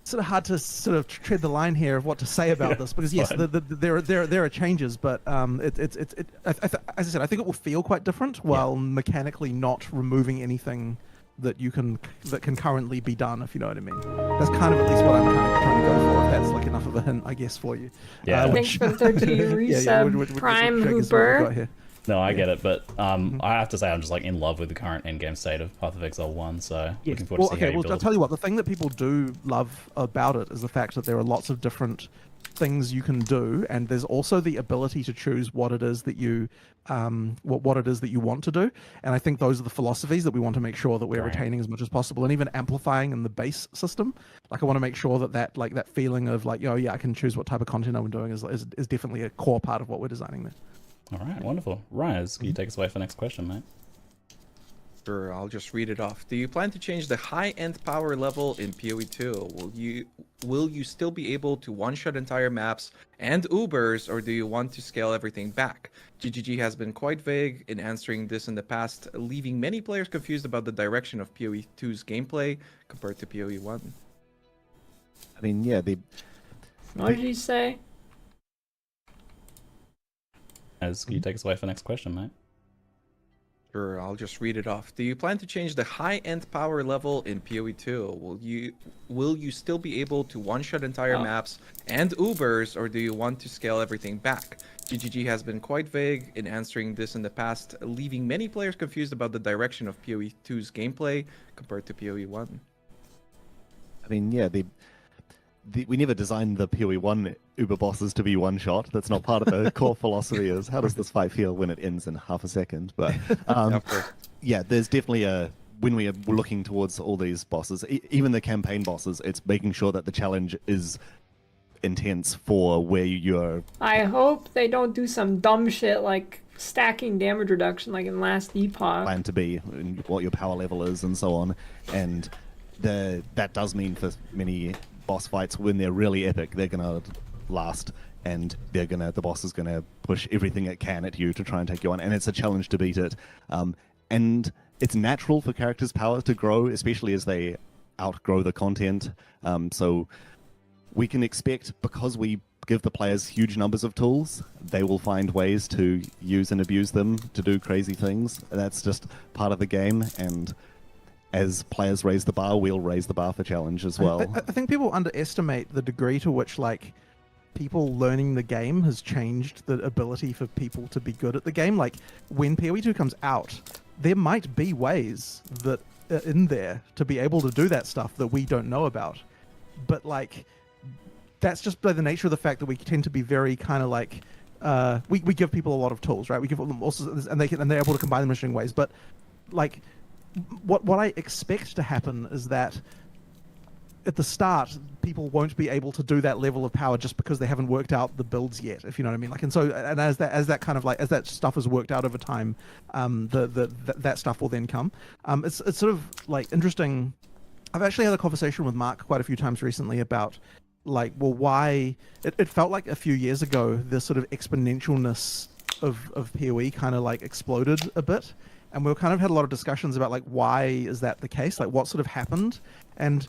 sort of hard to sort of tread the line here of what to say about this, because yes, there are changes, but as I said, I think it will feel quite different while mechanically not removing anything that can currently be done, if you know what I mean. That's kind of at least what I'm trying to go for. If that's like enough of a hint, I guess, for you. Yeah. Thanks for the 30 resub, Prime Hooper. No, I get it, but I have to say I'm just like in love with the current endgame state of Path of Exile 1, so looking forward to seeing how you build I'll tell you what, the thing that people do love about it is the fact that there are lots of different things you can do, and there's also the ability to choose what it is that you what it is that you want to do. And I think those are the philosophies that we want to make sure that we're retaining as much as possible, and even amplifying in the base system. Like I want to make sure that like that feeling of like, oh yeah, I can choose what type of content I'm doing is definitely a core part of what we're designing there. All right, wonderful. Rise, can you take us away for the next question, mate? Sure, I'll just read it off. Do you plan to change the high-end power level in PoE 2? Will you still be able to one-shot entire maps and Ubers, or do you want to scale everything back? GGG has been quite vague in answering this in the past, leaving many players confused about the direction of PoE 2's gameplay compared to PoE 1. I mean, yeah, What did you say? Can you take us away for the next question, mate? Sure, I'll just read it off. Do you plan to change the high-end power level in PoE 2? Will you still be able to one-shot entire maps and Ubers, or do you want to scale everything back? GGG has been quite vague in answering this in the past, leaving many players confused about the direction of PoE 2's gameplay compared to PoE 1. I mean, yeah, we never designed the PoE 1 Uber bosses to be one shot. That's not part of the core philosophy. Is how does this fight feel when it ends in half a second? But yeah, there's definitely when we are looking towards all these bosses, even the campaign bosses, it's making sure that the challenge is intense for where you're. I hope they don't do some dumb shit like stacking damage reduction like in last epoch. Plan to be, and what your power level is, and so on, and that does mean for many boss fights when they're really epic, they're gonna last, and the boss is gonna push everything it can at you to try and take you on, and it's a challenge to beat it. And it's natural for characters' power to grow, especially as they outgrow the content. So we can expect, because we give the players huge numbers of tools, they will find ways to use and abuse them to do crazy things. That's just part of the game, and as players raise the bar, we'll raise the bar for challenge as well. I think people underestimate the degree to which like people learning the game has changed the ability for people to be good at the game. Like when PoE 2 comes out, there might be ways that are in there to be able to do that stuff that we don't know about. But like that's just by the nature of the fact that we tend to be very kind of like we give people a lot of tools, right? We give them also, and they're able to combine them in interesting ways. But like what I expect to happen is that at the start, people won't be able to do that level of power just because they haven't worked out the builds yet, if you know what I mean. Like, and so, and as that kind of like as that stuff is worked out over time, that stuff will then come. It's sort of like interesting. I've actually had a conversation with Mark quite a few times recently about like, well, why it felt like a few years ago the sort of exponentialness of PoE kind of like exploded a bit. And we've kind of had a lot of discussions about like why is that the case, like what sort of happened, and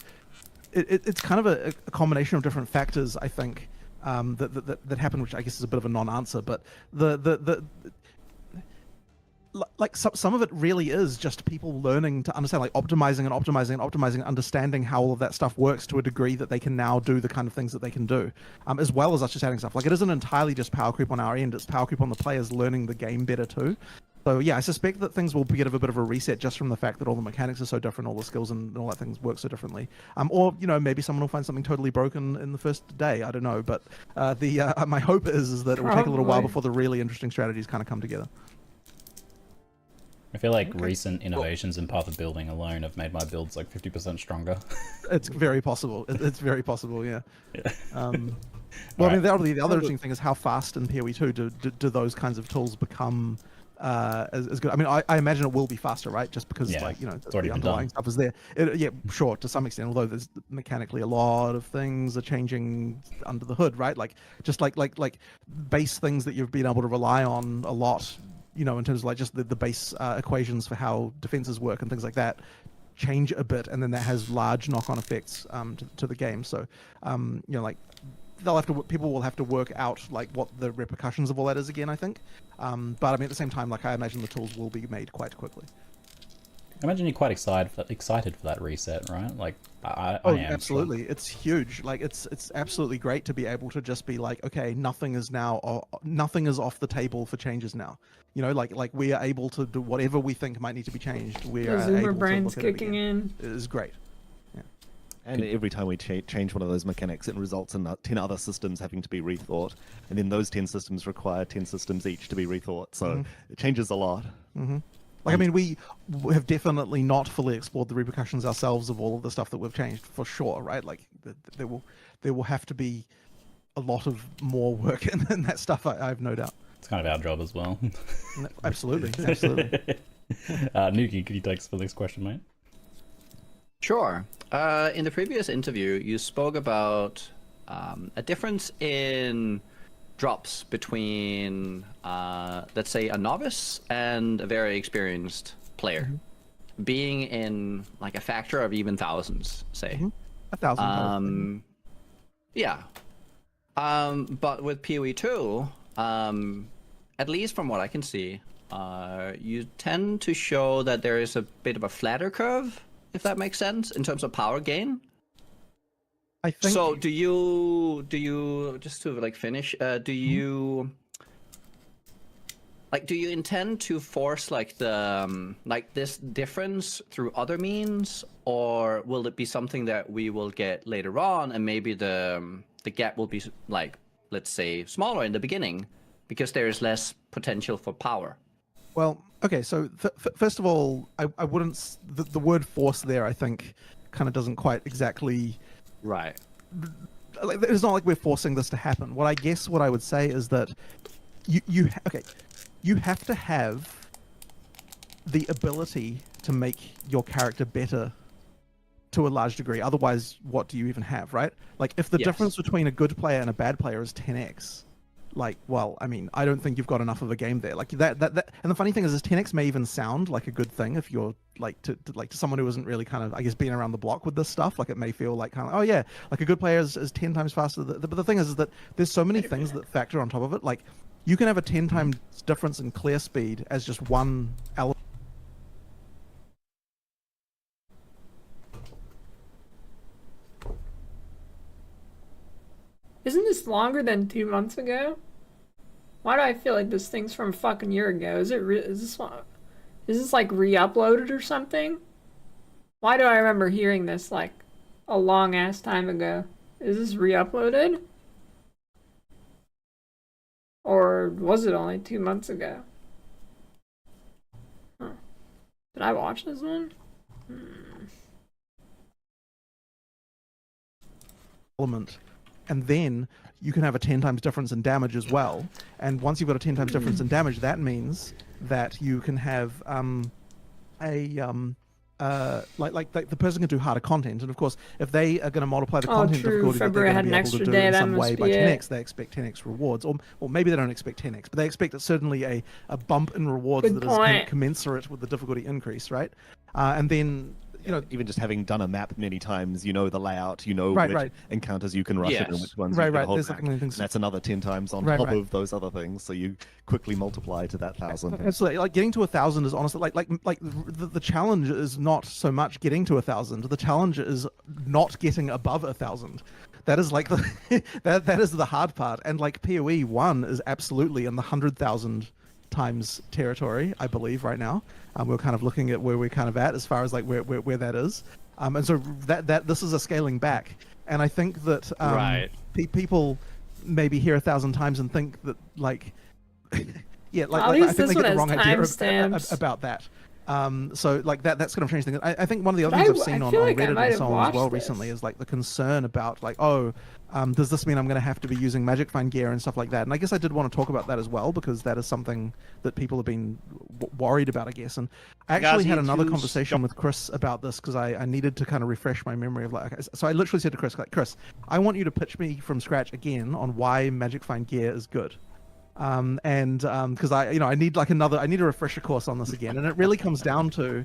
it's kind of a combination of different factors, I think, that happened, which I guess is a bit of a non-answer. But like some of it really is just people learning to understand, like optimizing, understanding how all of that stuff works to a degree that they can now do the kind of things that they can do, as well as us just adding stuff. Like it isn't entirely just power creep on our end; it's power creep on the players learning the game better too. So yeah, I suspect that things will get a bit of a reset just from the fact that all the mechanics are so different, all the skills and all that things work so differently. Or you know, maybe someone will find something totally broken in the first day. I don't know, but my hope is that it will take a little while before the really interesting strategies kind of come together. I feel like recent innovations in Path of Building alone have made my builds like 50% stronger. It's very possible. It's very possible, yeah. Well, Right. I mean, the other interesting thing is how fast in PoE 2 do those kinds of tools become as good. I mean, I imagine it will be faster, right? Just because, like, you know, the underlying stuff is there. Yeah, sure, to some extent. Although there's mechanically a lot of things are changing under the hood, right? Like just like base things that you've been able to rely on a lot. You know, in terms of like just the base equations for how defenses work and things like that change a bit, and then that has large knock-on effects to the game. So, you know, like people will have to work out like what the repercussions of all that is again, I think. But I mean, at the same time, like I imagine the tools will be made quite quickly. imagine you're quite excited for that reset, right? Like, I Oh, am. absolutely. Sure. It's huge. Like, it's absolutely great to be able to just be like, okay, nothing is off the table for changes now. You know, like we are able to do whatever we think might need to be changed. We are Zoomer able brain's to look at kicking it in. It is great. Yeah. And every time we change one of those mechanics, it results in 10 other systems having to be rethought. And then those 10 systems require 10 systems each to be rethought. So it changes a lot. Like, I mean, we have definitely not fully explored the repercussions ourselves of all of the stuff that we've changed, for sure, right? Like, there will have to be a lot of more work in that stuff, I have no doubt. It's kind of our job as well. Absolutely, absolutely. Nuki, could you take us for the next question, mate? Sure. In the previous interview, you spoke about a difference in drops between, let's say, a novice and a very experienced player, being in like a factor of even thousands, say. 1,000. Yeah. But with PoE 2, at least from what I can see, you tend to show that there is a bit of a flatter curve, if that makes sense, in terms of power gain. I think... So do you just to like finish, do you intend to force like the like this difference through other means, or will it be something that we will get later on, and maybe the gap will be like, let's say, smaller in the beginning because there is less potential for power? Well, okay, so first of all, I wouldn't... The word force there, I think, kind of doesn't quite exactly... Right. It's not like we're forcing this to happen. What I would say is that you have to have the ability to make your character better to a large degree. Otherwise, what do you even have, right? Like, if the difference between a good player and a bad player is 10x, like, well, I mean, I don't think you've got enough of a game there. Like that. And the funny thing is 10x may even sound like a good thing if you're like to someone who isn't really kind of, I guess, being around the block with this stuff. Like, it may feel like kind of, oh yeah, like a good player is 10 times faster. But the thing is that there's so many things that factor on top of it. Like, you can have a 10 times difference in clear speed as just one element. Isn't this longer than 2 months ago? Why do I feel like this thing's from a fucking year ago? Is this like re-uploaded or something? Why do I remember hearing this like a long ass time ago? Is this re-uploaded? Or was it only 2 months ago? Huh. Did I watch this one? Element. And then you can have a 10 times difference in damage as well. And once you've got a 10 times difference in damage, that means that you can have like the person can do harder content. And of course, if they are going to multiply the content difficulty that they're going to be able to do in some way by 10x, they expect 10x rewards. Or maybe they don't expect 10x, but they expect certainly a bump in rewards that is commensurate with the difficulty increase, right? And then, you know, even just having done a map many times, you know the layout, you know which encounters you can rush in and which ones you can hold back. And that's another 10 times on top of those other things, so you quickly multiply to that 1,000. Absolutely. Like, getting to 1,000 is honestly like the challenge is not so much getting to 1,000. The challenge is not getting above 1,000. That is like the that is the hard part. And like PoE 1 is absolutely in the 100,000 times territory, I believe, right now. We're kind of looking at where we're kind of at as far as like where that is. And so that this is a scaling back. And I think that people maybe hear 1,000 times and think that like yeah, like I think they get the wrong idea about that. So like that's going to change things. I think one of the other things I've seen on Reddit and so on as well recently is like the concern about like, does this mean I'm going to have to be using Magic Find gear and stuff like that? And I guess I did want to talk about that as well, because that is something that people have been worried about, I guess. And I actually had another conversation with Chris about this because I needed to kind of refresh my memory of like, okay, so I literally said to Chris, like, Chris, I want you to pitch me from scratch again on why Magic Find gear is good. Because I need like I need a refresher course on this again, and it really comes down to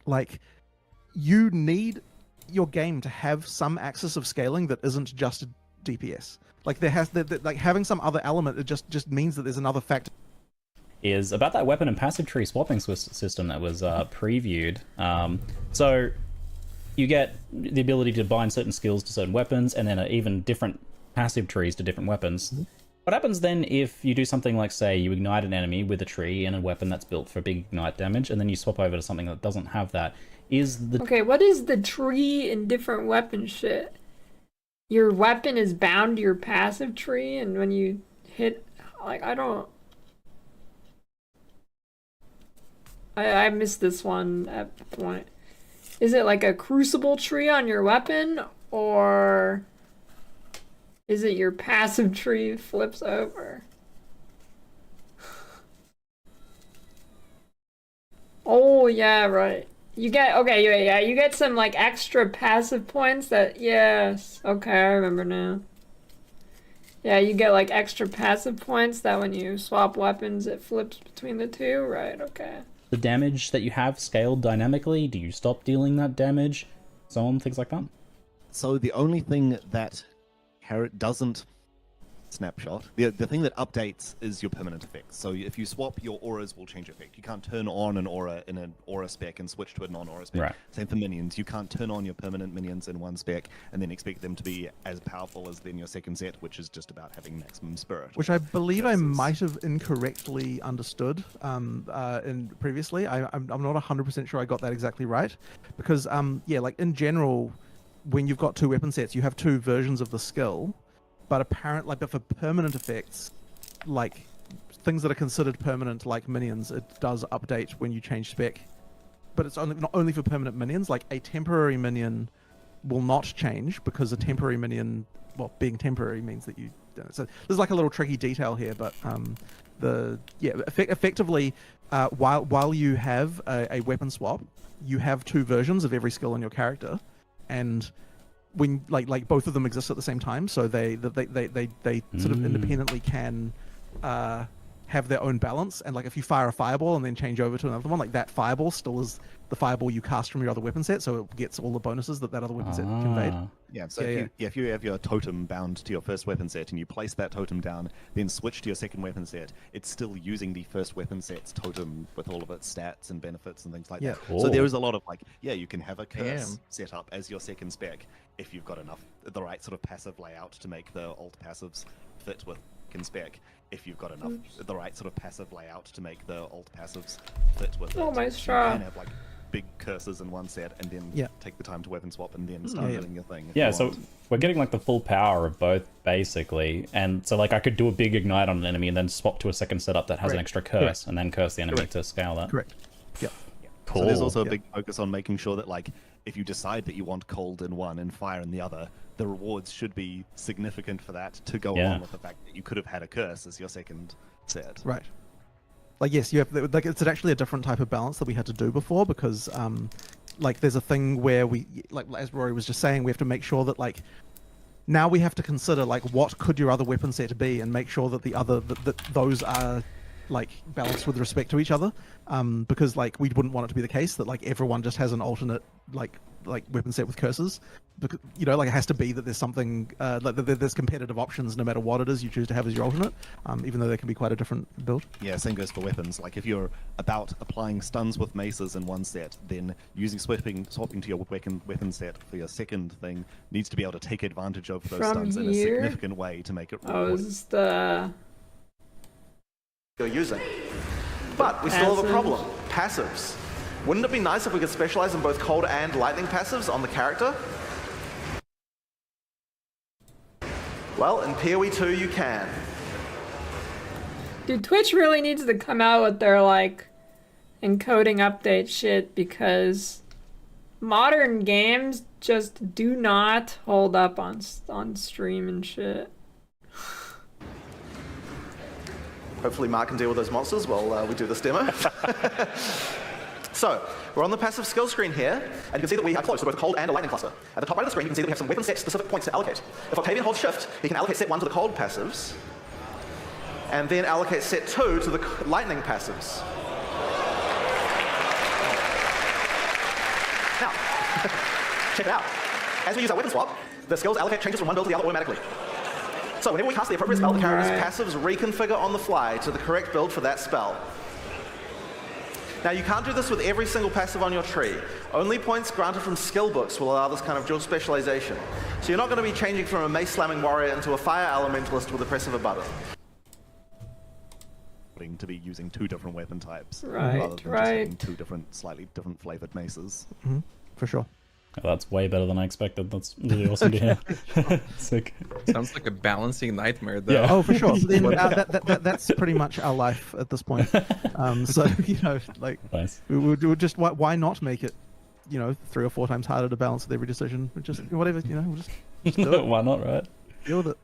like, you need your game to have some axis of scaling that isn't just DPS. Like, there has like having some other element. It just means that there's another factor is about that weapon and passive tree swapping system that was previewed. So you get the ability to bind certain skills to certain weapons, and then even different passive trees to different weapons. What happens then if you do something like, say, you ignite an enemy with a tree and a weapon that's built for big ignite damage, and then you swap over to something that doesn't have that? Okay, what is the tree and different weapon shit? Your weapon is bound to your passive tree, and when you hit, like, I missed this one at the point. Is it like a crucible tree on your weapon, or is it your passive tree flips over? Oh yeah, right. You get, okay, yeah, you get some like extra passive points that, yes, okay, I remember now. Yeah, you get like extra passive points that when you swap weapons, it flips between the two, right? Okay. The damage that you have scaled dynamically? Do you stop dealing that damage? So on, things like that? So the only thing that doesn't snapshot, the thing that updates is your permanent effects. So if you swap, your auras will change effect. You can't turn on an aura in an aura spec and switch to a non-aura spec. Right. Same for minions. You can't turn on your permanent minions in one spec and then expect them to be as powerful as then your second set, which is just about having maximum spirit. Which I believe I might have incorrectly understood in previously. I'm not 100% sure I got that exactly right, because yeah, like in general, when you've got two weapon sets, you have two versions of the skill. But apparently, but for permanent effects, like things that are considered permanent, like minions, it does update when you change spec. But it's not only for permanent minions. Like a temporary minion will not change, because a temporary minion, well, being temporary means that you. So there's like a little tricky detail here, but effectively, while you have a weapon swap, you have two versions of every skill in your character, and when like both of them exist at the same time, so they sort of independently can have their own balance. And like if you fire a fireball and then change over to another one, like that fireball still is the fireball you cast from your other weapon set, so it gets all the bonuses that other weapon set conveyed. Yeah, so if you have your totem bound to your first weapon set and you place that totem down, then switch to your second weapon set, it's still using the first weapon set's totem with all of its stats and benefits and things like that. Cool. So there is a lot of like, you can have a curse set up as your second spec if you've got the right sort of passive layout to make the alt passives fit with second spec. If you've got the right sort of passive layout to make the alt passives fit with it. my You straw. can have like big curses in one set and then take the time to weapon swap and then start doing your thing. Yeah, so we're getting like the full power of both basically, and so like I could do a big ignite on an enemy and then swap to a second setup that has an extra curse and then curse the enemy to scale that. Correct. Yep. Cool. So there's also a big focus on making sure that like if you decide that you want cold in one and fire in the other, the rewards should be significant for that to go along with the fact that you could have had a curse as your second set. Right. Like yes, you have like it's actually a different type of balance that we had to do before, because like there's a thing where we, like as Rory was just saying, we have to make sure that like now we have to consider like what could your other weapon set be and make sure that that those are like balanced with respect to each other, because like we wouldn't want it to be the case that like everyone just has an alternate like weapon set with curses, because like it has to be that there's something like there's competitive options no matter what it is you choose to have as your alternate, even though there can be quite a different build. Yeah, same goes for weapons. Like if you're about applying stuns with maces in one set, then using swapping to your weapon set for your second thing needs to be able to take advantage of those stuns in a significant way to make it rewarding. Is the you're using. But we still have a problem. Passives. Wouldn't it be nice if we could specialize in both cold and lightning passives on the character? Well, in PoE 2 you can. Dude, Twitch really needs to come out with their like encoding update shit, because modern games just do not hold up on stream and shit. Hopefully Mark can deal with those monsters while we do this demo. So, we're on the passive skill screen here, and you can see that we are close to both cold and a lightning cluster. At the top right of the screen, you can see that we have some weapon set specific points to allocate. If Octavian holds shift, he can allocate set 1 to the cold passives, and then allocate set 2 to the lightning passives. Now, check it out. As we use our weapon swap, the skills allocate changes from one build to the other automatically. So whenever we cast the appropriate spell, the character's passives reconfigure on the fly to the correct build for that spell. Now you can't do this with every single passive on your tree. Only points granted from skill books will allow this kind of dual specialization. So you're not going to be changing from a mace slamming warrior into a fire elementalist with the press of a button. To be using 2 different weapon types rather than just having 2 different, slightly different flavored maces. For sure. Oh, that's way better than I expected. That's really awesome to hear. Sick. Sounds like a balancing nightmare, though. Yeah. Oh, for sure. Then, that's pretty much our life at this point. So like, nice. we would just why not make it, 3 or 4 times harder to balance with every decision? Just whatever, we'll just do it. Why not, right? Deal with it.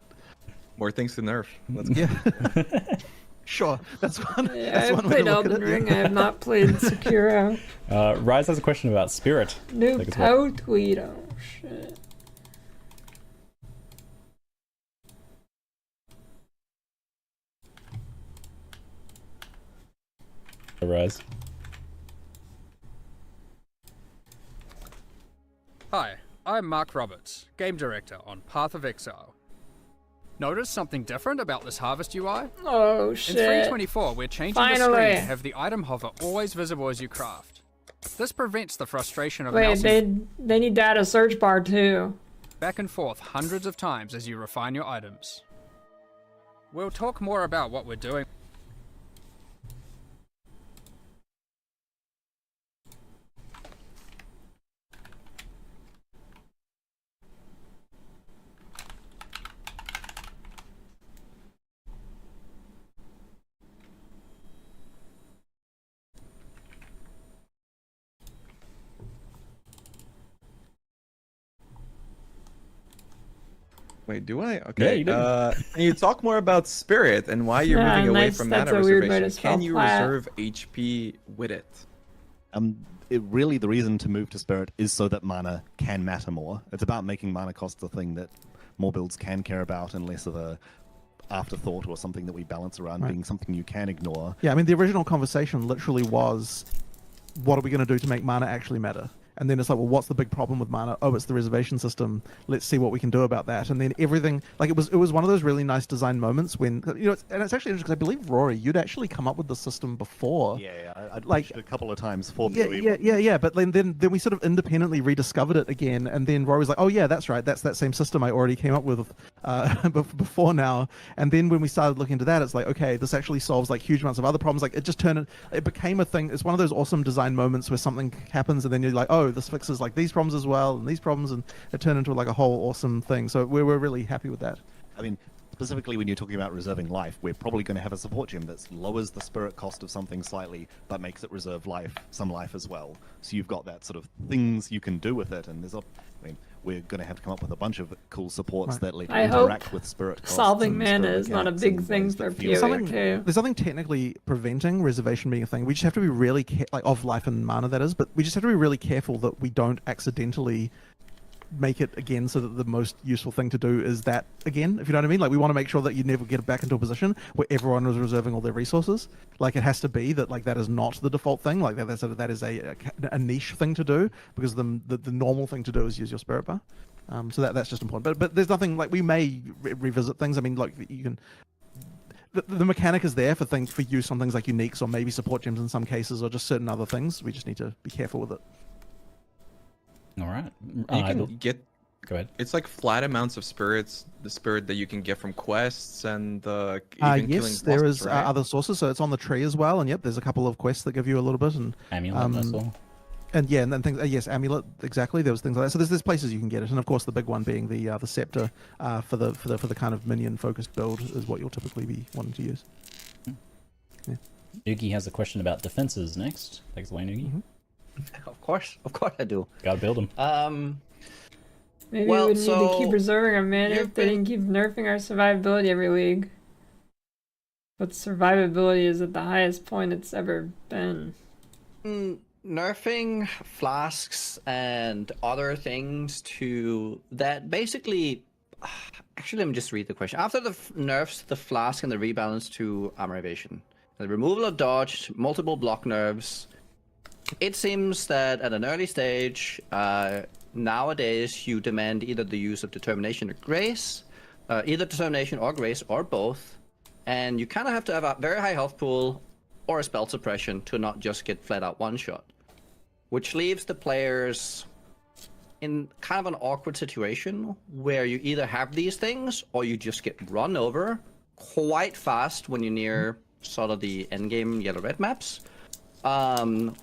More things to nerf. Yeah. Sure, that's one. Yeah, that's I've one way played to look Elden at it. Ring. I have not played Sekiro. Rise has a question about Spirit. New PoE tweet. Oh shit. Rise. Hi, I'm Mark Roberts, Game Director on Path of Exile. Notice something different about this Harvest UI? Oh shit. In 3.24, we're changing the screen to have the item hover always visible as you craft. This prevents the frustration of mousing they need to add a search bar too. back and forth hundreds of times as you refine your items. We'll talk more about what we're doing. Wait, do I? Okay. Yeah, you do. Can you talk more about Spirit and why you're moving away from mana That's a weird way to reservation? Can you spell flat. reserve HP with it? Really, the reason to move to Spirit is so that mana can matter more. It's about making mana cost the thing that more builds can care about and less of a afterthought or something that we balance around being something you can ignore. Yeah, I mean, the original conversation literally was, what are we going to do to make mana actually matter? And then it's like, well, what's the big problem with mana? Oh, it's the reservation system. Let's see what we can do about that. And then everything, like it was one of those really nice design moments when, and it's actually interesting because I believe, Rory, you'd actually come up with the system before. Yeah, I'd like pushed it a couple of times for Yeah. But then we sort of independently rediscovered it again, and then Rory was like, oh yeah, that's right, that's that same system I already came up with before now. And then when we started looking into that, it's like, okay, this actually solves like huge amounts of other problems. Like it became a thing. It's one of those awesome design moments where something happens, and then you're like, oh, this fixes like these problems as well, and these problems, and it turned into like a whole awesome thing. So we're really happy with that. I mean, specifically when you're talking about reserving life, we're probably going to have a support gem that lowers the spirit cost of something slightly, but makes it reserve some life as well. So you've got that sort of things you can do with it, and we're going to have to come up with a bunch of cool supports that let you interact with spirit costs. Solving mana is not a big thing for PoE too. There's nothing technically preventing reservation being a thing. We just have to be really of life and mana, that is, but we just have to be really careful that we don't accidentally make it again so that the most useful thing to do is that again, if you know what I mean. Like, we want to make sure that you never get back into a position where everyone is reserving all their resources. Like, it has to be that, like, that is not the default thing. Like, that is a niche thing to do, because the normal thing to do is use your spirit bar. So that's just important. But there's nothing, like, we may revisit things. I mean, like, you can. The mechanic is there for use on things like uniques or maybe support gems in some cases, or just certain other things. We just need to be careful with it. All right. You can get. Go ahead. It's like flat amounts of spirits, the spirit that you can get from quests and even yes, there is other sources. So it's on the tree as well, and yep, there's a couple of quests that give you a little bit, and amulet as well. And yeah, and then things. Yes, amulet, exactly. There was things like that. So there's places you can get it, and of course the big one being the scepter for the kind of minion focused build is what you'll typically be wanting to use. Yeah. Noogie has a question about defenses next. Thanks away, Noogie. Mm-hmm. Of course I do. Gotta build them. Maybe we would need to keep reserving our mana if they didn't keep nerfing our survivability every league. But survivability is at the highest point it's ever been. Nerfing flasks and other things to that basically. Actually, let me just read the question. After the nerfs, the flask and the rebalance to armor evasion, the removal of dodge, multiple block nerfs. It seems that at an early stage, nowadays you demand either the use of determination or grace, either determination or grace or both, and you kind of have to have a very high health pool or a spell suppression to not just get flat out one shot, which leaves the players in kind of an awkward situation where you either have these things or you just get run over quite fast when you're near sort of the endgame yellow-red maps. Let's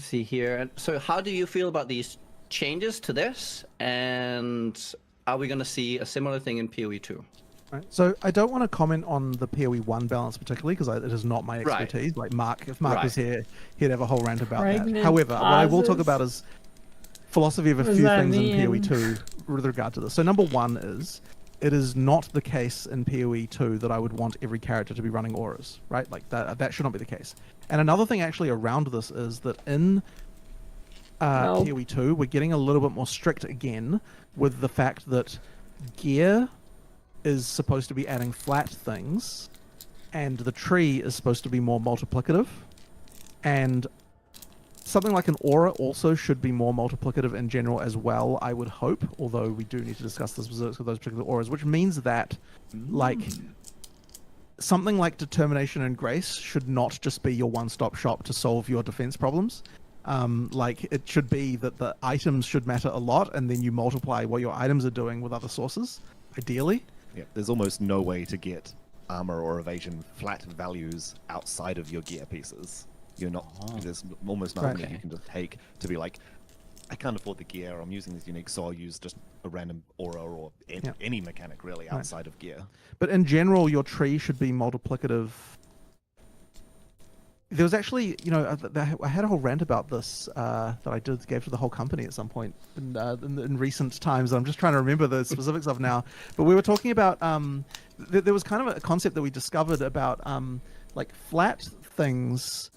see here. So how do you feel about these changes to this, and are we going to see a similar thing in PoE 2? Right. So I don't want to comment on the PoE 1 balance particularly because it is not my expertise. Right. Like Mark, if Mark was here, he'd have a whole rant about that. However, what I will talk about is philosophy of a few things in PoE 2 with regard to this. So number one is, it is not the case in PoE 2 that I would want every character to be running auras, right? Like that should not be the case. And another thing actually around this is that in PoE 2, we're getting a little bit more strict again with the fact that gear is supposed to be adding flat things, and the tree is supposed to be more multiplicative, and something like an aura also should be more multiplicative in general as well, I would hope, although we do need to discuss the specifics of those particular auras, which means that like something like determination and grace should not just be your one-stop shop to solve your defense problems. Like it should be that the items should matter a lot, and then you multiply what your items are doing with other sources, ideally. Yeah, there's almost no way to get armor or evasion flat values outside of your gear pieces. You're not. There's almost nothing that you can just take to be like, I can't afford the gear. I'm using this unique, so I'll use just a random aura or any mechanic really outside of gear. But in general, your tree should be multiplicative. There was actually, you know, I had a whole rant about this that I gave to the whole company at some point in recent times. I'm just trying to remember the specifics of now. But we were talking about there was kind of a concept that we discovered about like flat things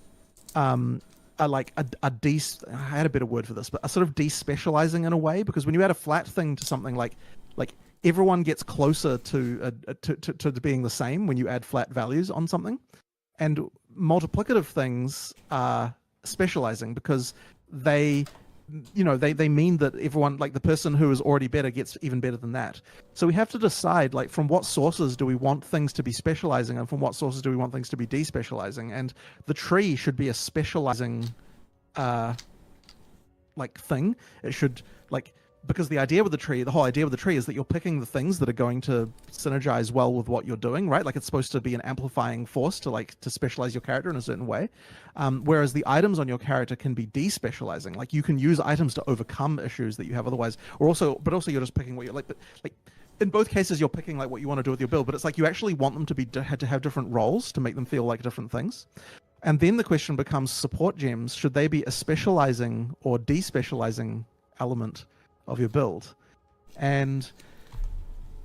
are like I had a better word for this, but a sort of despecializing in a way, because when you add a flat thing to something like everyone gets closer to being the same when you add flat values on something. And multiplicative things are specializing because they mean that everyone, like the person who is already better gets even better than that. So we have to decide, like, from what sources do we want things to be specializing and from what sources do we want things to be despecializing. And the tree should be a specializing like thing. It should, like, because the idea with the tree, the whole idea with the tree is that you're picking the things that are going to synergize well with what you're doing, right? Like it's supposed to be an amplifying force to specialize your character in a certain way. Whereas the items on your character can be despecializing. Like you can use items to overcome issues that you have otherwise, but also you're just picking what you like. But like in both cases, you're picking like what you want to do with your build, but it's like you actually want them to have different roles to make them feel like different things. And then the question becomes support gems. Should they be a specializing or despecializing element of your build? And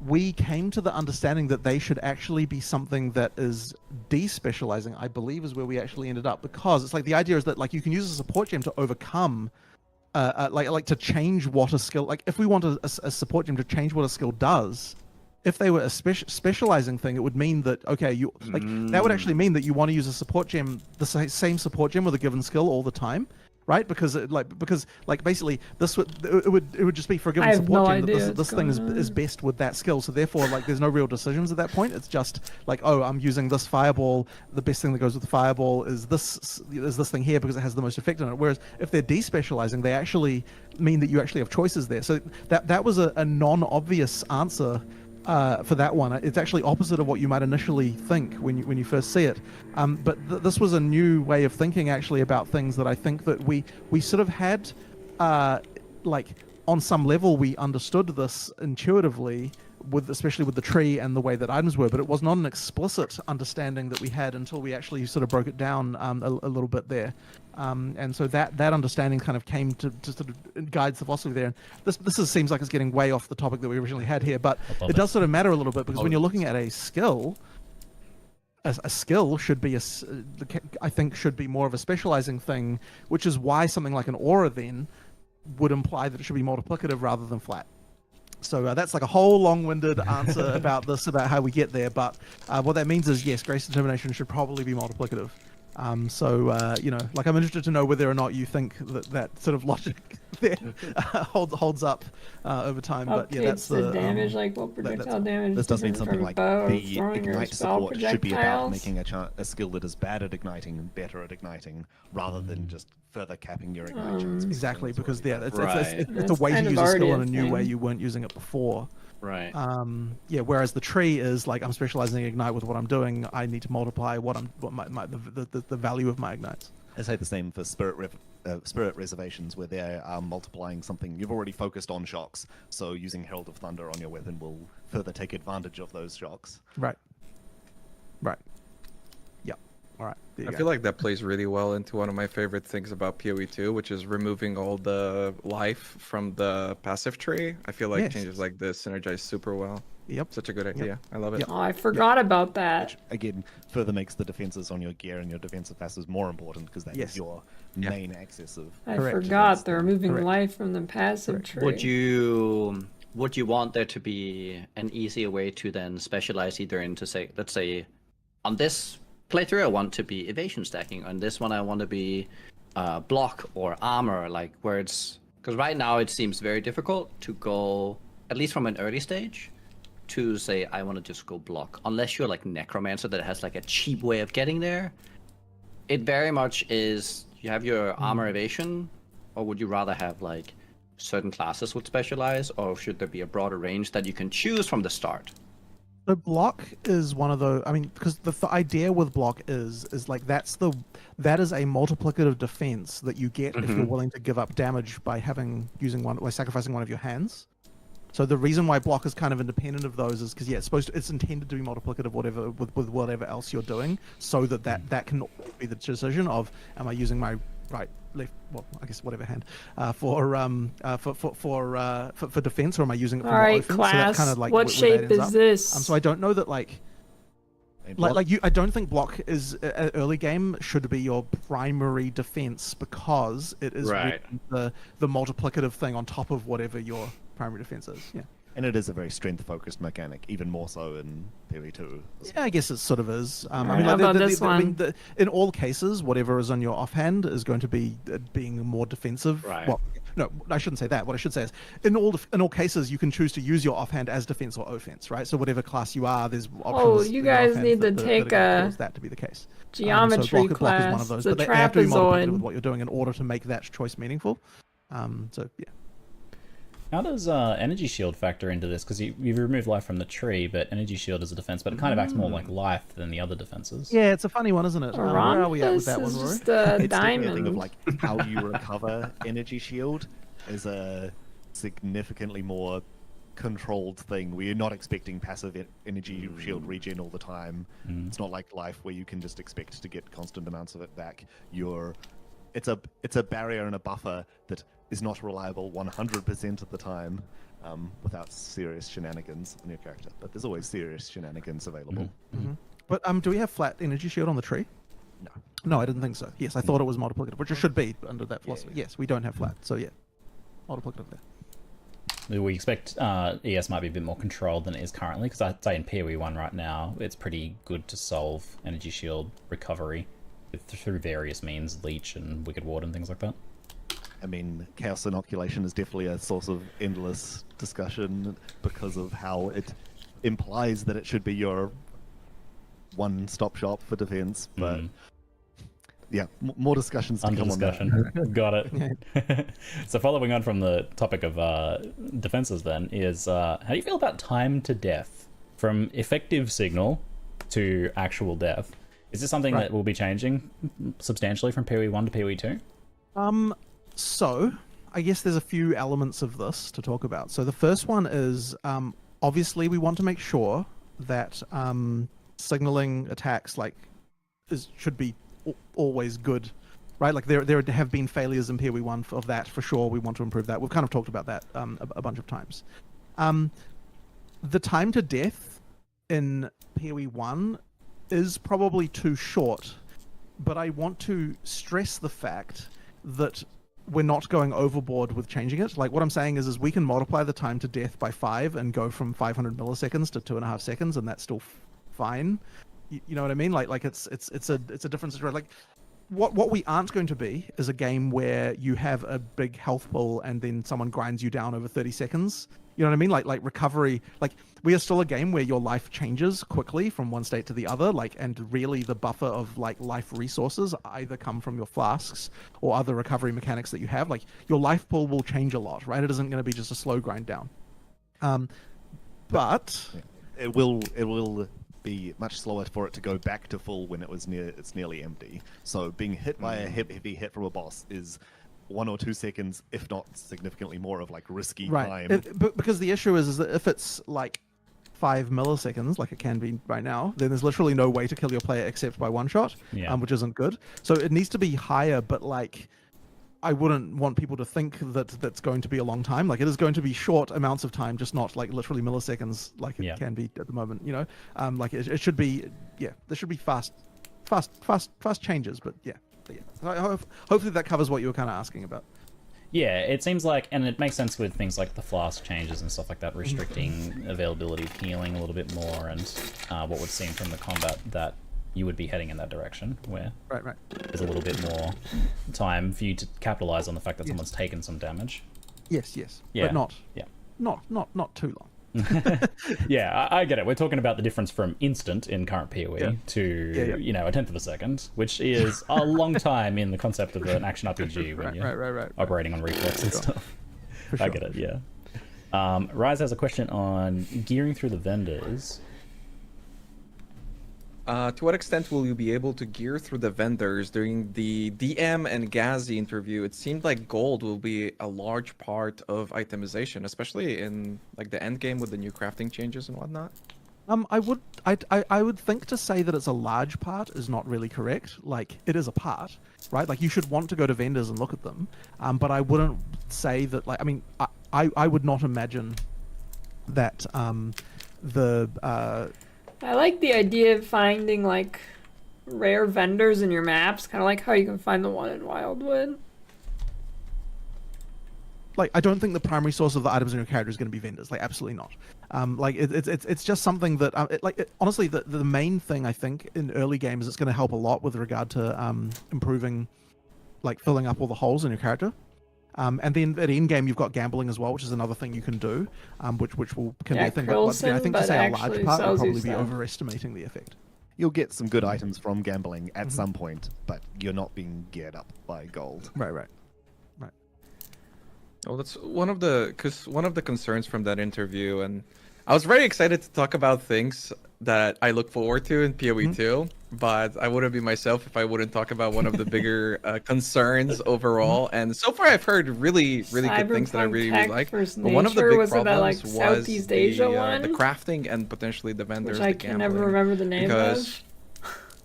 we came to the understanding that they should actually be something that is despecializing, I believe is where we actually ended up, because it's like the idea is that like you can use a support gem to overcome like to change what a skill, like if we want a support gem to change what a skill does, if they were a specializing thing, it would mean that, okay, you like that would actually mean that you want to use a support gem, the same support gem with a given skill all the time. Right, because basically this would just be for a given support gem that this thing is best with that skill. So therefore, like there's no real decisions at that point. It's just like, oh, I'm using this fireball. The best thing that goes with the fireball is this thing here because it has the most effect on it. Whereas if they're despecializing, they actually mean that you actually have choices there. So that was a non-obvious answer for that one. It's actually opposite of what you might initially think when you first see it. But this was a new way of thinking actually about things that I think that we sort of had, like on some level we understood this intuitively, especially with the tree and the way that items were, but it was not an explicit understanding that we had until we actually sort of broke it down a little bit there. And so that understanding kind of came to sort of guide the philosophy there. And this seems like it's getting way off the topic that we originally had here, but it does sort of matter a little bit, because when you're looking at a skill, a skill should be I think should be more of a specializing thing, which is why something like an aura then would imply that it should be multiplicative rather than flat. So that's like a whole long-winded answer about how we get there. But what that means is, yes, grace determination should probably be multiplicative. So, like I'm interested to know whether or not you think that sort of logic there holds up over time. But yeah, that's the damage, like what projectile damage. This does mean something like the ignite support should be about projectiles. making a skill that is bad at igniting and better at igniting, rather than just further capping your ignite chance. Exactly, because it's Right. a way to kind of use a skill in already a a new way thing. you weren't using it before. Right. Yeah. Whereas the tree is like I'm specializing ignite with what I'm doing. I need to multiply the value of my ignites. I say the same for spirit reservations, where they are multiplying something you've already focused on shocks. So using Herald of Thunder on your weapon will further take advantage of those shocks. Right. Yeah. All right. I feel like that plays really well into one of my favorite things about PoE 2, which is removing all the life from the passive tree. I feel like changes like this synergize super well. Yep. Such a good idea. I love it. Oh, I forgot about that. Which, again, further makes the defenses on your gear and your defensive passives more important, because that is your main axis of. I forgot they're removing life from the passive tree. Would you want there to be an easier way to then specialize either into, say, let's say, on this playthrough I want to be evasion stacking, on this one I want to be block or armor, like where it's, because right now it seems very difficult to go, at least from an early stage, to say I want to just go block, unless you're like Necromancer that has like a cheap way of getting there. It very much is, you have your armor evasion, or would you rather have like certain classes would specialize, or should there be a broader range that you can choose from the start? The block is one of those. I mean, because the idea with block is like that is a multiplicative defense that you get if you're willing to give up damage by sacrificing one of your hands. So the reason why block is kind of independent of those is because it's intended to be multiplicative with whatever else you're doing, so that can be the decision of, am I using my right, left, well, I guess whatever hand for defense, or am I using it for All right, offense? class. So that's kind of like what where shape that ends is up. this? So I don't know that I don't think block is early game should be your primary defense, because it is really the multiplicative thing on top of whatever your primary defense is. Yeah. And it is a very strength-focused mechanic, even more so in PoE 2. Yeah, I guess it sort of is. How about this one? In all cases, whatever is on your offhand is going to be being more defensive. Right. Well, no, I shouldn't say that. What I should say is, in all cases, you can choose to use your offhand as defense or offense, right? So whatever class you are, there's options. Oh, you guys need to take cause that to be the case. Geometry so class, block is one of those, the but they have to be multiplicative trapezoid. with what you're doing in order to make that choice meaningful. So yeah. How does energy shield factor into this? Because you've removed life from the tree, but energy shield is a defense, but it kind of acts more like life than the other defenses. Yeah, it's a funny one, isn't it? Where are we at with that one, Rory? Just a It's definitely a thing of diamond. like how you recover energy shield is a significantly more controlled thing. We're not expecting passive energy shield regen all the time. It's not like life where you can just expect to get constant amounts of it back. It's a barrier and a buffer that is not reliable 100% of the time, without serious shenanigans on your character. But there's always serious shenanigans available. But do we have flat energy shield on the tree? No, I didn't think so. Yes, I thought it was multiplicative, which it should be under that philosophy. Yes, we don't have flat, so yeah, multiplicative there. We expect ES might be a bit more controlled than it is currently, because I'd say in PoE 1 right now, it's pretty good to solve energy shield recovery through various means, Leech and Wicked Ward and things like that. I mean, Chaos Inoculation is definitely a source of endless discussion because of how it implies that it should be your one-stop shop for defense, but yeah, more discussions to Under come discussion. on that. Got it. So following on from the topic of defenses then, is how do you feel about time to death? From effective signal to actual death. Is this something that will be changing substantially from PoE 1 to PoE 2? So, I guess there's a few elements of this to talk about. So the first one is, obviously we want to make sure that signaling attacks should be always good, right? Like there have been failures in PoE 1 of that for sure. We want to improve that. We've kind of talked about that a bunch of times. The time to death in PoE 1 is probably too short, but I want to stress the fact that we're not going overboard with changing it. Like what I'm saying is we can multiply the time to death by 5 and go from 500 milliseconds to 2.5 seconds, and that's still fine. You know what I mean? Like it's a difference. Like what we aren't going to be is a game where you have a big health pool and then someone grinds you down over 30 seconds. You know what I mean? Like recovery, like we are still a game where your life changes quickly from one state to the other, like, and really the buffer of like life resources either come from your flasks or other recovery mechanics that you have. Like your life pool will change a lot, right? It isn't going to be just a slow grind down. But it will be much slower for it to go back to full when it's nearly empty. So being hit by a heavy hit from a boss is 1 or 2 seconds, if not significantly more, of like risky time. But because the issue is that if it's like 5 milliseconds, like it can be right now, then there's literally no way to kill your player except by one shot, which isn't good. So it needs to be higher, but like I wouldn't want people to think that that's going to be a long time. Like it is going to be short amounts of time, just not like literally milliseconds like it can be at the moment, you know? Like it should be, there should be fast changes, but yeah. Hopefully that covers what you were kind of asking about. Yeah, it seems like, and it makes sense with things like the flask changes and stuff like that, restricting availability of healing a little bit more, and what would seem from the combat that you would be heading in that direction, where there's a little bit more time for you to capitalize on the fact that someone's taken some damage. Yes, but not too long. Yeah, I get it. We're talking about the difference from instant in current PoE to you know, 1/10 of a second, which is a long time in the concept of an action RPG when you're operating on reflex and stuff. I get it. Yeah. Rise has a question on gearing through the vendors. To what extent will you be able to gear through the vendors during the DM and Gazi interview? It seemed like gold will be a large part of itemization, especially in like the end game with the new crafting changes and whatnot. I would think to say that it's a large part is not really correct. Like it is a part, right? Like you should want to go to vendors and look at them, but I wouldn't say that. Like I mean, I would not imagine that I like the idea of finding like rare vendors in your maps, kind of like how you can find the one in Wildwood. Like I don't think the primary source of the items in your character is going to be vendors. Like absolutely not. Like it's just something that honestly the main thing I think in early games it's going to help a lot with regard to improving, like filling up all the holes in your character. And then at endgame you've got gambling as well, which is another thing you can do, which can be a thing. But I think to say a large part would probably be overestimating the effect. You'll get some good items from gambling at some point, but you're not being geared up by gold. Right. Well, that's one of the concerns from that interview, and I was very excited to talk about things that I look forward to in PoE 2, but I wouldn't be myself if I wouldn't talk about one of the bigger concerns overall. And so far, I've heard really good things that I really like. But one of the big problems was Southeast Asia the crafting and potentially the vendors. Which I can never remember the name of.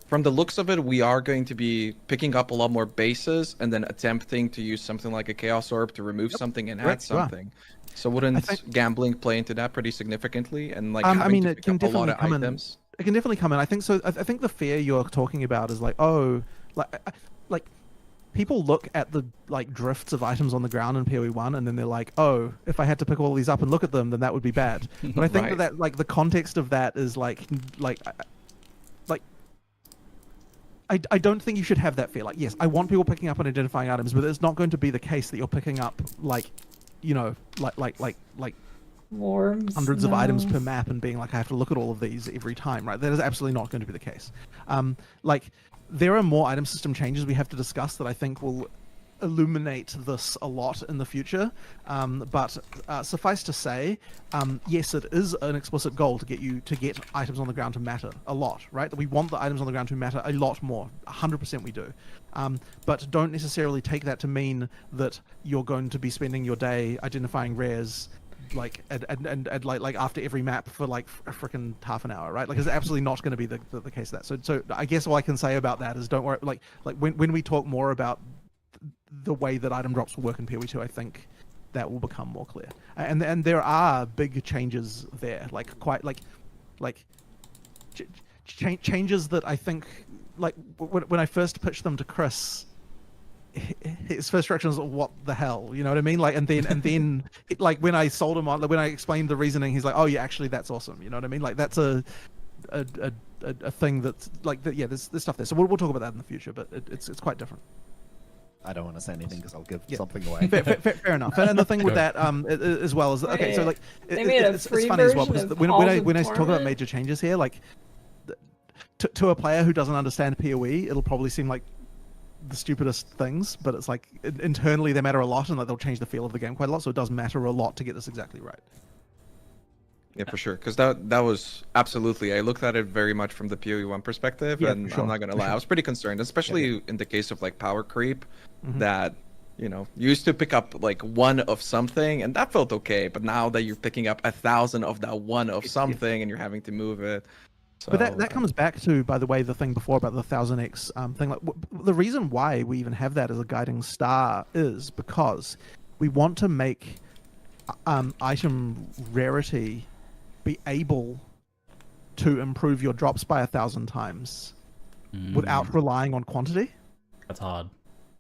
From the looks of it, we are going to be picking up a lot more bases and then attempting to use something like a Chaos Orb to remove something and add something. So wouldn't gambling play into that pretty significantly? And like having to pick up a lot of items? It can definitely come in. I think so. I think the fear you're talking about is like, like people look at the like drifts of items on the ground in PoE 1 and then they're like, oh, if I had to pick all these up and look at them, then that would be bad. But I think that like the context of that is I don't think you should have that fear. Like, yes, I want people picking up and identifying items, but it's not going to be the case that you're picking up like, you know, like Worms, hundreds of items per map and being like, I have to look at all of these every time, right? That is absolutely not going to be the case. Like, there are more item system changes we have to discuss that I think will illuminate this a lot in the future. But suffice to say, yes, it is an explicit goal to get items on the ground to matter a lot, right? We want the items on the ground to matter a lot more. 100% we do. But don't necessarily take that to mean that you're going to be spending your day identifying rares like like after every map for like a freaking half an hour, right? Like it's absolutely not going to be the case of that. So I guess all I can say about that is don't worry. Like when we talk more about the way that item drops will work in PoE 2, I think that will become more clear. And there are big changes there, like quite like changes that I think, like when I first pitched them to Chris, his first reaction was, what the hell, you know what I mean? Like, and then like when I sold him on, when I explained the reasoning, he's like, oh yeah, actually that's awesome, you know what I mean? Like that's a thing that's like that. Yeah, there's stuff there. So we'll talk about that in the future, but it's quite different. I don't want to say anything because I'll give something away. Fair enough. And the thing with that as well is okay. So like it's funny as well because when I talk about major changes here, like to a player who doesn't understand PoE, it'll probably seem like the stupidest things, but it's like internally they matter a lot, and like they'll change the feel of the game quite a lot. So it does matter a lot to get this exactly right. Yeah, for sure. Because that was absolutely. I looked at it very much from the PoE1 perspective, and I'm not gonna lie, I was pretty concerned, especially in the case of like power creep, that you used to pick up like one of something, and that felt okay. But now that you're picking up 1,000 of that one of something, and you're having to move it. So, but that comes back to, by the way, the thing before about the 1000x thing. Like the reason why we even have that as a guiding star is because we want to make item rarity be able to improve your drops by 1,000 times without relying on quantity. That's hard.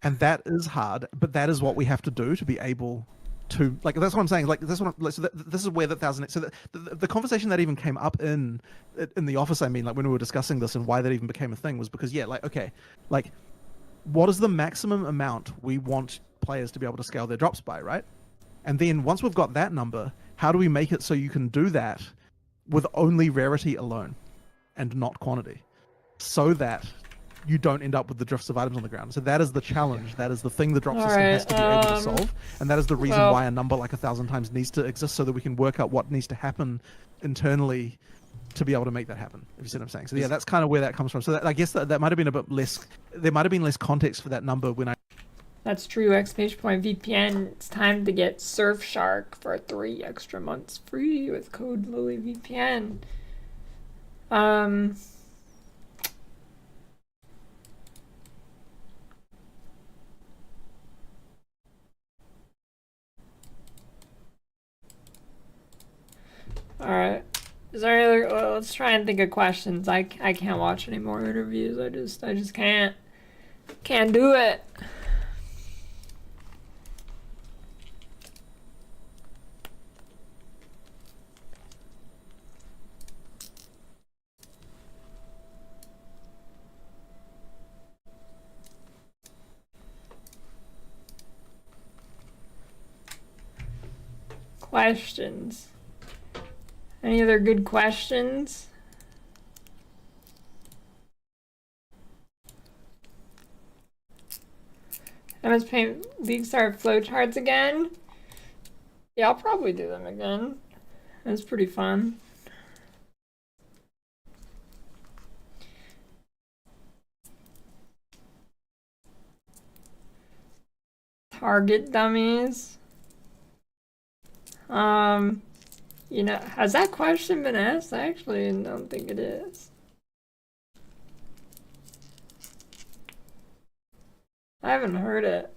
And that is hard, but that is what we have to do to be able to, like, that's what I'm saying. Like, this is where the 1000x. So the conversation that even came up in the office, I mean, like when we were discussing this and why that even became a thing was because, yeah, like, okay, like, what is the maximum amount we want players to be able to scale their drops by, right? And then once we've got that number, how do we make it so you can do that with only rarity alone and not quantity, so that you don't end up with the drifts of items on the ground? So that is the challenge. That is the thing the drop system has to be able to solve. And that is the reason why a number like 1,000 times needs to exist, so that we can work out what needs to happen internally to be able to make that happen, if you see what I'm saying. So yeah, that's kind of where that comes from. So I guess that might have been a bit less, there might have been less context for that number when I... That's true, exclamation point VPN. It's time to get Surfshark for 3 extra months free with code LilyVPN. Alright. Is there any other, well, let's try and think of questions. I can't watch any more interviews. I just can't do it. Questions. Any other good questions? MS Paint League start flowcharts again? Yeah, I'll probably do them again. It's pretty fun. Target dummies. You know, has that question been asked? I actually don't think it is. I haven't heard it.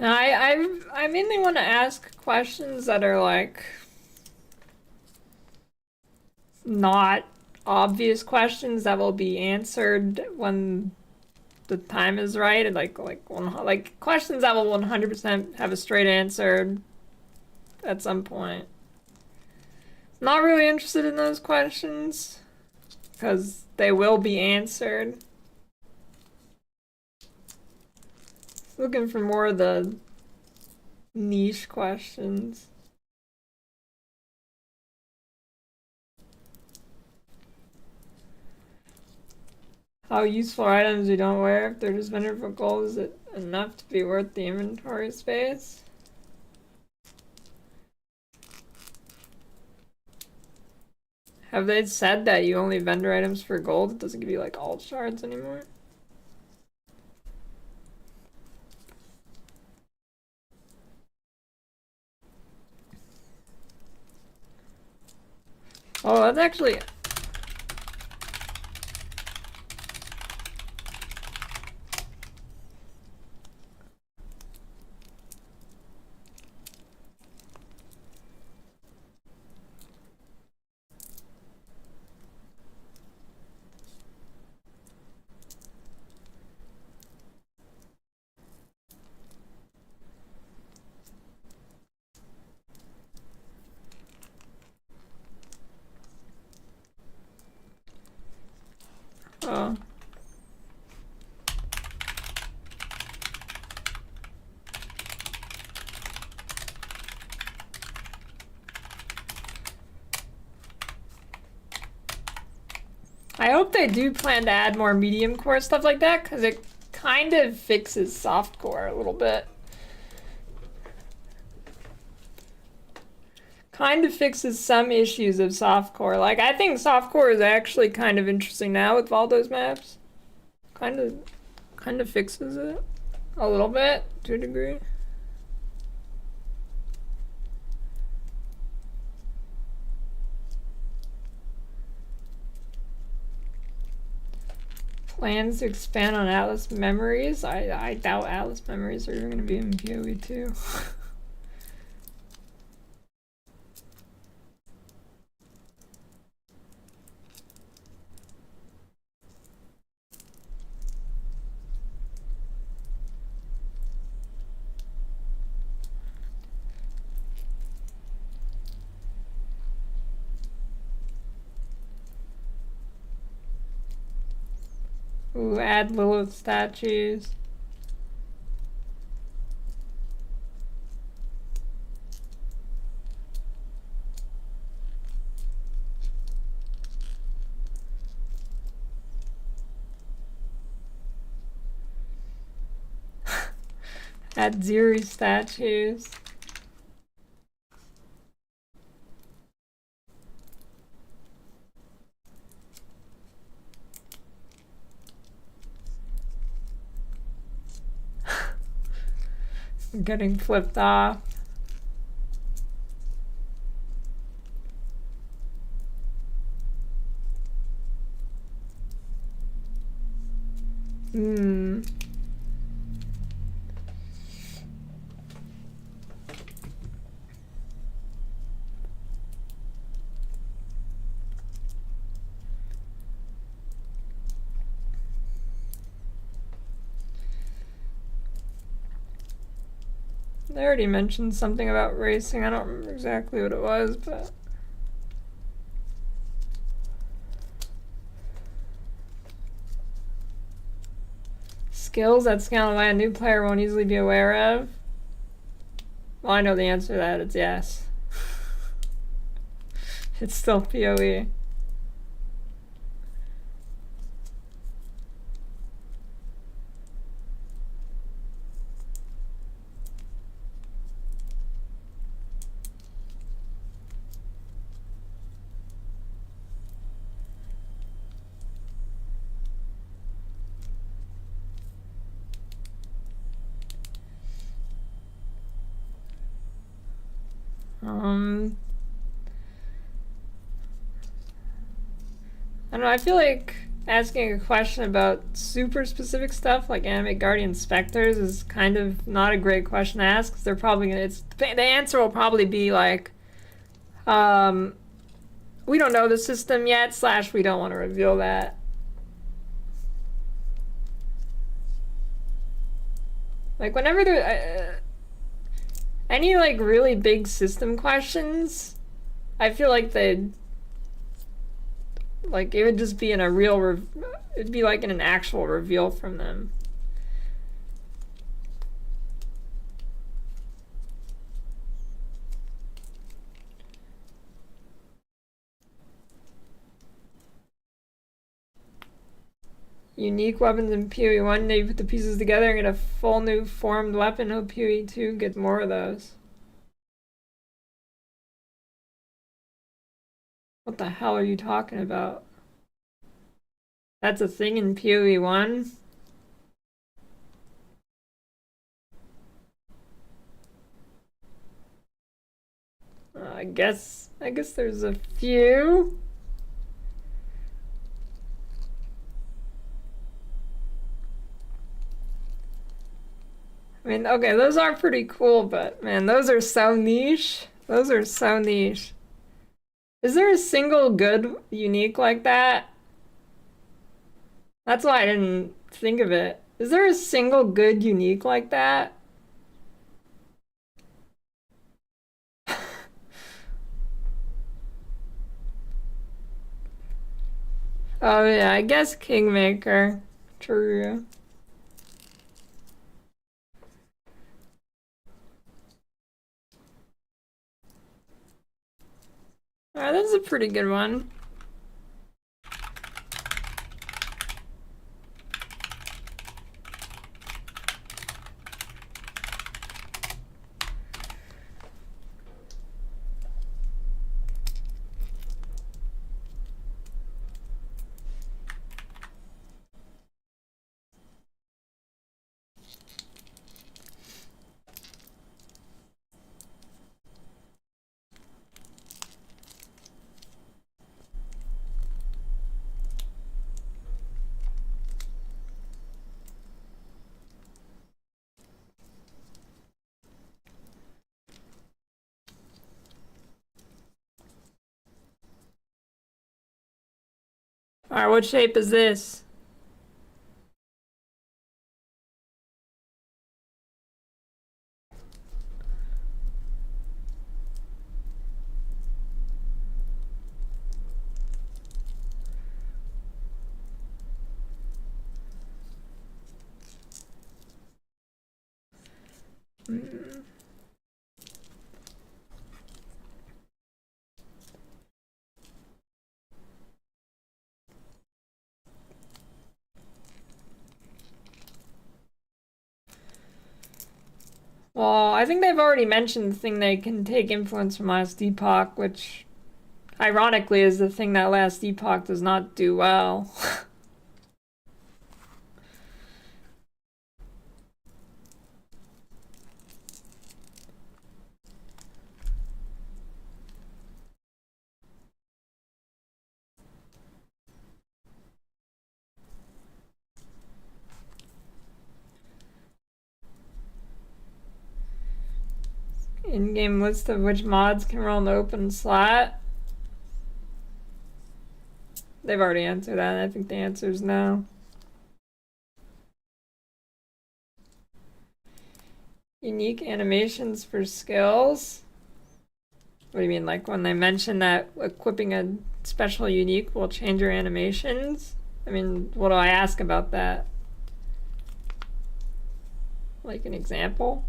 I mainly want to ask questions that are like not obvious questions that will be answered when the time is right, and like questions that will 100% have a straight answer at some point. Not really interested in those questions because they will be answered. Looking for more of the niche questions. How useful are items we don't wear? If they're just vendor for gold, is it enough to be worth the inventory space? Have they said that you only vendor items for gold? It doesn't give you like alt shards anymore? Oh, that's actually... Oh. I hope they do plan to add more medium core stuff like that, because it kind of fixes soft core a little bit. Kind of fixes some issues of softcore. Like, I think softcore is actually kind of interesting now with Valdo's maps. Kind of fixes it a little bit to a degree. Plans to expand on Atlas Memories? I doubt Atlas Memories are even going to be in PoE 2. Ooh, add Lilith statues. Add Ziri statues. I'm getting flipped off. Hmm. They already mentioned something about racing. I don't remember exactly what it was, but... Skills that Scalaway a new player won't easily be aware of? Well, I know the answer to that. It's yes. It's still PoE. I don't know, I feel like asking a question about super specific stuff like Animate Guardian Spectres is kind of not a great question to ask, because they're probably gonna, the answer will probably be like, we don't know the system yet, / we don't want to reveal that. Like, whenever there, any like really big system questions, I feel like they'd, like, it would just be in a real, it'd be like in an actual reveal from them. Unique weapons in PoE 1, they put the pieces together and get a full new formed weapon. Hope PoE 2 gets more of those. What the hell are you talking about? That's a thing in PoE 1? I guess there's a few. I mean, okay, those are pretty cool, but man, those are so niche. Those are so niche. Is there a single good unique like that? That's why I didn't think of it. Is there a single good unique like that? Oh yeah, I guess Kingmaker. True. Alright, that's a pretty good one. Alright, what shape is this? Well, I think they've already mentioned the thing they can take influence from last epoch, which ironically is the thing that last epoch does not do well. In-game list of which mods can roll an open slot. They've already answered that. I think the answer is no. Unique animations for skills. What do you mean, like when they mention that equipping a special unique will change your animations? I mean, what do I ask about that? Like an example?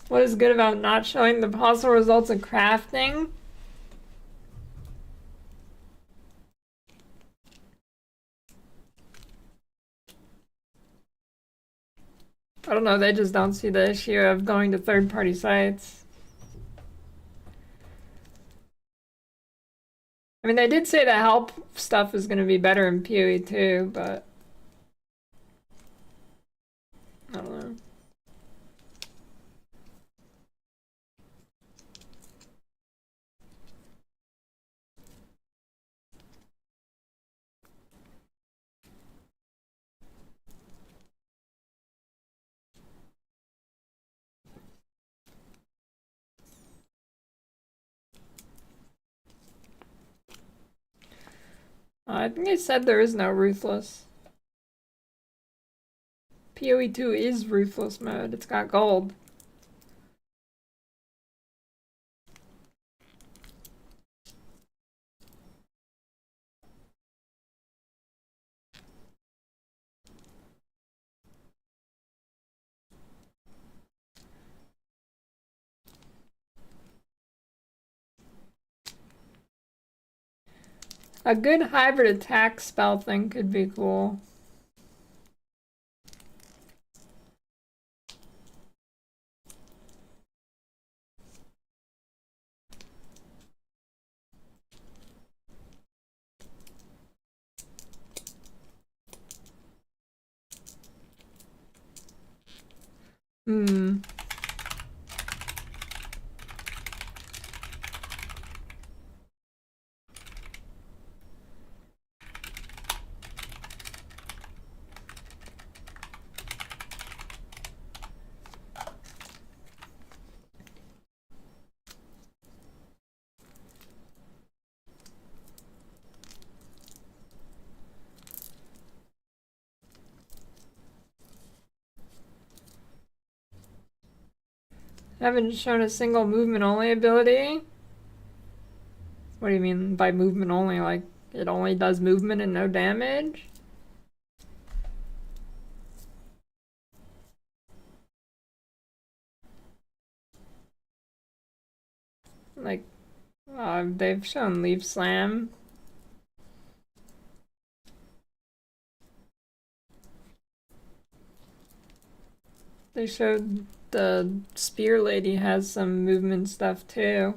What is good about not showing the possible results of crafting? I don't know, they just don't see the issue of going to third-party sites. I mean, they did say the help stuff is going to be better in PoE too, but I don't know. I think they said there is no ruthless. PoE 2 is ruthless mode. It's got gold. A good hybrid attack spell thing could be cool. Hmm. Haven't shown a single movement only ability? What do you mean by movement only? Like, it only does movement and no damage? Like, they've shown Leaf Slam. They showed the Spear Lady has some movement stuff too.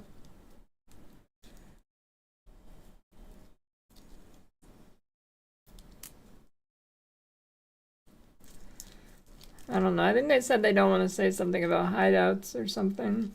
I don't know. I think they said they don't want to say something about hideouts or something.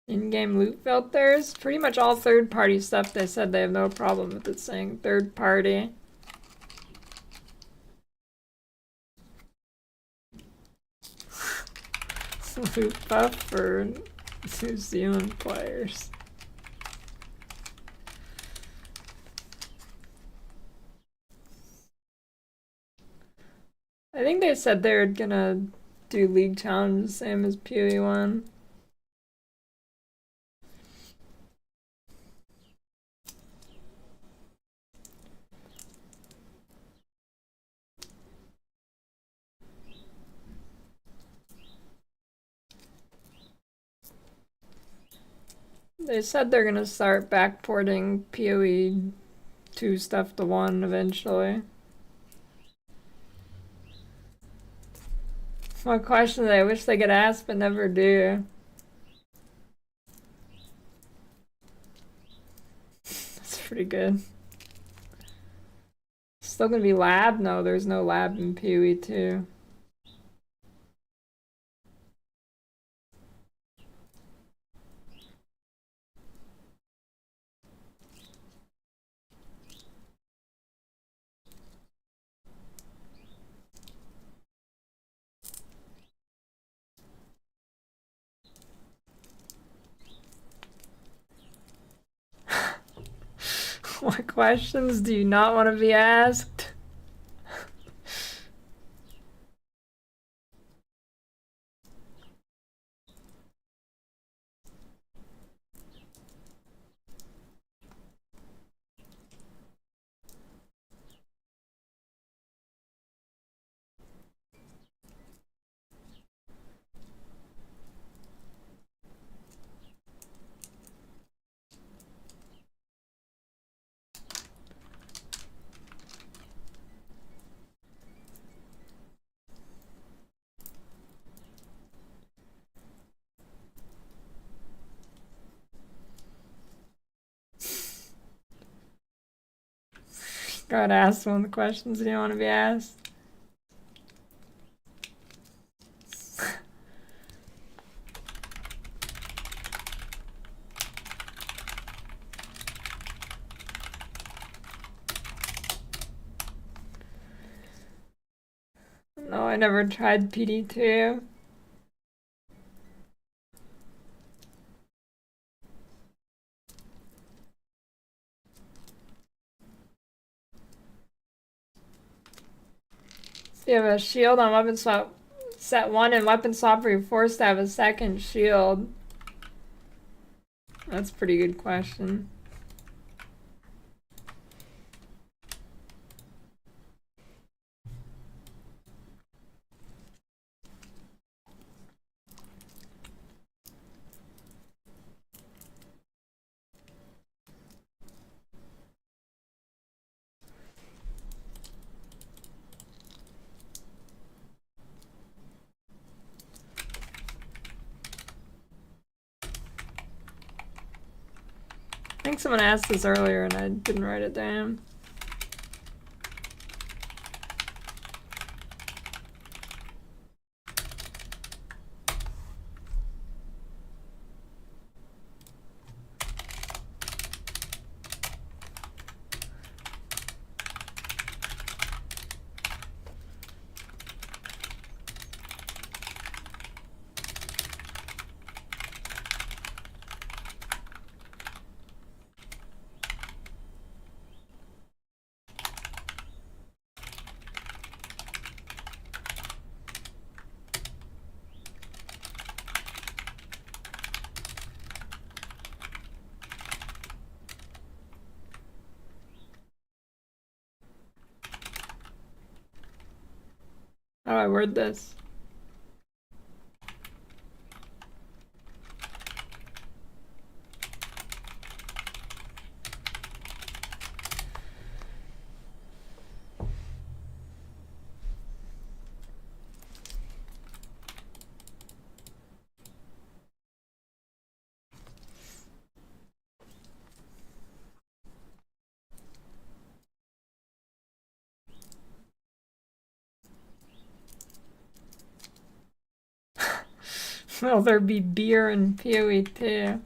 In-game loot filters? Pretty much all third-party stuff, they said they have no problem with it saying third-party. Loot buff for New Zealand players. I think they said they're gonna do League Challenges same as PoE 1. They said they're gonna start backporting PoE 2 stuff to 1 eventually. What questions I wish they could ask but never do. That's pretty good. Still gonna be lab? No, there's no lab in PoE 2. What questions do you not want to be asked? Got asked one of the questions you don't want to be asked. No, I never tried PD2. So you have a shield on weapon swap set 1 and weapon swap where you're forced to have a second shield. That's a pretty good question. I think someone asked this earlier and I didn't write it down. How do I word this? Will there be beer in PoE too?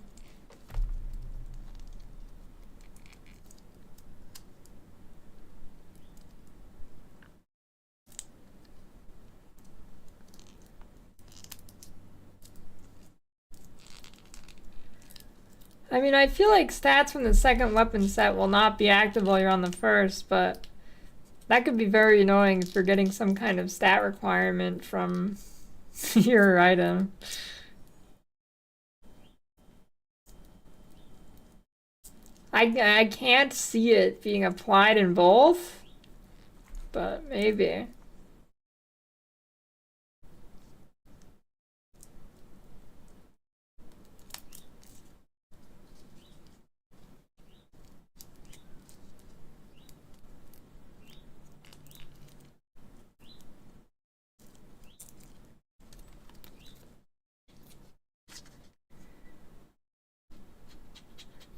I mean, I feel like stats from the second weapon set will not be active while you're on the first, but that could be very annoying if you're getting some kind of stat requirement from your item. I can't see it being applied in both, but maybe.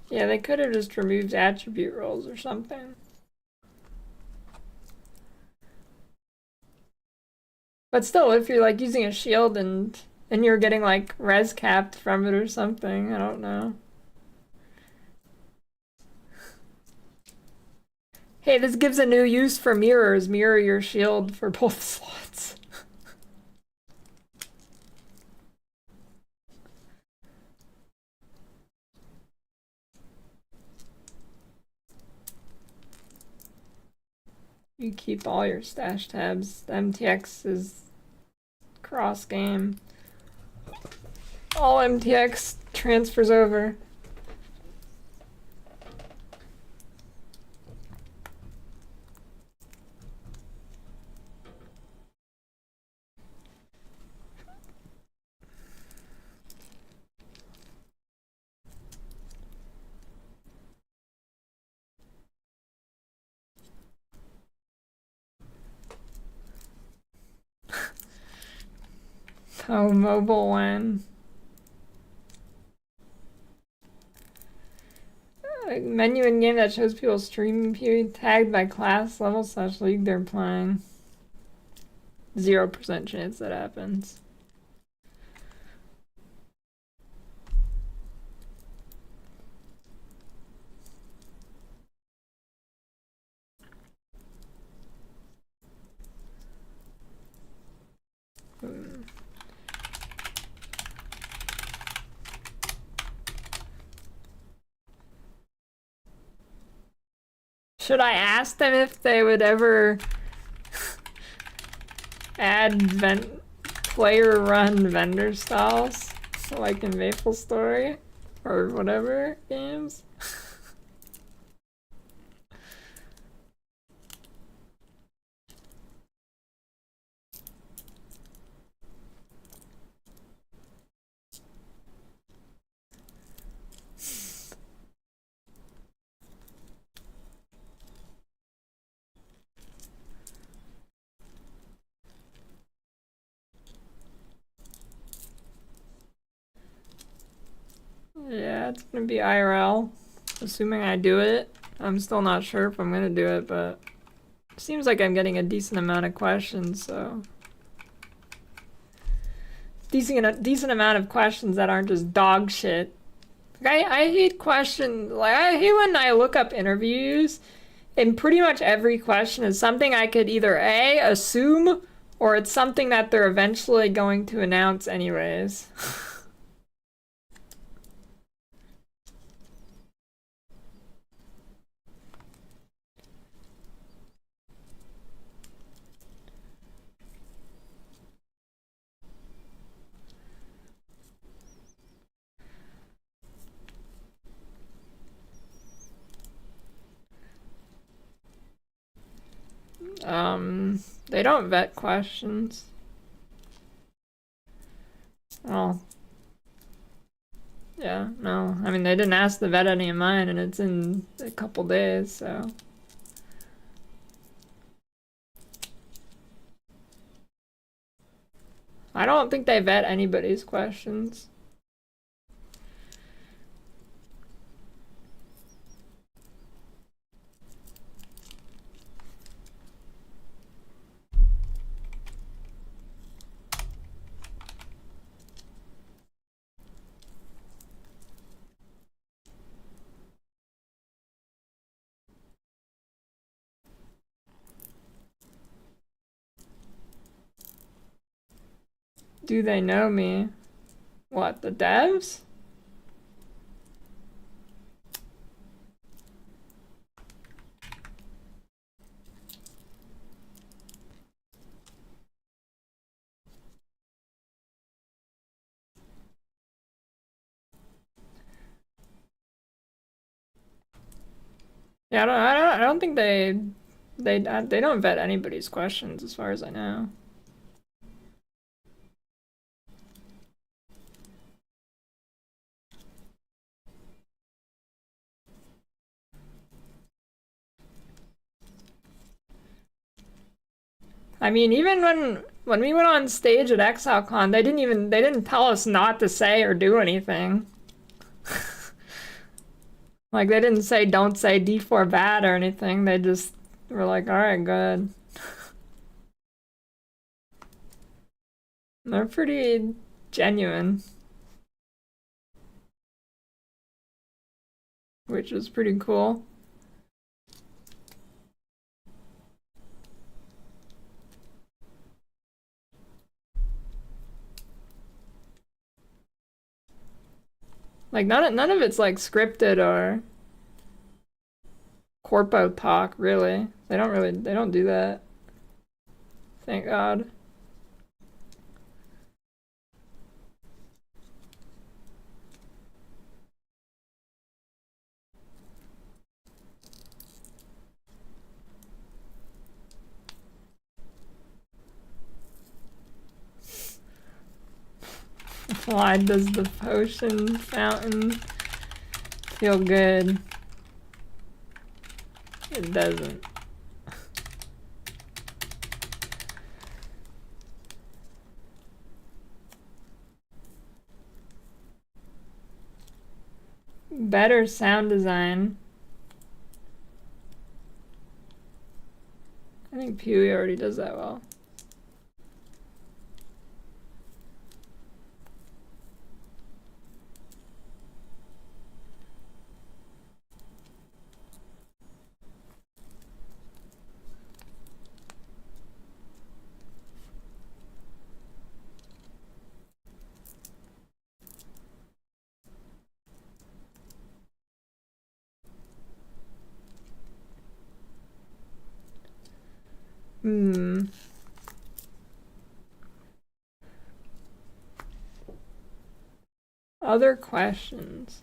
Yeah, they could have just removed attribute rolls or something. But still, if you're like using a shield and you're getting like res capped from it or something, I don't know. Hey, this gives a new use for mirrors. Mirror your shield for both slots. You keep all your stash tabs. The MTX is cross game. All MTX transfers over. Oh, mobile one. Menu in game that shows people streaming PoE tagged by class level / league they're playing. 0% chance that happens. Should I ask them if they would ever add player-run vendor stalls, like in MapleStory or whatever games? Yeah, it's gonna be IRL, assuming I do it. I'm still not sure if I'm gonna do it, but it seems like I'm getting a decent amount of questions, so decent amount of questions that aren't just dog shit. Like, I hate questions. Like, I hate when I look up interviews and pretty much every question is something I could either A, assume, or it's something that they're eventually going to announce anyways. They don't vet questions. Oh. Yeah, no. I mean, they didn't ask to vet any of mine, and it's in a couple days, so. I don't think they vet anybody's questions. Do they know me? What, the devs? Yeah, I don't think they don't vet anybody's questions as far as I know. I mean, even when we went on stage at ExileCon, they didn't tell us not to say or do anything. Like, they didn't say don't say D4 bad or anything. They just were like, all right, good. They're pretty genuine, which is pretty cool. Like, none of it's like scripted or corpo talk, really. They don't do that. Thank God. Why does the potion fountain feel good? It doesn't. Better sound design. I think PoE already does that well. Other questions.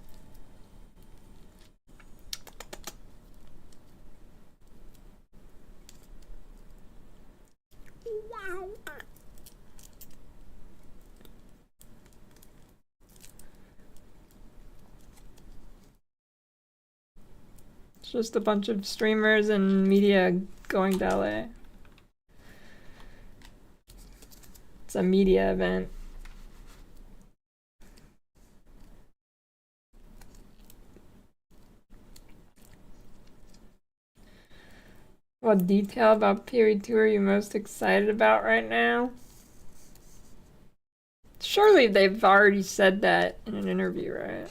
It's just a bunch of streamers and media going to LA. It's a media event. What detail about PoE 2 are you most excited about right now? Surely they've already said that in an interview, right?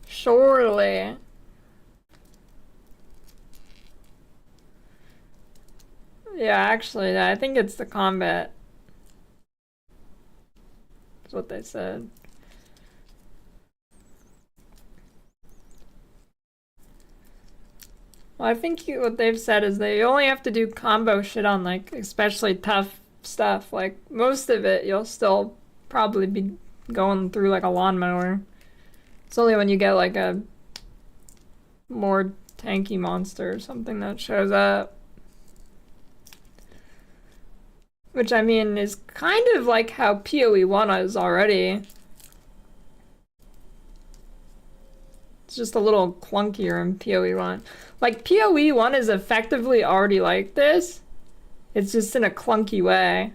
Surely. Yeah, actually, I think it's the combat. That's what they said. Well, I think what they've said is they only have to do combo shit on, like, especially tough stuff. Like, most of it, you'll still probably be going through, like, a lawnmower. It's only when you get, like, a more tanky monster or something that shows up. Which, I mean, is kind of like how PoE 1 is already. It's just a little clunkier in PoE 1. Like, PoE 1 is effectively already like this. It's just in a clunky way.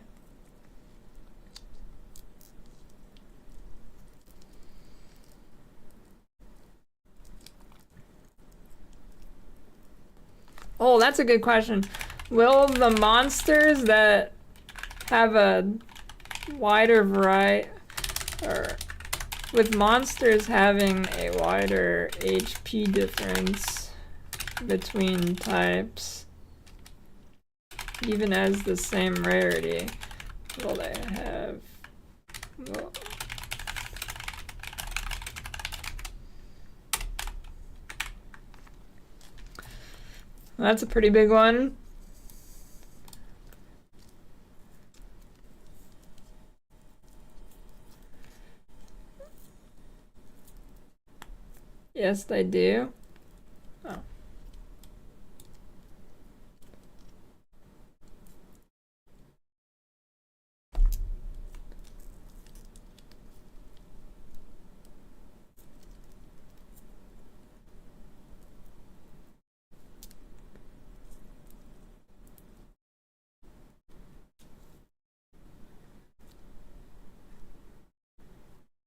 Oh, that's a good question. Will the monsters that have a wider variety, or with monsters having a wider HP difference between types, even as the same rarity, will they have... Well, that's a pretty big one. Yes, they do. Oh.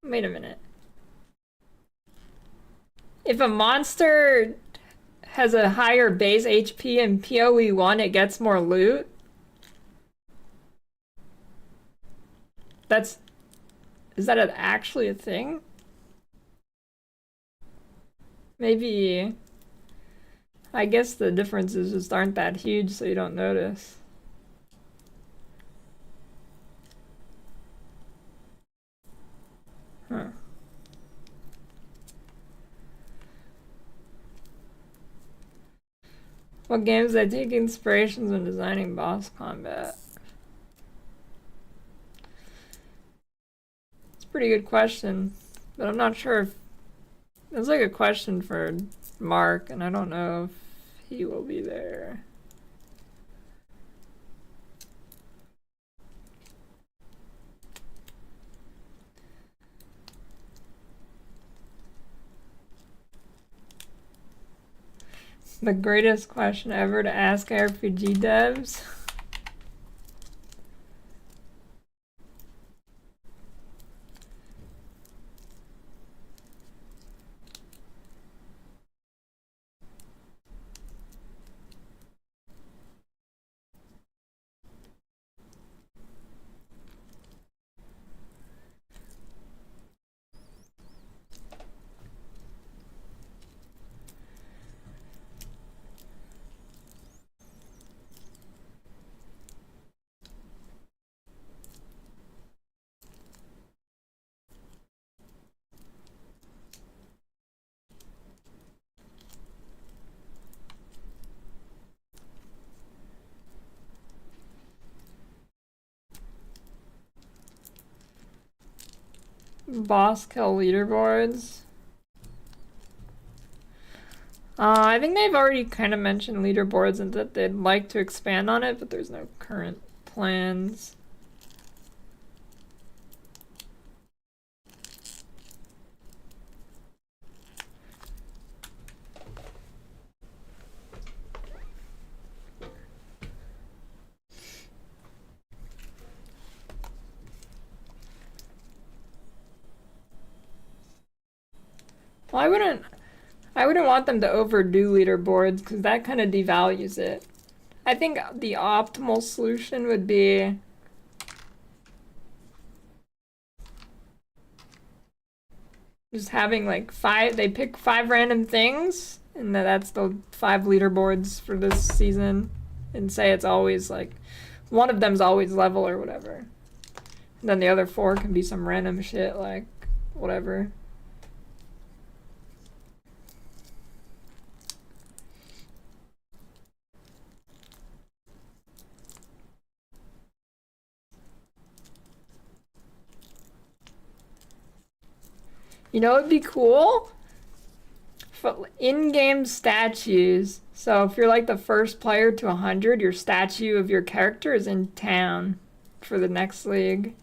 Wait a minute. If a monster has a higher base HP in PoE 1, it gets more loot? Is that actually a thing? Maybe... I guess the differences just aren't that huge, so you don't notice. Huh. What games did I take inspirations when designing boss combat? It's a pretty good question, but I'm not sure if... It's like a question for Mark, and I don't know if he will be there. The greatest question ever to ask RPG devs. Boss kill leaderboards. I think they've already kind of mentioned leaderboards and that they'd like to expand on it, but there's no current plans. Well, I wouldn't want them to overdo leaderboards because that kind of devalues it. I think the optimal solution would be just having like they pick 5 random things, and that's the 5 leaderboards for this season, and say it's always like, one of them's always level or whatever. And then the other 4 can be some random shit like, whatever. You know, it'd be cool? In-game statues. So if you're like the first player to 100, your statue of your character is in town for the next league.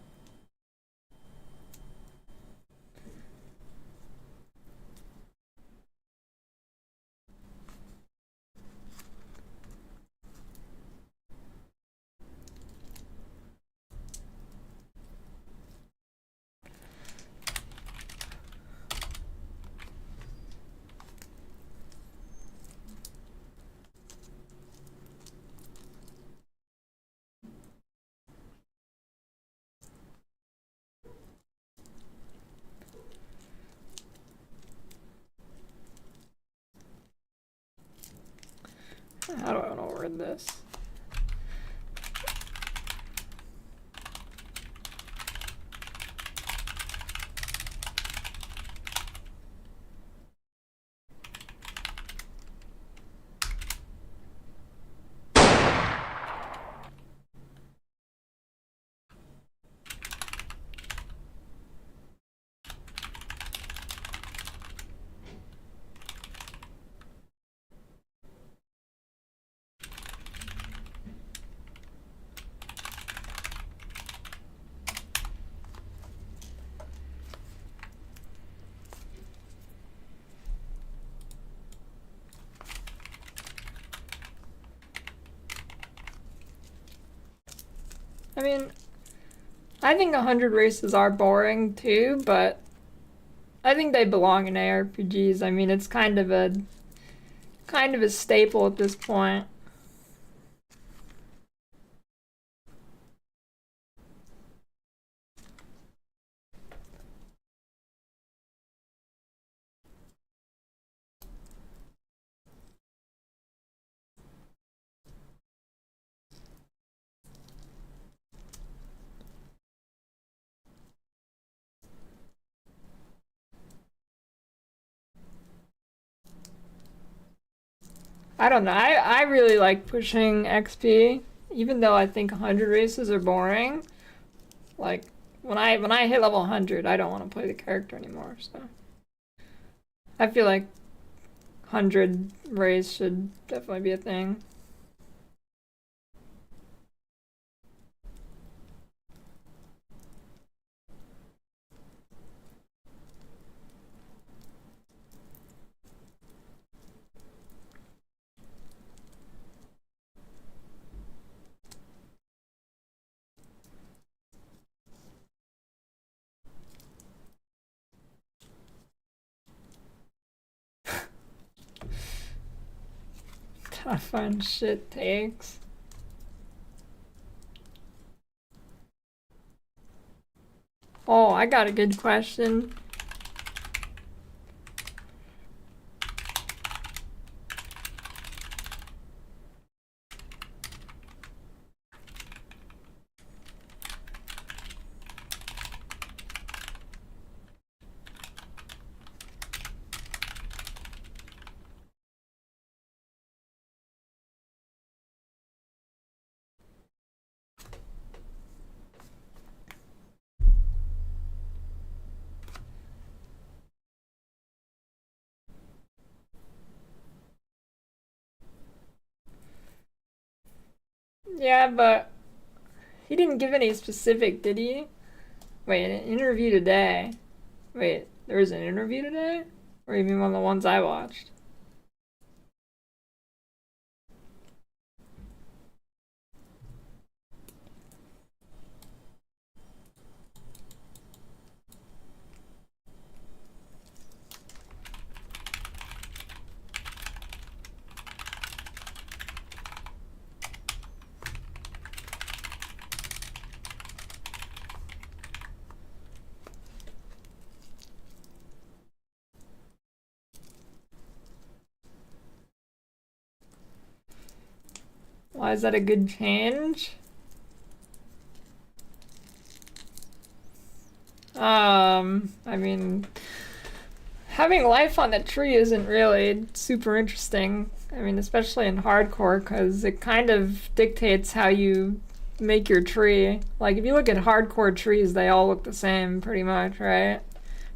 How do I want to word this? I mean, I think 100 races are boring too, but I think they belong in ARPGs. I mean, it's kind of a staple at this point. I don't know. I really like pushing XP, even though I think 100 races are boring. Like when I hit level 100, I don't want to play the character anymore. So I feel like 100 race should definitely be a thing. How fun shit takes. Oh, I got a good question. Yeah, but he didn't give any specific, did he? Wait, an interview today. Wait, there was an interview today? Or even one of the ones I watched? Why is that a good change? I mean, having life on the tree isn't really super interesting. I mean, especially in hardcore, because it kind of dictates how you make your tree. Like, if you look at hardcore trees, they all look the same, pretty much, right?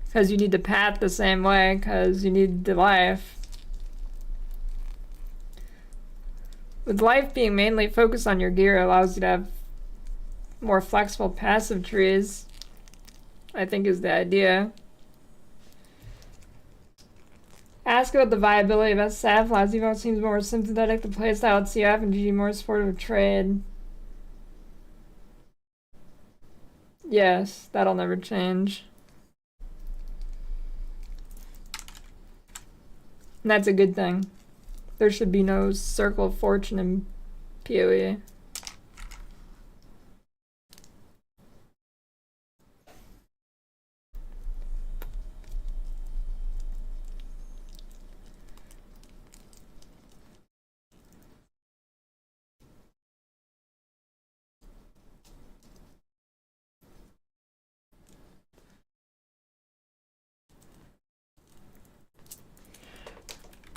Because you need the path the same way, because you need the life. With life being mainly focused on your gear, allows you to have more flexible passive trees, I think is the idea. Ask about the viability of SF. Last evo seems more sympathetic to playstyle at CF and GG more supportive of trade. Yes, that'll never change. And that's a good thing. There should be no circle of fortune in PoE.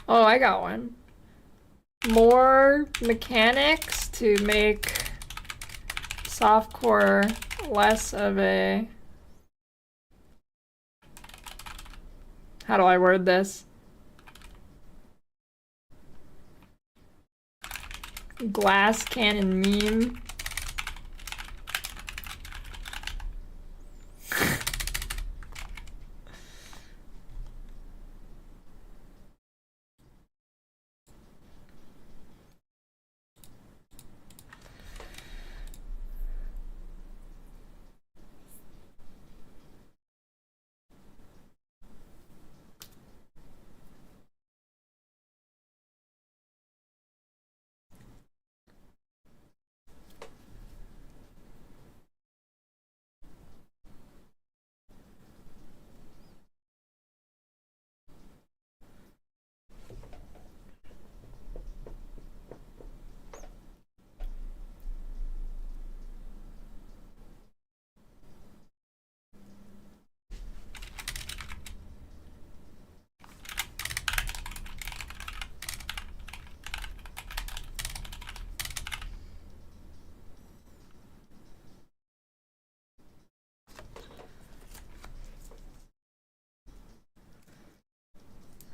Oh, I got one. More mechanics to make softcore less of a... How do I word this? Glass cannon meme.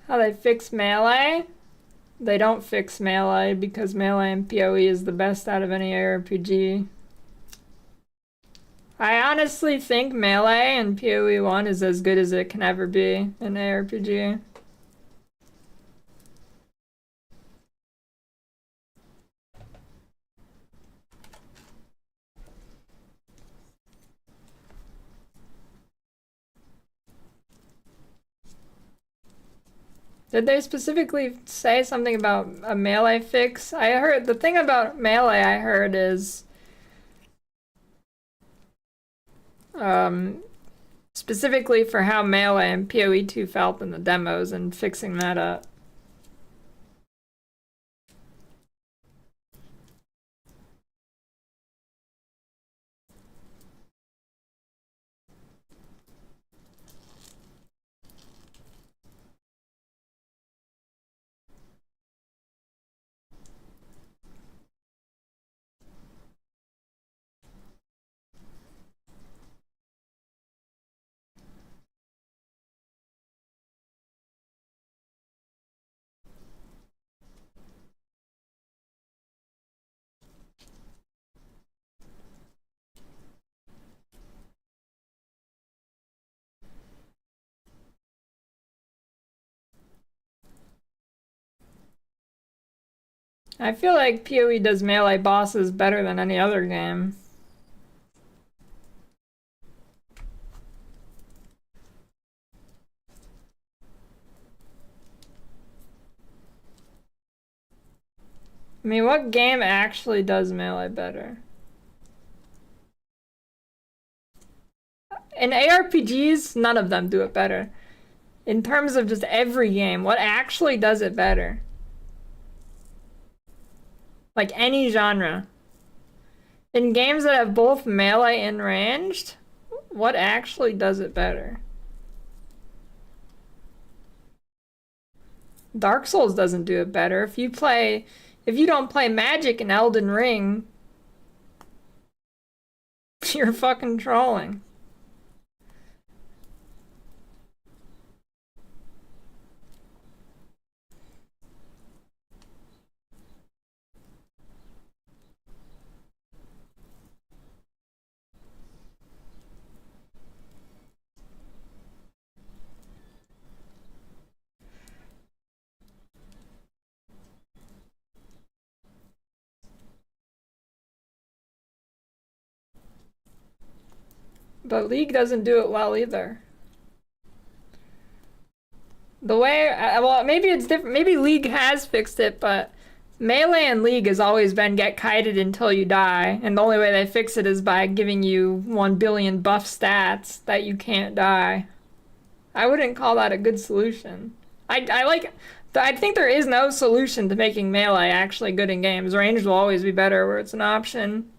How they fix melee? They don't fix melee because melee in PoE is the best out of any ARPG. I honestly think melee in PoE 1 is as good as it can ever be in ARPG. Did they specifically say something about a melee fix? I heard the thing about melee I heard is specifically for how melee and PoE 2 felt in the demos and fixing that up. I feel like PoE does melee bosses better than any other game. I mean, what game actually does melee better? In ARPGs, none of them do it better. In terms of just every game, what actually does it better? Like any genre. In games that have both melee and ranged, what actually does it better? Dark Souls doesn't do it better. If you don't play Magic in Elden Ring, you're fucking trolling. But League doesn't do it well either. The way, well, maybe it's different. Maybe League has fixed it, but Melee and League has always been get kited until you die, and the only way they fix it is by giving you 1 billion buff stats that you can't die. I wouldn't call that a good solution. I think there is no solution to making Melee actually good in games. Ranged will always be better where it's an option.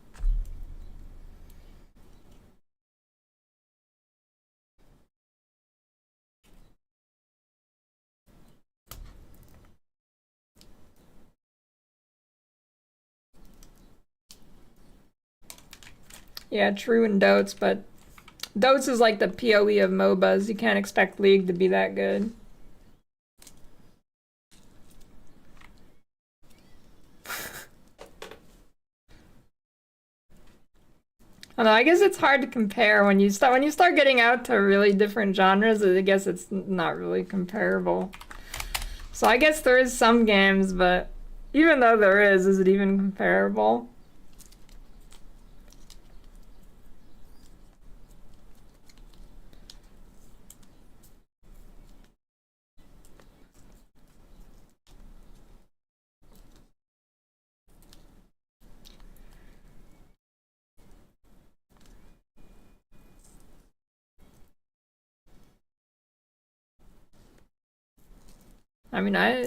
Yeah, true in Dotes, but Dotes is like the PoE of MOBAs. You can't expect League to be that good. I don't know, I guess it's hard to compare when you start getting out to really different genres. I guess it's not really comparable. So I guess there is some games, but even though there is it even comparable? I mean, I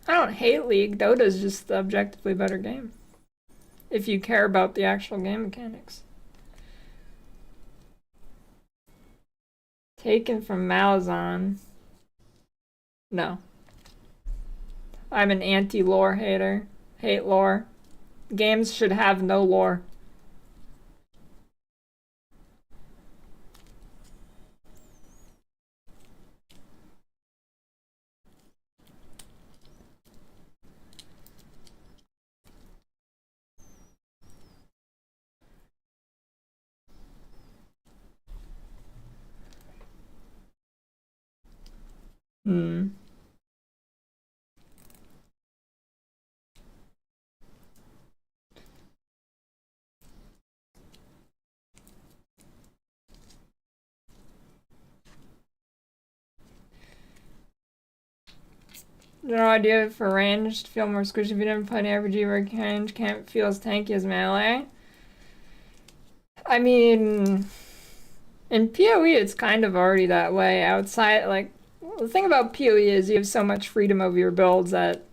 don't hate League. Dota's just the objectively better game. If you care about the actual game mechanics. Taken from Malazan. No. I'm an anti-lore hater. Hate lore. Games should have no lore. Hmm. General idea for ranged, feel more squishy if you never played an RPG where range can't feel as tanky as melee. I mean, in PoE it's kind of already that way. Outside, like, the thing about PoE is you have so much freedom over your builds that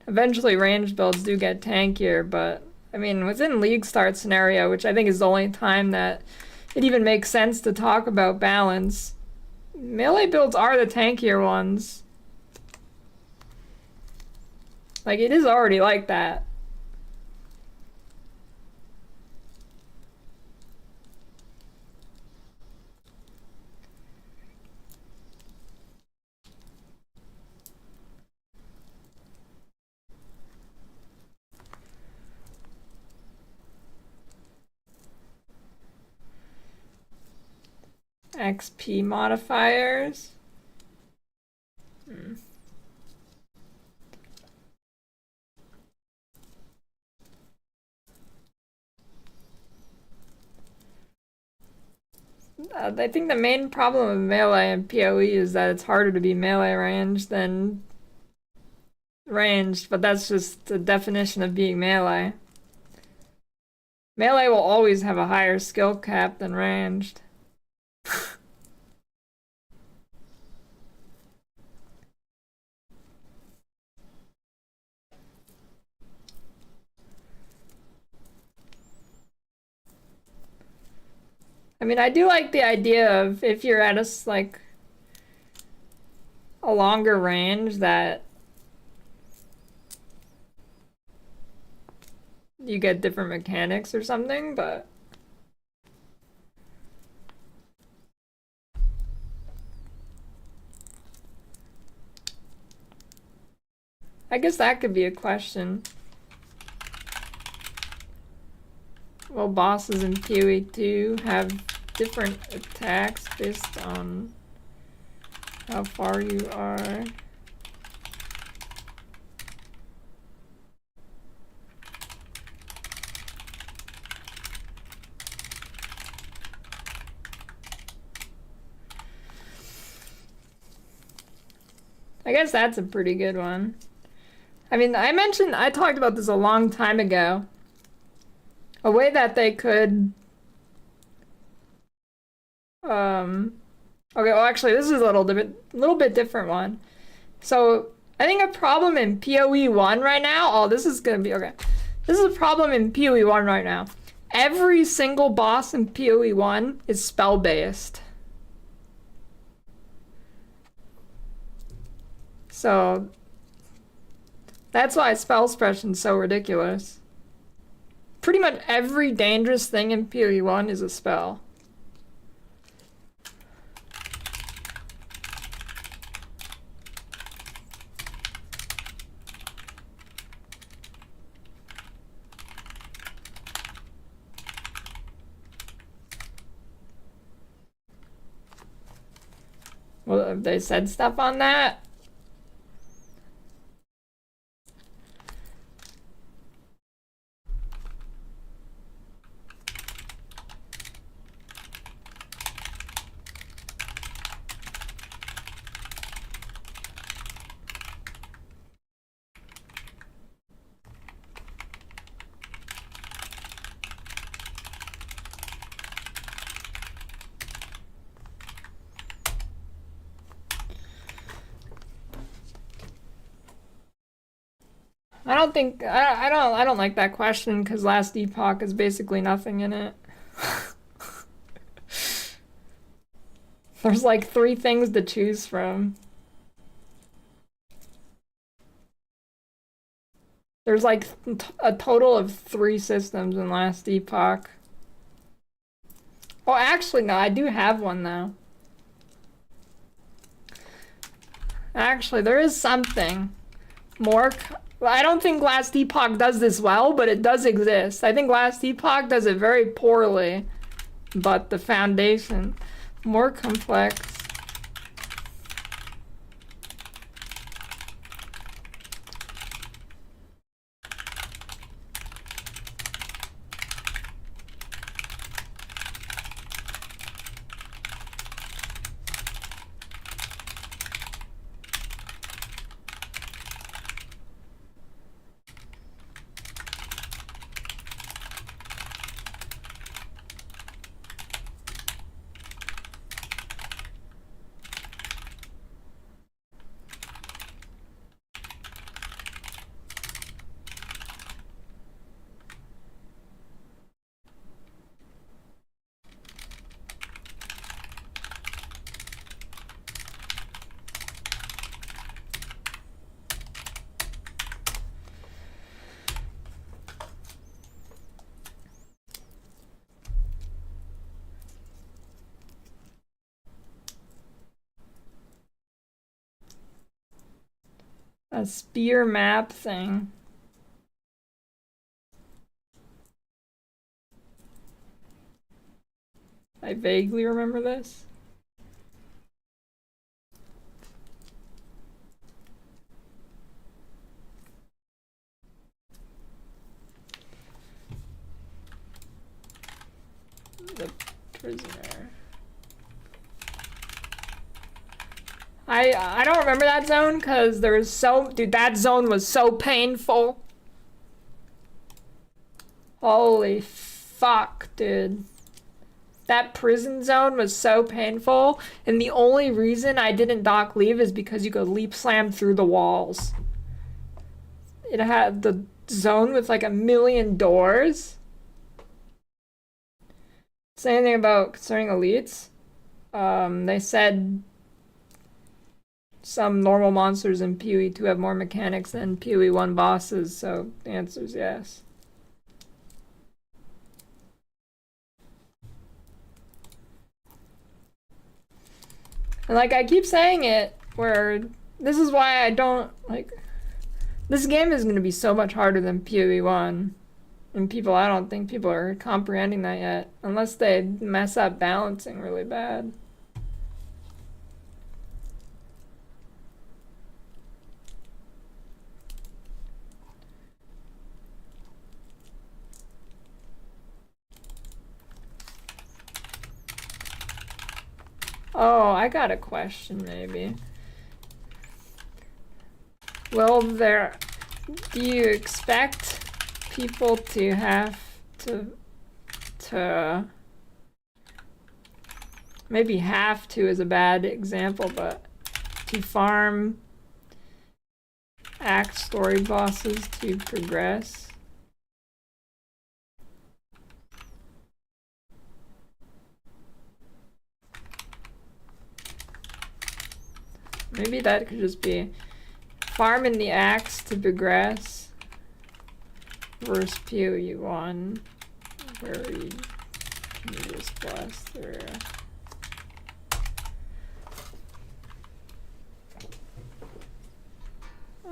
eventually ranged builds do get tankier, but I mean, within League start scenario, which I think is the only time that it even makes sense to talk about balance, melee builds are the tankier ones. Like, it is already like that. XP modifiers. I think the main problem with melee and PoE is that it's harder to be melee ranged than ranged, but that's just the definition of being melee. Melee will always have a higher skill cap than ranged. I mean, I do like the idea of if you're at like a longer range that you get different mechanics or something, but I guess that could be a question. Will bosses in PoE 2 have different attacks based on how far you are? I guess that's a pretty good one. I mean, I talked about this a long time ago. A way that they could, okay, well actually this is a little bit different one. So I think a problem in PoE 1 right now, this is gonna be, okay. This is a problem in PoE 1 right now. Every single boss in PoE 1 is spell-based. So that's why spell suppression is so ridiculous. Pretty much every dangerous thing in PoE 1 is a spell. Well, have they said stuff on that? I don't like that question because Last Epoch is basically nothing in it. There's like 3 things to choose from. There's like a total of 3 systems in Last Epoch. Oh, actually, no, I do have one now. Actually, there is something more. I don't think Last Epoch does this well, but it does exist. I think Last Epoch does it very poorly, but the foundation, more complex. A spear map thing. I vaguely remember this. The prisoner. I don't remember that zone because there was dude, that zone was so painful. Holy fuck, dude. That prison zone was so painful, and the only reason I didn't dock leave is because you could leap slam through the walls. It had the zone with like 1,000,000 doors. Say anything about concerning elites? They said some normal monsters in PoE 2 have more mechanics than PoE 1 bosses, so the answer is yes. And like I keep saying it, where this is why I don't like. This game is going to be so much harder than PoE 1. And I don't think people are comprehending that yet. Unless they mess up balancing really bad. Oh, I got a question maybe. Do you expect people to have to maybe have to is a bad example, but to farm act story bosses to progress? Maybe that could just be farming the axe to progress versus PoE 1, where you can just blast through.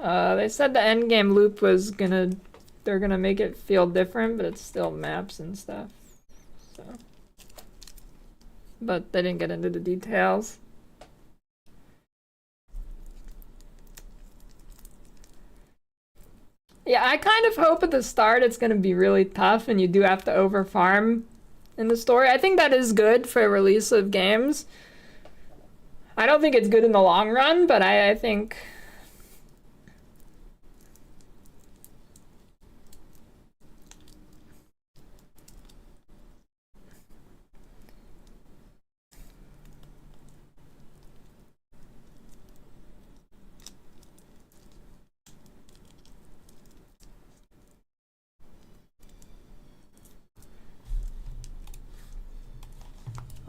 They said the endgame loop was they're gonna make it feel different, but it's still maps and stuff. So, but they didn't get into the details. Yeah, I kind of hope at the start it's going to be really tough and you do have to overfarm in the story. I think that is good for a release of games. I don't think it's good in the long run, but I think...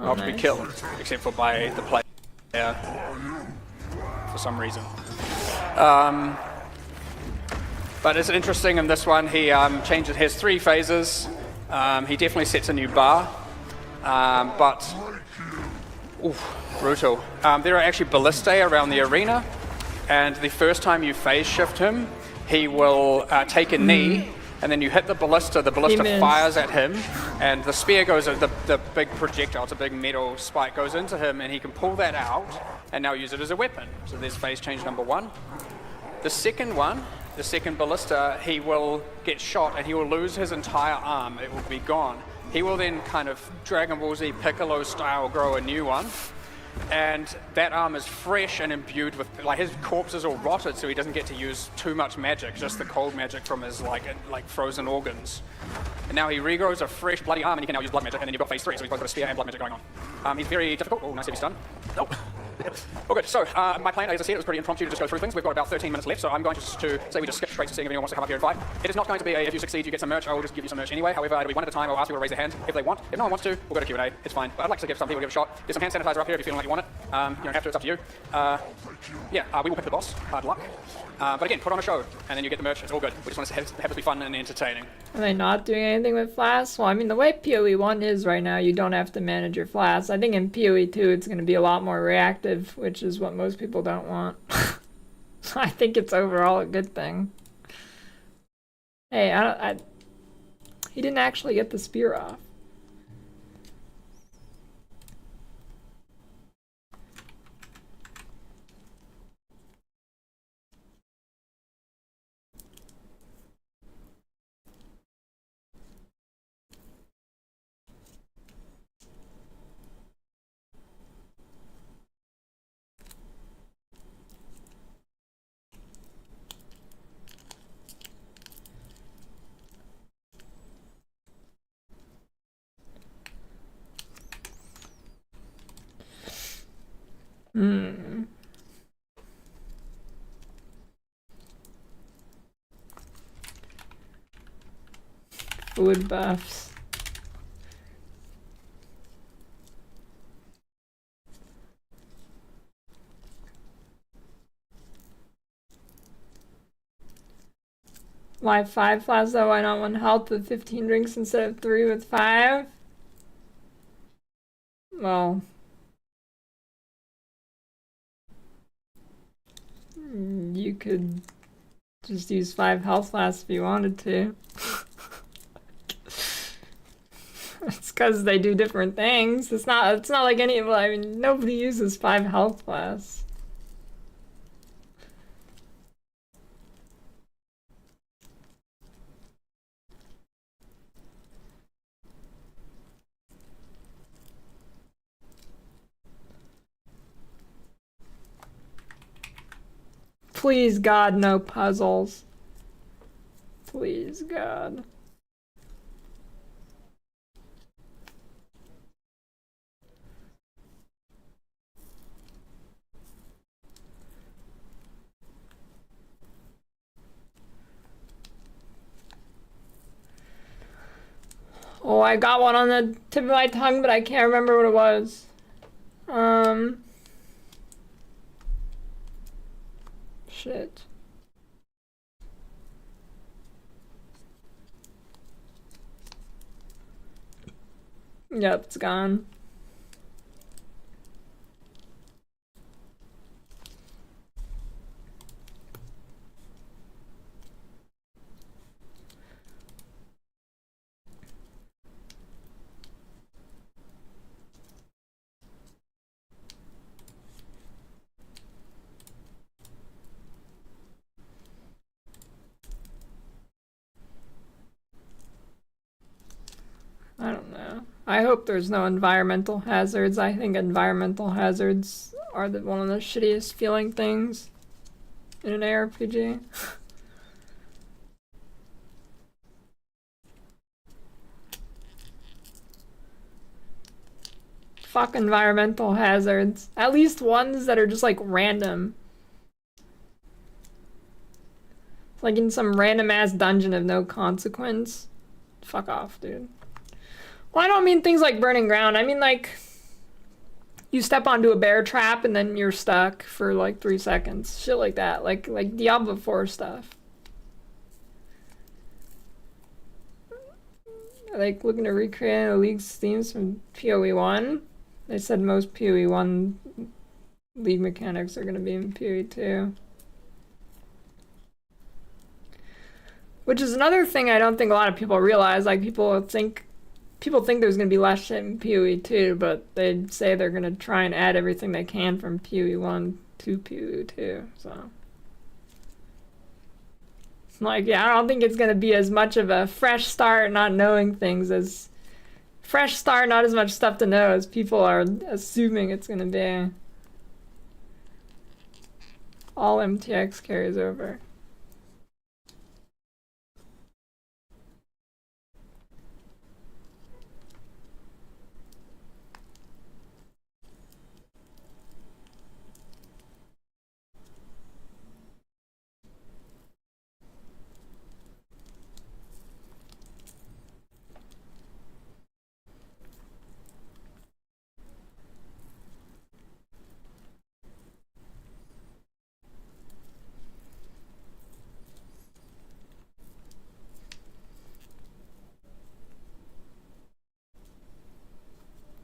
Not to be killed, except for by the player for some reason. But it's interesting in this one, he changes his 3 phases. He definitely sets a new bar, but brutal. There are actually ballistae around the arena, and the first time you phase shift him, he will take a knee. And then you hit the ballista fires at him, and the spear goes, the big projectile, it's a big metal spike, goes into him, and he can pull that out, and now use it as a weapon. So there's phase change number 1. The second one, the second ballista, he will get shot, and he will lose his entire arm, it will be gone. He will then kind of Dragon Ball Z Piccolo style grow a new one. And that arm is fresh and imbued with, like, his corpse is all rotted, so he doesn't get to use too much magic, just the cold magic from his like frozen organs. And now he regrows a fresh bloody arm, and he can now use blood magic, and then you've got phase 3, so he's both got a spear and blood magic going on. He's very difficult. Oh, nice heavy stun. Nope. Oh, good. So, my plan, as I said, it was pretty impromptu to just go through things. We've got about 13 minutes left, so I'm going to say we just skip straight to seeing if anyone wants to come up here and fight. It is not going to be if you succeed, you get some merch. I will just give you some merch anyway. However, it'll be one at a time. I'll ask people to raise their hand if they want. If no one wants to, we'll go to Q&A. It's fine. But I'd like to give some people a shot. There's some hand sanitizer up here if you're feeling like you want it. You don't have to, it's up to you. We will pick the boss. Hard luck. But again, put on a show, and then you get the merch. It's all good. We just want to have it be fun and entertaining. Are they not doing anything with flasks? Well, I mean, the way PoE 1 is right now, you don't have to manage your flasks. I think in PoE 2, it's going to be a lot more reactive, which is what most people don't want. I think it's overall a good thing. Hey, he didn't actually get the spear off. Hmm. Food buffs. Why 5 Plaza? Why not 1 health with 15 drinks instead of 3 with 5? Well, you could just use 5 health flasks if you wanted to. It's because they do different things. It's not like any of, I mean, nobody uses 5 health flasks. Please, God, no puzzles. Please, God. Oh, I got one on the tip of my tongue, but I can't remember what it was. Shit. Yep, it's gone. I don't know. I hope there's no environmental hazards. I think environmental hazards are one of the shittiest feeling things in an ARPG. Fuck environmental hazards. At least ones that are just like random. Like in some random ass dungeon of no consequence. Fuck off, dude. Well, I don't mean things like burning ground. I mean like you step onto a bear trap and then you're stuck for like 3 seconds. Shit like that. Like Diablo 4 stuff. Like looking to recreate a league's themes from PoE 1. They said most PoE 1 league mechanics are gonna be in PoE 2. Which is another thing I don't think a lot of people realize. Like people think there's gonna be less shit in PoE 2, but they say they're gonna try and add everything they can from PoE 1 to PoE 2. So, like, yeah, I don't think it's gonna be as much of a fresh start, not knowing things as fresh start, not as much stuff to know as people are assuming it's gonna be. All MTX carries over.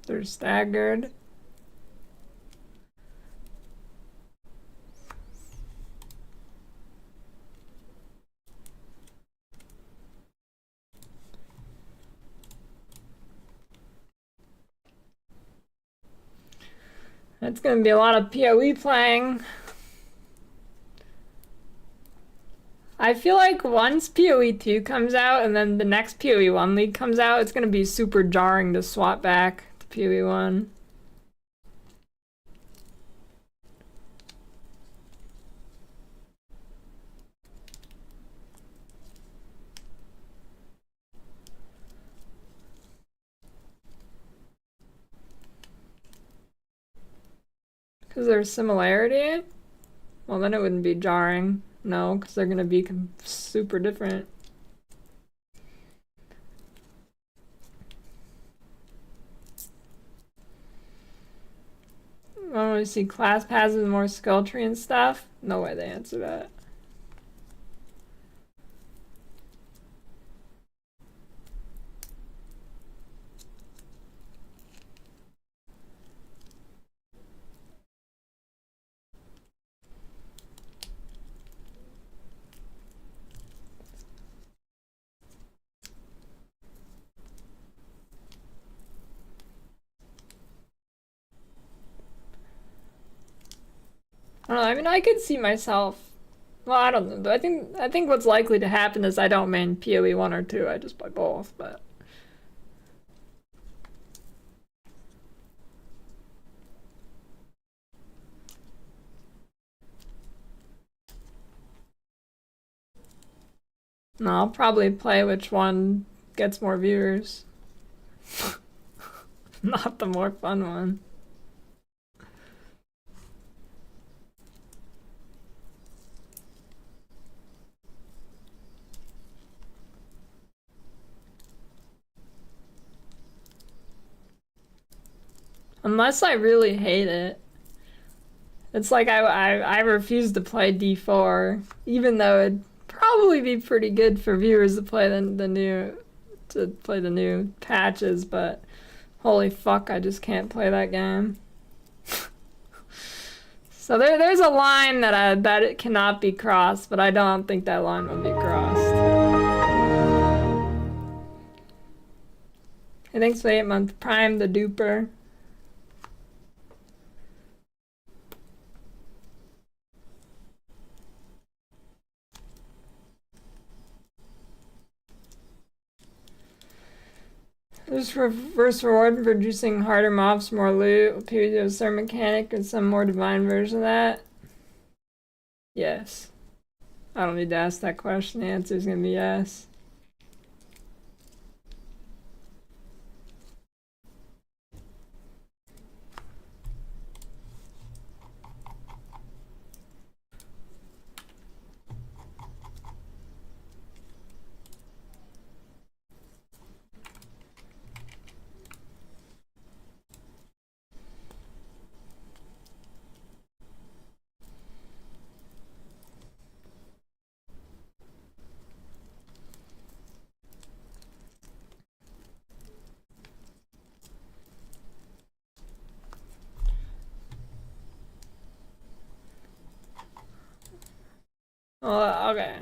They're staggered. It's gonna be a lot of PoE playing. I feel like once PoE 2 comes out and then the next PoE 1 League comes out, it's gonna be super jarring to swap back to PoE 1. Because there's similarity? Well, then it wouldn't be jarring. No, because they're going to be super different. When we see class passes and more skill tree and stuff, no way they answer that. I don't know, I mean, I could see myself. Well, I don't know. I think what's likely to happen is I don't main PoE 1 or 2. I just play both, but. No, I'll probably play which one gets more viewers. Not the more fun one. Unless I really hate it. It's like I refuse to play D4, even though it'd probably be pretty good for viewers to play the new patches, but holy fuck, I just can't play that game. So there's a line that it cannot be crossed, but I don't think that line will be crossed. Hey, thanks for the 8-month Prime, the duper. There's reverse reward for producing harder mobs, more loot, appears to a certain mechanic, and some more divine version of that. Yes. I don't need to ask that question. The answer is gonna be yes. Oh, okay.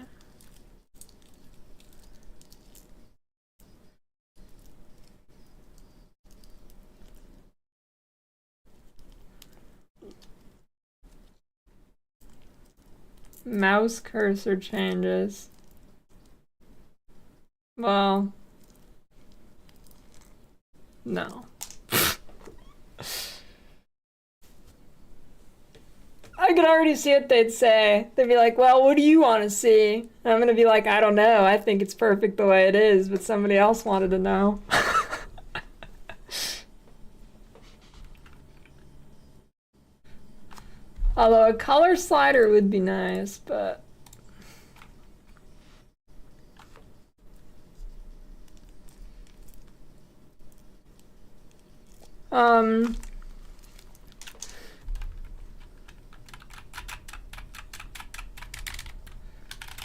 Mouse cursor changes. Well, no. I could already see what they'd say. They'd be like, well, what do you want to see? And I'm going to be like, I don't know. I think it's perfect the way it is, but somebody else wanted to know. Although a color slider would be nice, but...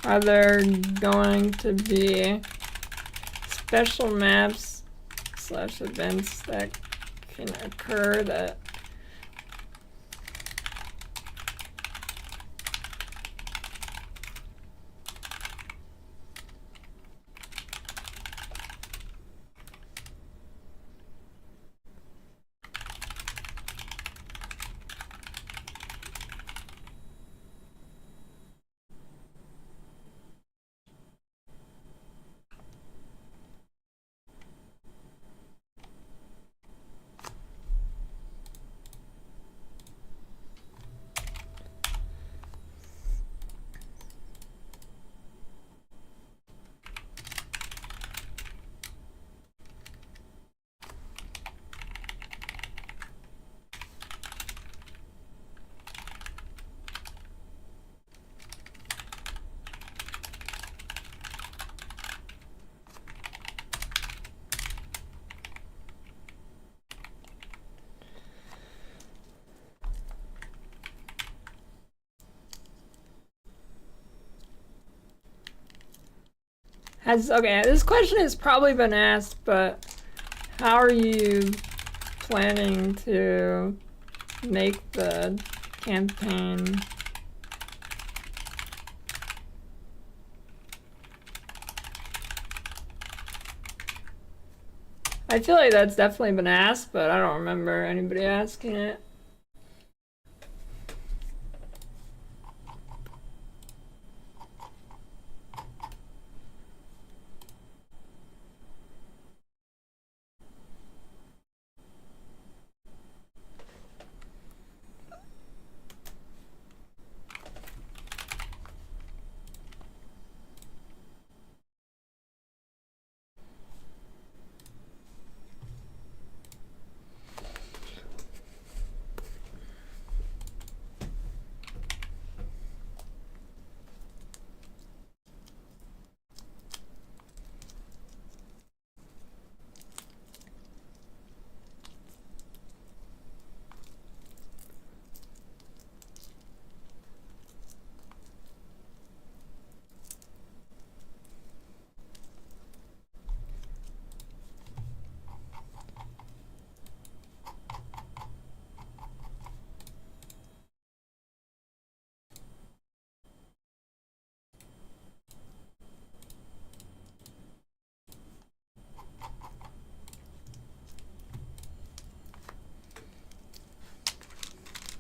Are there going to be special maps / events that can occur that Okay, this question has probably been asked, but how are you planning to make the campaign I feel like that's definitely been asked, but I don't remember anybody asking it.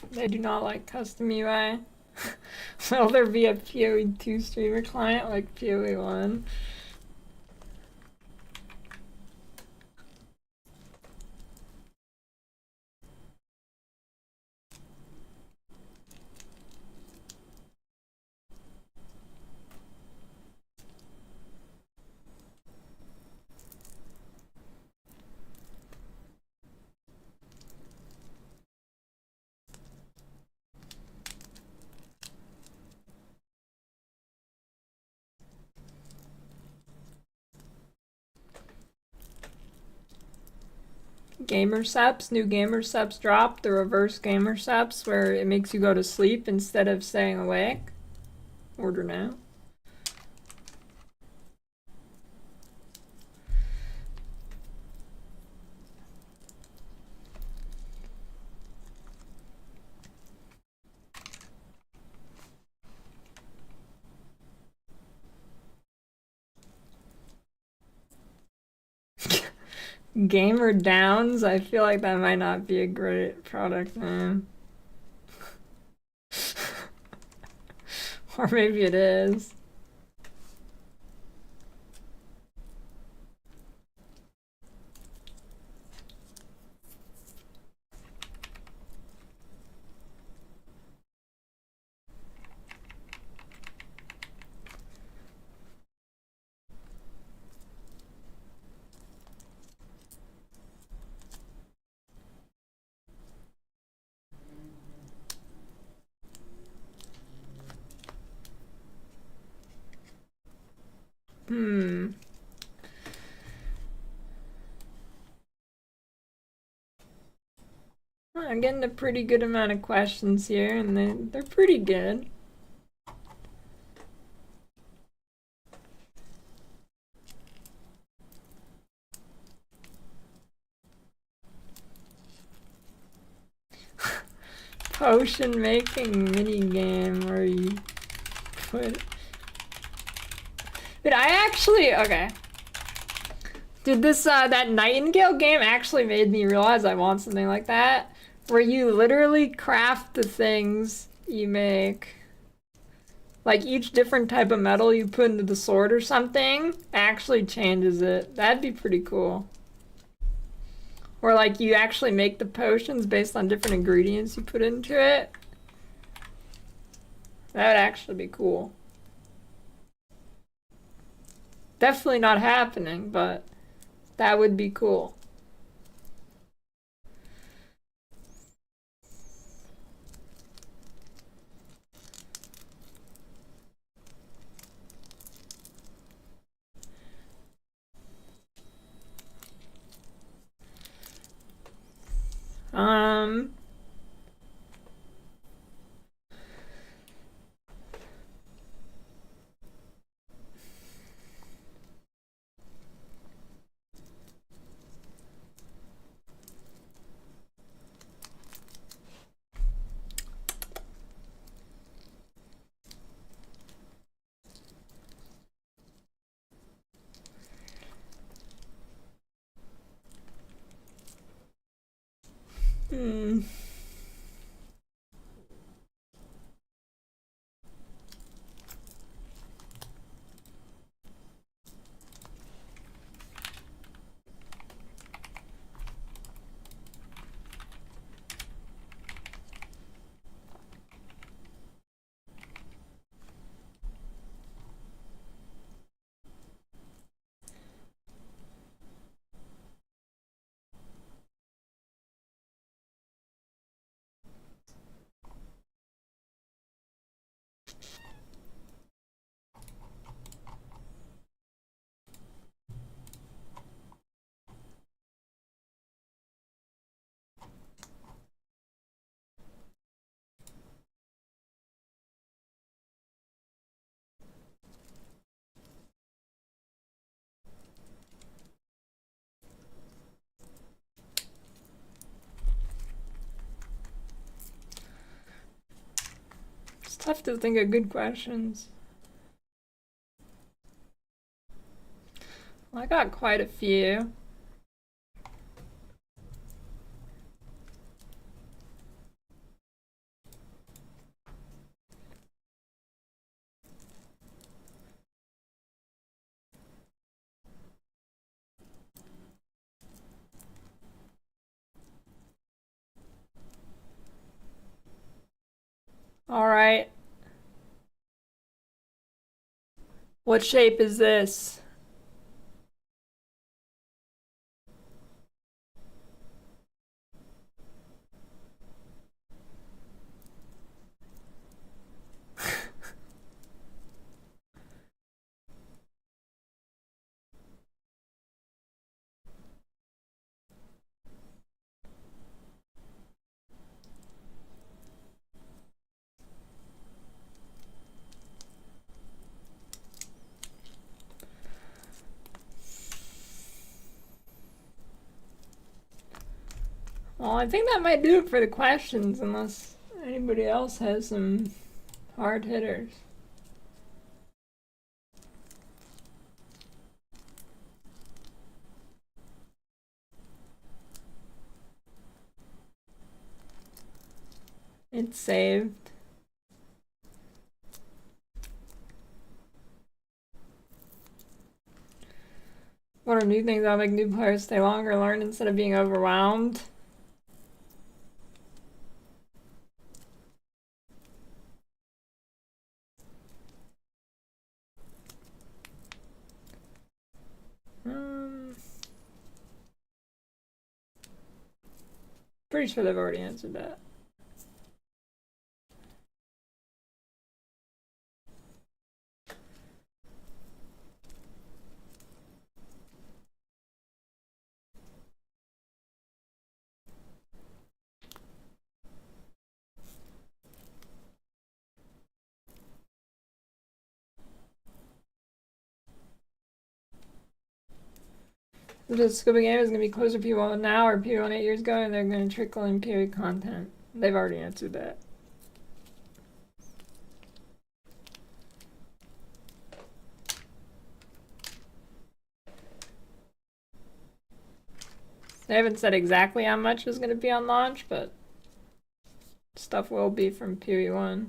They do not like custom UI. Will there be a PoE 2 streamer client like PoE 1? Gamer subs, new gamer subs drop, the reverse gamer subs where it makes you go to sleep instead of staying awake. Order now. Gamer Downs, I feel like that might not be a great product name. Or maybe it is. I'm getting a pretty good amount of questions here, and they're pretty good. Potion making mini game where you put. Dude, okay. Dude, this that Nightingale game actually made me realize I want something like that, where you literally craft the things you make. Like each different type of metal you put into the sword or something actually changes it. That'd be pretty cool. Or like you actually make the potions based on different ingredients you put into it. That would actually be cool. Definitely not happening, but that would be cool. Tough to think of good questions. Well, I got quite a few. All right. What shape is this? Well, I think that might do it for the questions, unless anybody else has some hard hitters. It's saved. What are new things that'll make new players stay longer, learn instead of being overwhelmed? Pretty sure they've already answered that. The scuba game is going to be closer to P1 now or P1 8 years ago, and they're going to trickle in PoE content. They've already answered that. They haven't said exactly how much is going to be on launch, but stuff will be from PoE 1.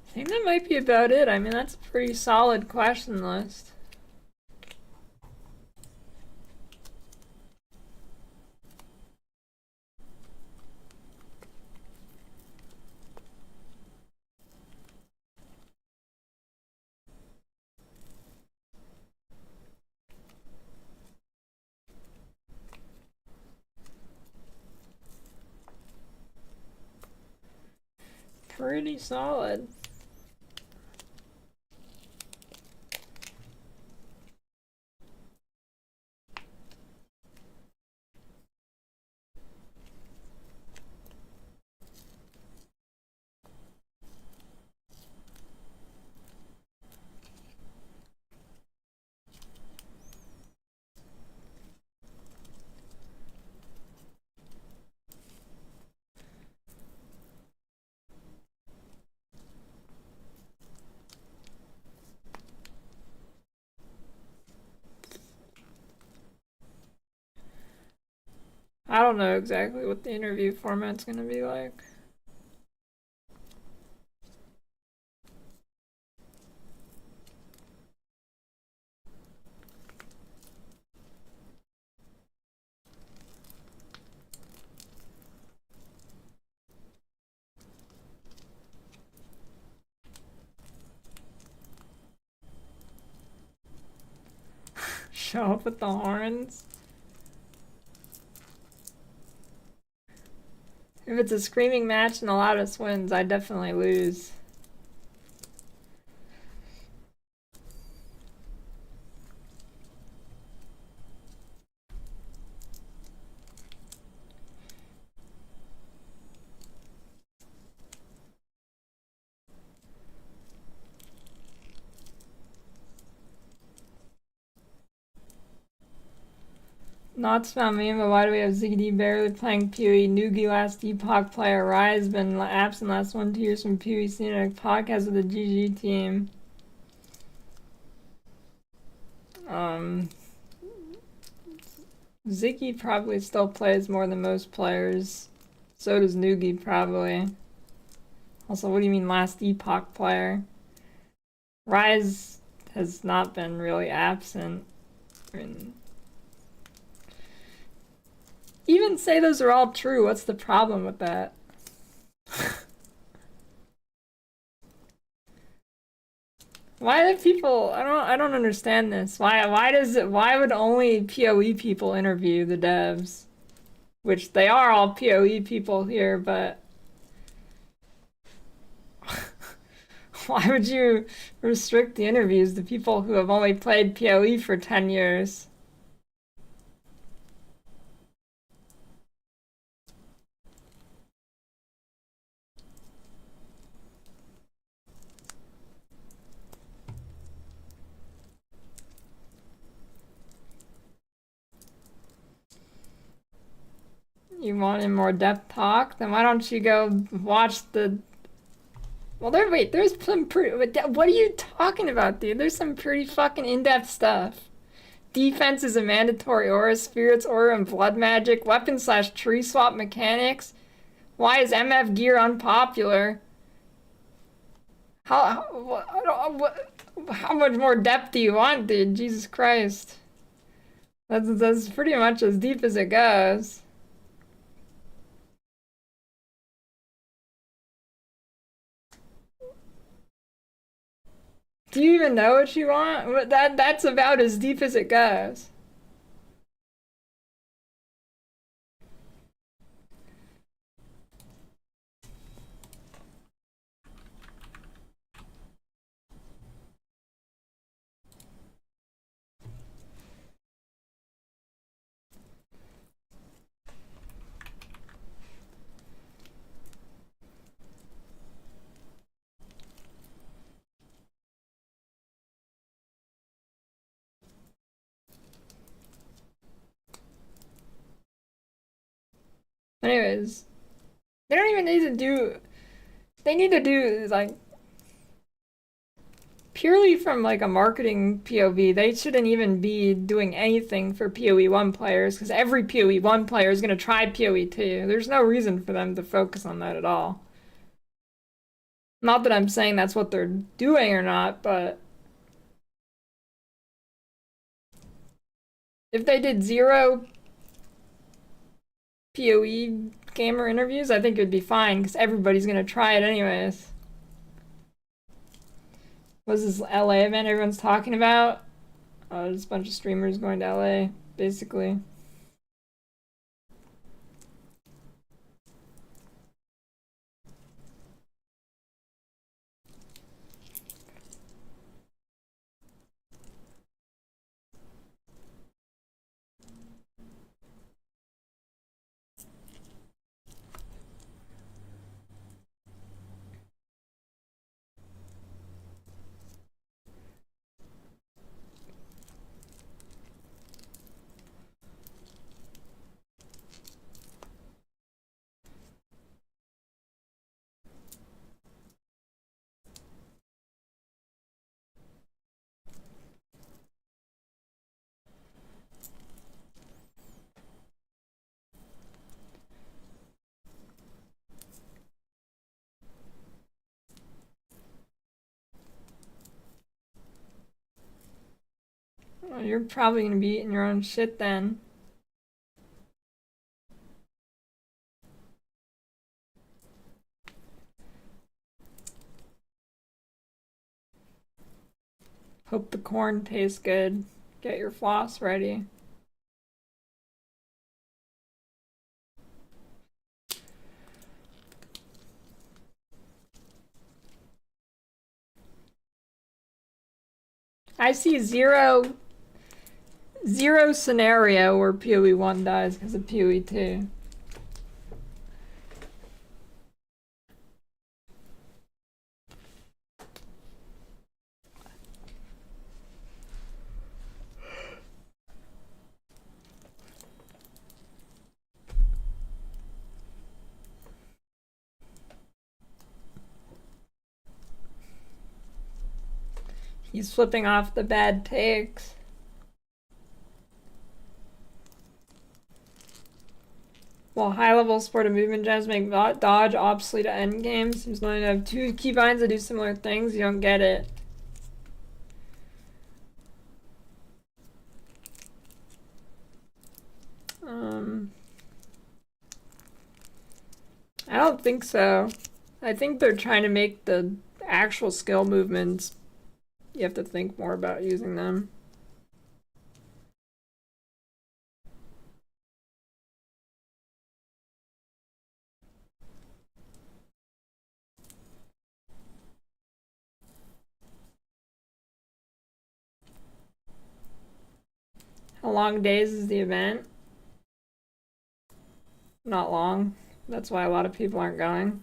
I think that might be about it. I mean, that's a pretty solid question list. Pretty solid. I don't know exactly what the interview format's gonna be like. Show up with the horns. If it's a screaming match and the loudest wins, I definitely lose. Not found me, but why do we have ZD barely playing PoE? Noogie last Epoch player. Rise been absent last 1 2 years from PoE scene and a podcast with the GG team. Ziggy probably still plays more than most players. So does Noogie probably. Also, what do you mean last Epoch player? Rise has not been really absent. I mean, even say those are all true, what's the problem with that? Why do people, I don't understand this. Why would only PoE people interview the devs? Which they are all PoE people here, but why would you restrict the interviews to people who have only played PoE for 10 years? You want a more depth talk? Then why don't you go watch the... Well, there's some pretty... What are you talking about, dude? There's some pretty fucking in-depth stuff. Defense is a mandatory aura, spirits aura, and blood magic. Weapon / tree swap mechanics. Why is MF gear unpopular? How much more depth do you want, dude? Jesus Christ. That's pretty much as deep as it goes. Do you even know what you want? That's about as deep as it goes. Anyways, they don't even need to do... They need to do, like... Purely from, like, a marketing POV, they shouldn't even be doing anything for PoE 1 players, because every PoE 1 player is going to try PoE 2. There's no reason for them to focus on that at all. Not that I'm saying that's what they're doing or not, but... If they did 0 PoE gamer interviews, I think it'd be fine, because everybody's gonna try it anyways. What's this LA event everyone's talking about? Oh, there's a bunch of streamers going to LA, basically. you're probably gonna be eating your own shit then. Hope the corn tastes good. Get your floss ready. I see zero scenario where PoE 1 dies because of PoE 2. He's flipping off the bad takes. While high-level sport and movement gems make dodge obsolete at endgame, seems only to have 2 keybinds that do similar things, you don't get it. I don't think so. I think they're trying to make the actual skill movements, you have to think more about using them. How long days is the event? Not long. That's why a lot of people aren't going.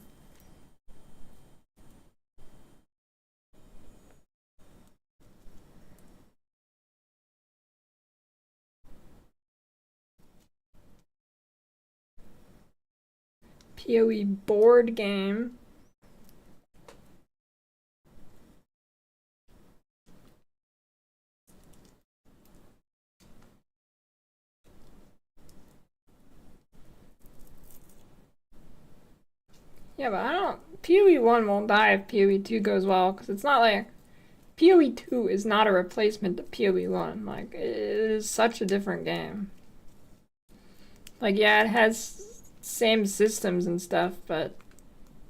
PoE board game. Yeah, but I don't... PoE 1 won't die if PoE 2 goes well, because it's not like... PoE 2 is not a replacement to PoE 1. Like, it is such a different game. Like, yeah, it has same systems and stuff, but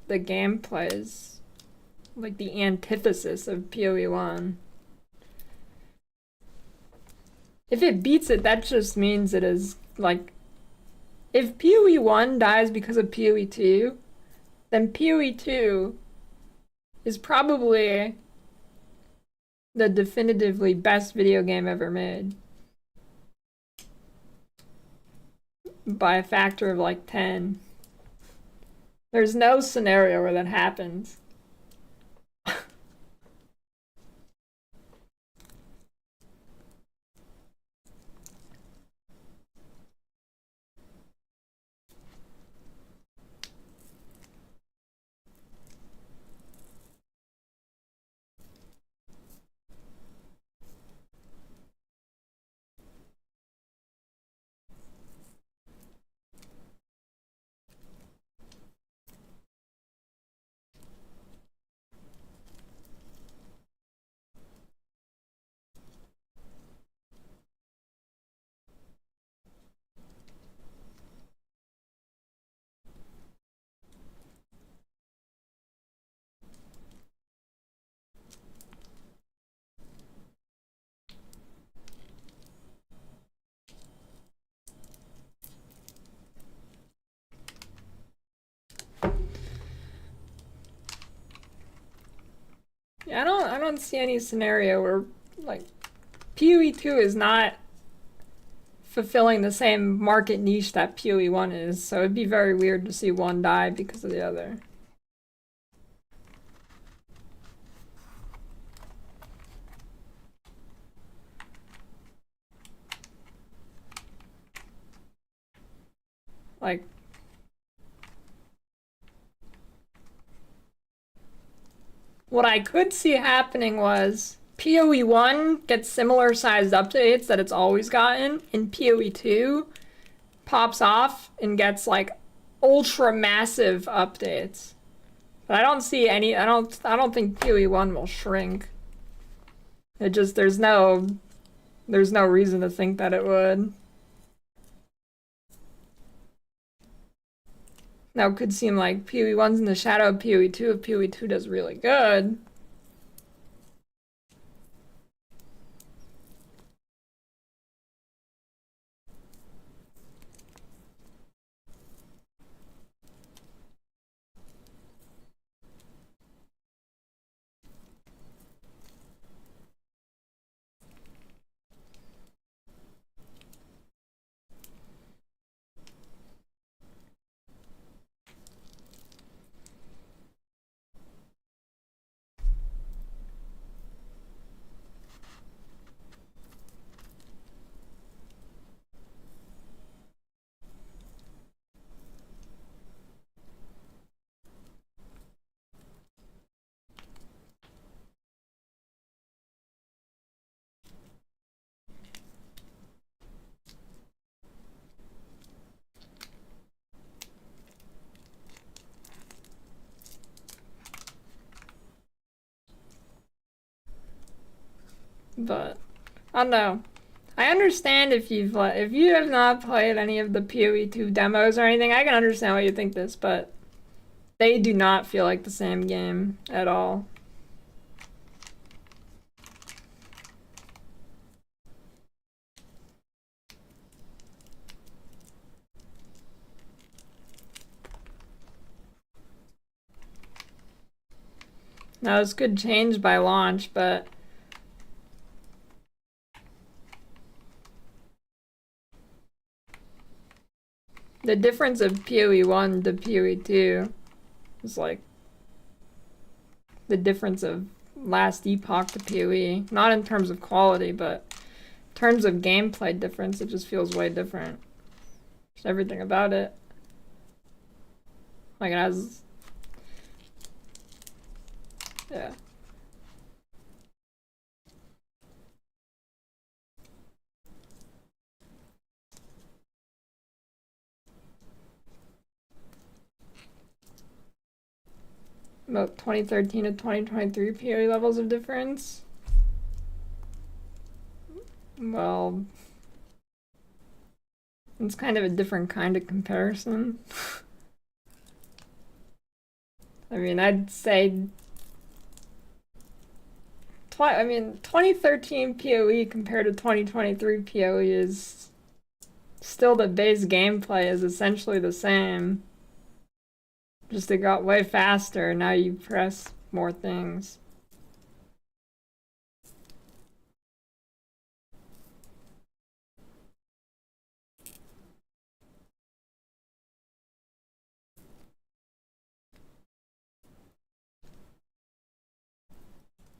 the gameplay is like the antithesis of PoE 1. If it beats it, that just means it is, like... If PoE 1 dies because of PoE 2, then PoE 2 is probably the definitively best video game ever made. By a factor of like 10. There's no scenario where that happens. Yeah, I don't see any scenario where, like, PoE 2 is not fulfilling the same market niche that PoE 1 is, so it'd be very weird to see one die because of the other. Like, what I could see happening was PoE 1 gets similar sized updates that it's always gotten, and PoE 2 pops off and gets like ultra massive updates. But I don't see any, I don't think PoE 1 will shrink. It just, there's no there's no reason to think that it would. Now it could seem like PoE 1's in the shadow of PoE 2 if PoE 2 does really good. But I don't know. I understand if you have not played any of the PoE 2 demos or anything, I can understand why you think this, but they do not feel like the same game at all. Now this could change by launch, but the difference of PoE 1 to PoE 2 is like the difference of last epoch to PoE. Not in terms of quality, but in terms of gameplay difference, it just feels way different. Just everything about it. Like it has... Yeah. About 2013 to 2023 PoE levels of difference. Well, it's kind of a different kind of comparison. I mean, I'd say 2013 PoE compared to 2023 PoE is still the base gameplay is essentially the same. Just it got way faster, now you press more things.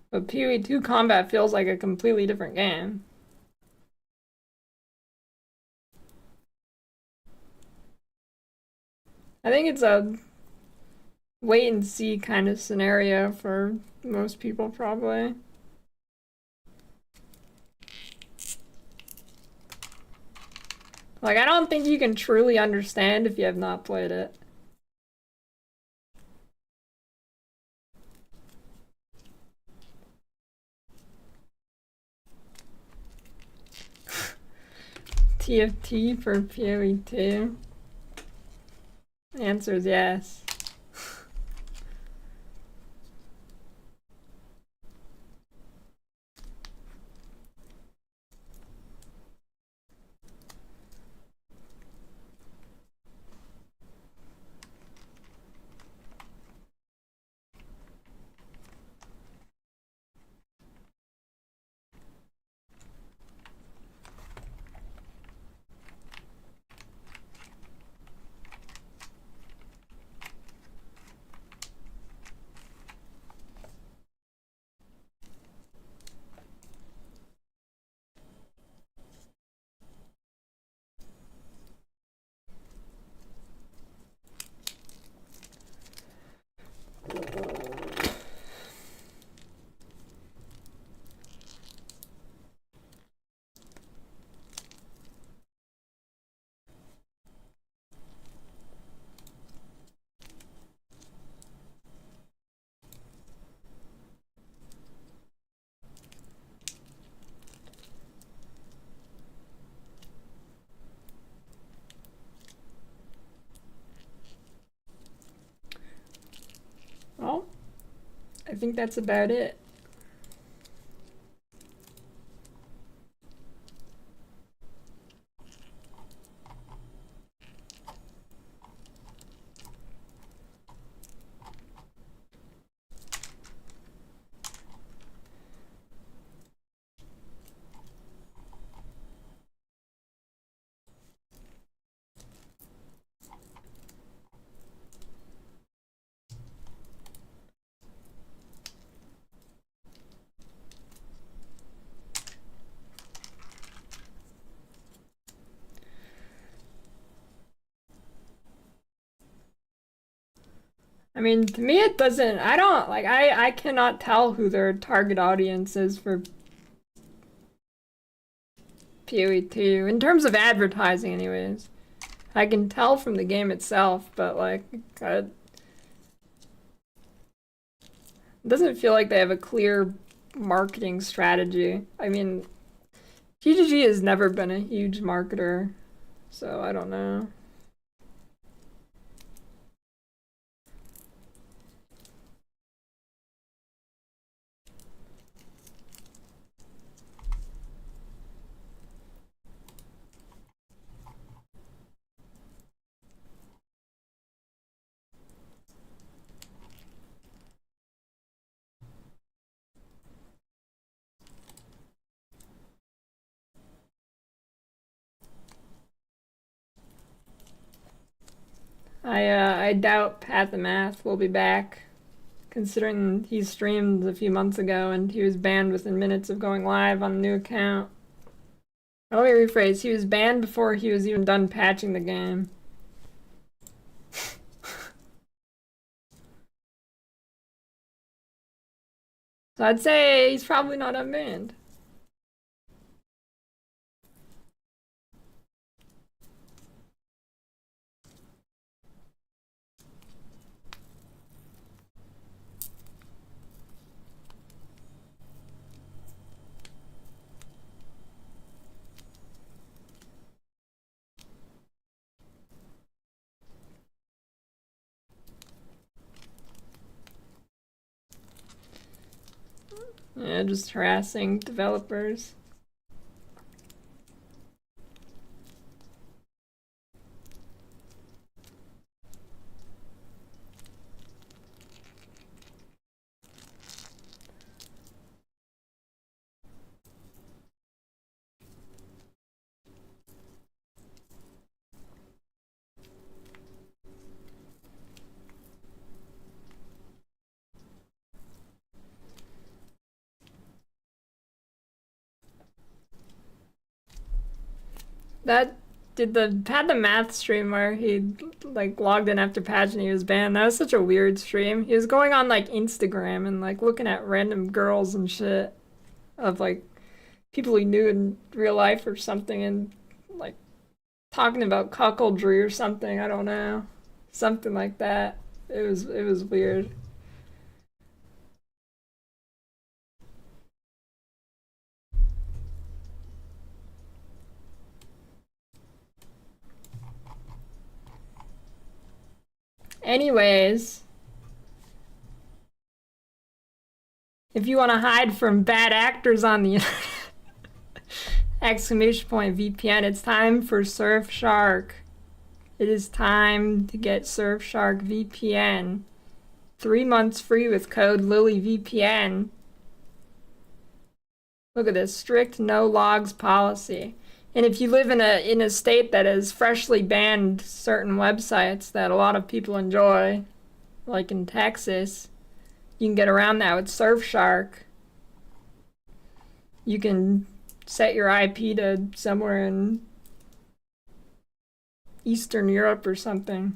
But PoE 2 combat feels like a completely different game. I think it's a wait and see kind of scenario for most people, probably. Like, I don't think you can truly understand if you have not played it. TFT for PoE 2? The answer is yes. I think that's about it. I mean, to me it doesn't, I cannot tell who their target audience is for PoE 2, in terms of advertising anyways. I can tell from the game itself, but like, it doesn't feel like they have a clear marketing strategy. I mean, GGG has never been a huge marketer, so I don't know. I doubt Pat the Math will be back, considering he streamed a few months ago and he was banned within minutes of going live on a new account. Let me rephrase, he was banned before he was even done patching the game. So I'd say he's probably not unbanned. Yeah, just harassing developers. That did had the math stream where he like logged in after patch and he was banned. That was such a weird stream. He was going on like Instagram and like looking at random girls and shit of like people he knew in real life or something and like talking about cuckoldry or something. I don't know, something like that. It was weird. Anyways, if you want to hide from bad actors on the internet, exclamation point VPN, it's time for Surfshark. It is time to get Surfshark VPN. 3 months free with code LilyVPN. Look at this, strict no logs policy. And if you live in a state that has freshly banned certain websites that a lot of people enjoy, like in Texas, you can get around that with Surfshark. You can set your IP to somewhere in Eastern Europe or something.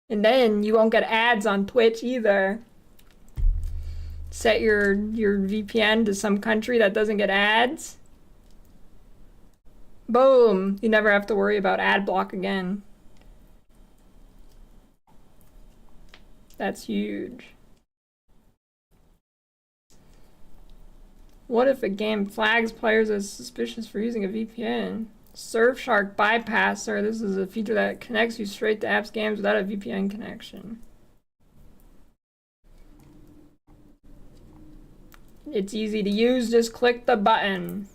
And then you won't get ads on Twitch either. Set your VPN to some country that doesn't get ads. Boom! You never have to worry about ad block again. That's huge. What if a game flags players as suspicious for using a VPN? Surfshark Bypasser. This is a feature that connects you straight to apps games without a VPN connection. It's easy to use, just click the button.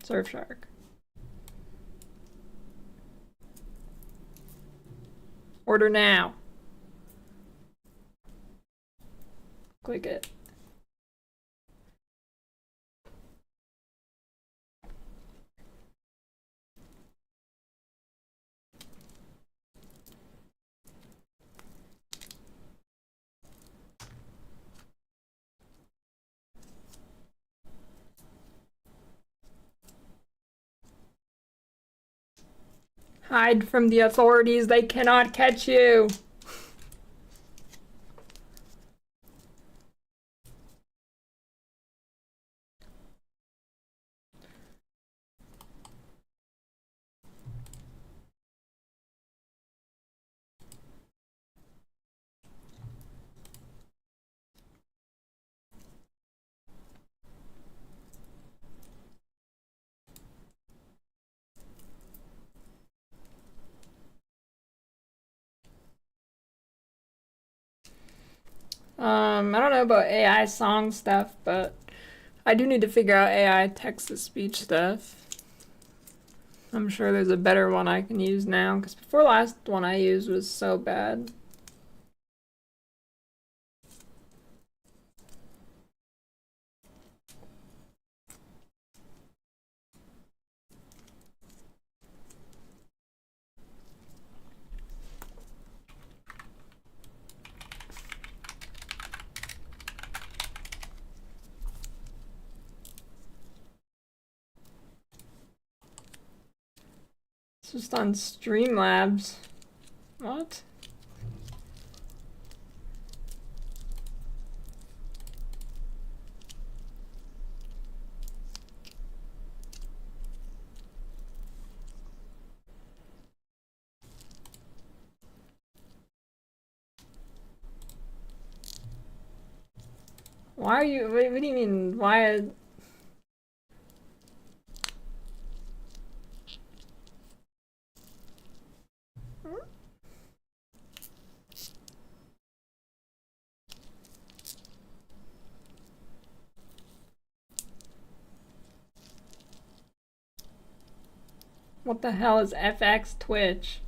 Surfshark. Order now. Click it. Hide from the authorities, they cannot catch you. I don't know about AI song stuff, but I do need to figure out AI text-to-speech stuff. I'm sure there's a better one I can use now, because before last one I used was so bad. It's just on Streamlabs. What? Why are you, what do you mean, why? What the hell is FX Twitch?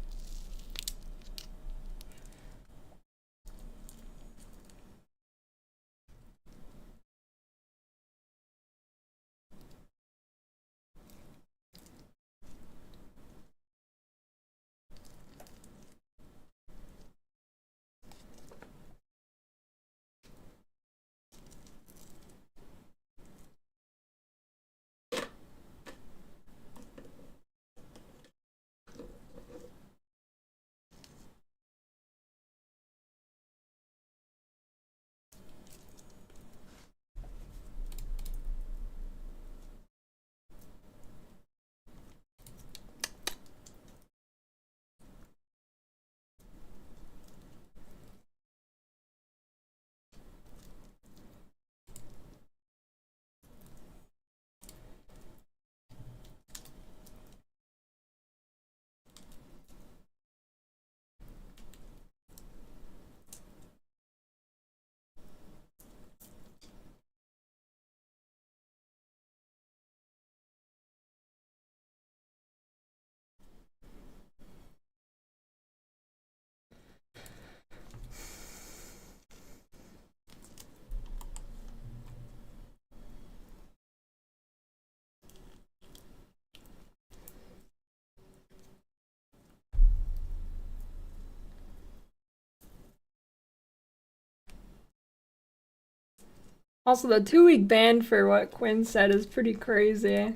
Also, the 2-week ban for what Quinn said is pretty crazy. I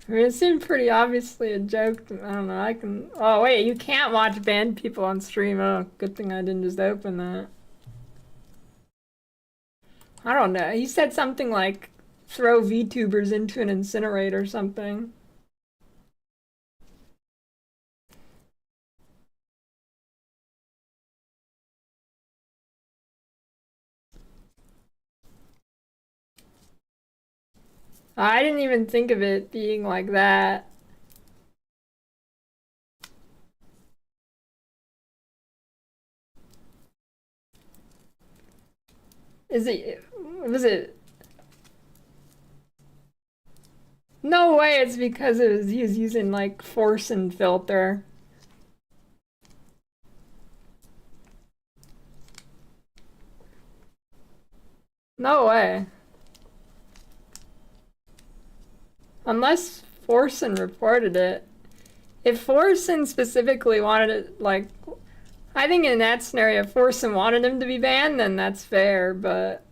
mean, it seemed pretty obviously a joke. I don't know, I can... Oh, wait, you can't watch banned people on stream. Oh, good thing I didn't just open that. I don't know. He said something like, throw VTubers into an incinerator or something. I didn't even think of it being like that. Was it? No way, it's because he was using like force and filter. No way. Unless Forsen reported it. If Forsen specifically wanted it, like, I think in that scenario, if Forsen wanted him to be banned, then that's fair, but...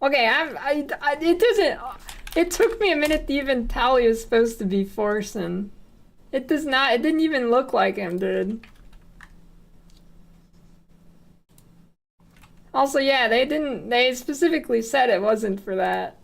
Okay, it doesn't... It took me a minute to even tell he was supposed to be Forsen. It didn't even look like him, dude. Also, yeah, they specifically said it wasn't for that.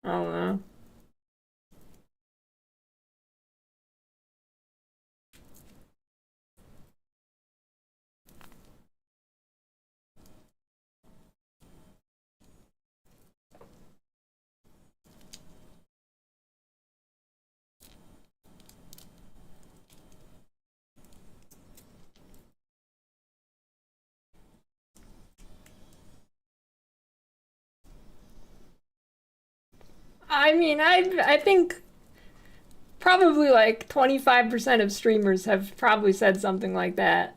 I don't know. I mean, I think probably like 25% of streamers have probably said something like that.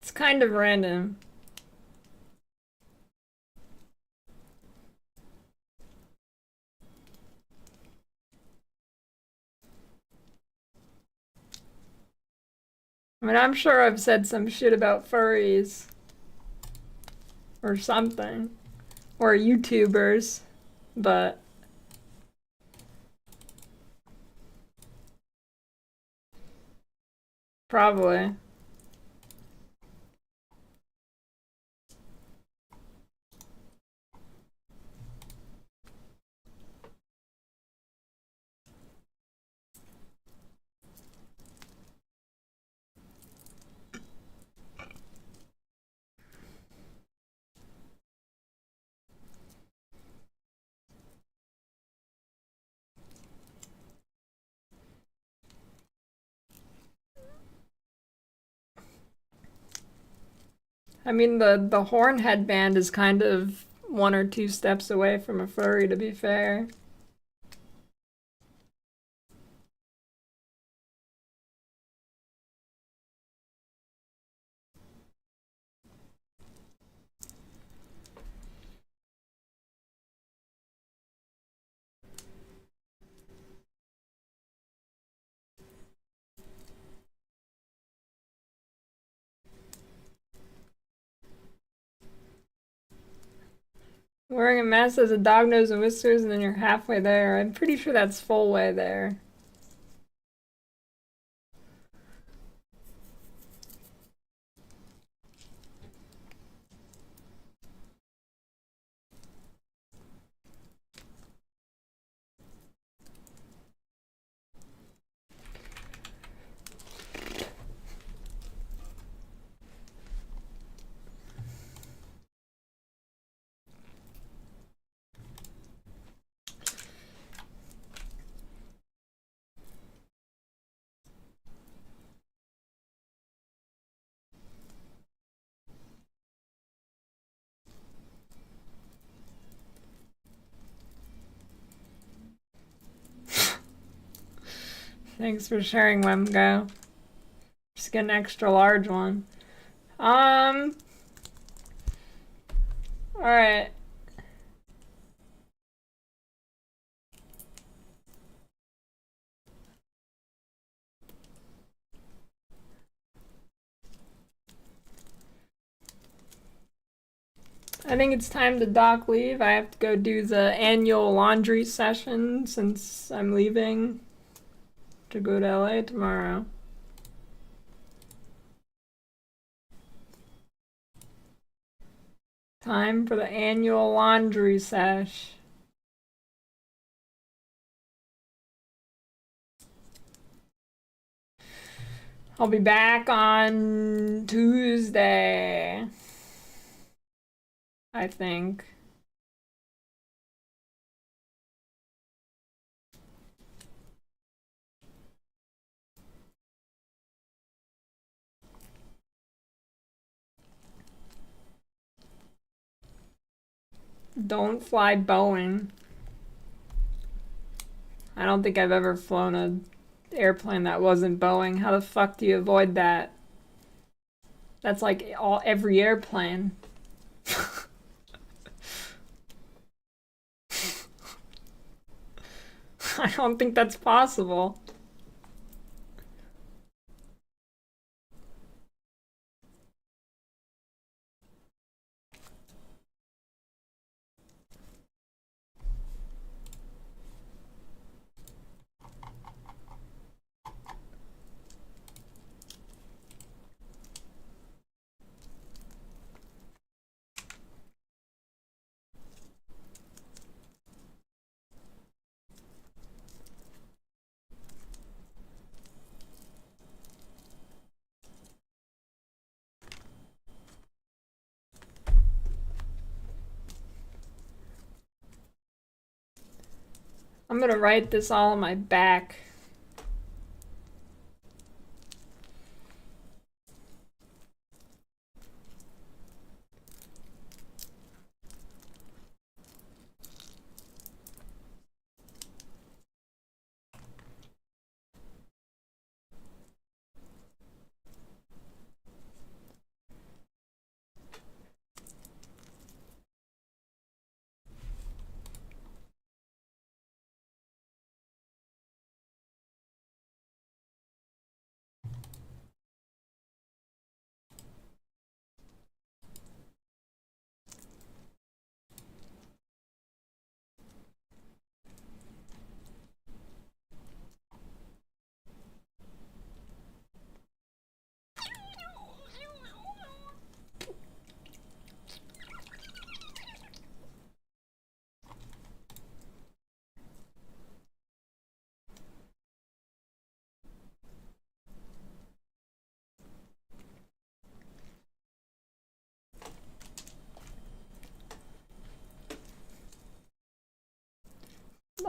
It's kind of random. I mean, I'm sure I've said some shit about furries. Or something. Or YouTubers. But... Probably. I mean, the horn headband is kind of 1 or 2 steps away from a furry, to be fair. Wearing a mask has a dog nose and whiskers, and then you're halfway there. I'm pretty sure that's full way there. Thanks for sharing, Wemgo. Just get an extra large one. Alright. I think it's time to dock leave. I have to go do the annual laundry session since I'm leaving to go to LA tomorrow. Time for the annual laundry sesh. I'll be back on Tuesday, I think. Don't fly Boeing. I don't think I've ever flown an airplane that wasn't Boeing. How the fuck do you avoid that? That's like every airplane. I don't think that's possible. I'm gonna write this all on my back.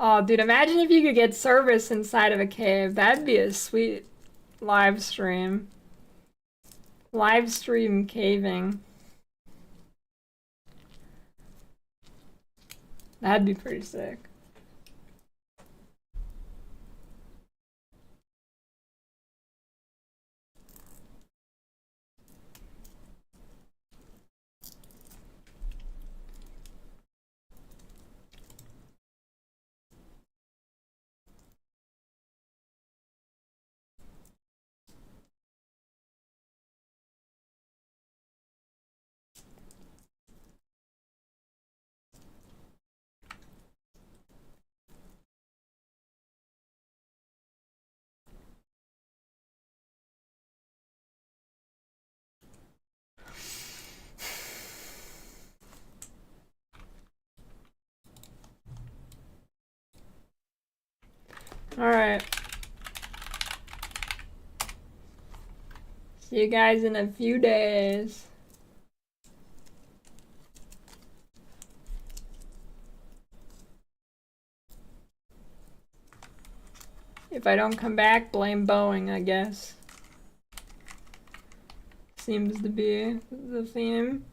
Oh, dude, imagine if you could get service inside of a cave. That'd be a sweet live stream. Live stream caving. That'd be pretty sick. Alright. See you guys in a few days. If I don't come back, blame Boeing, I guess. Seems to be the theme.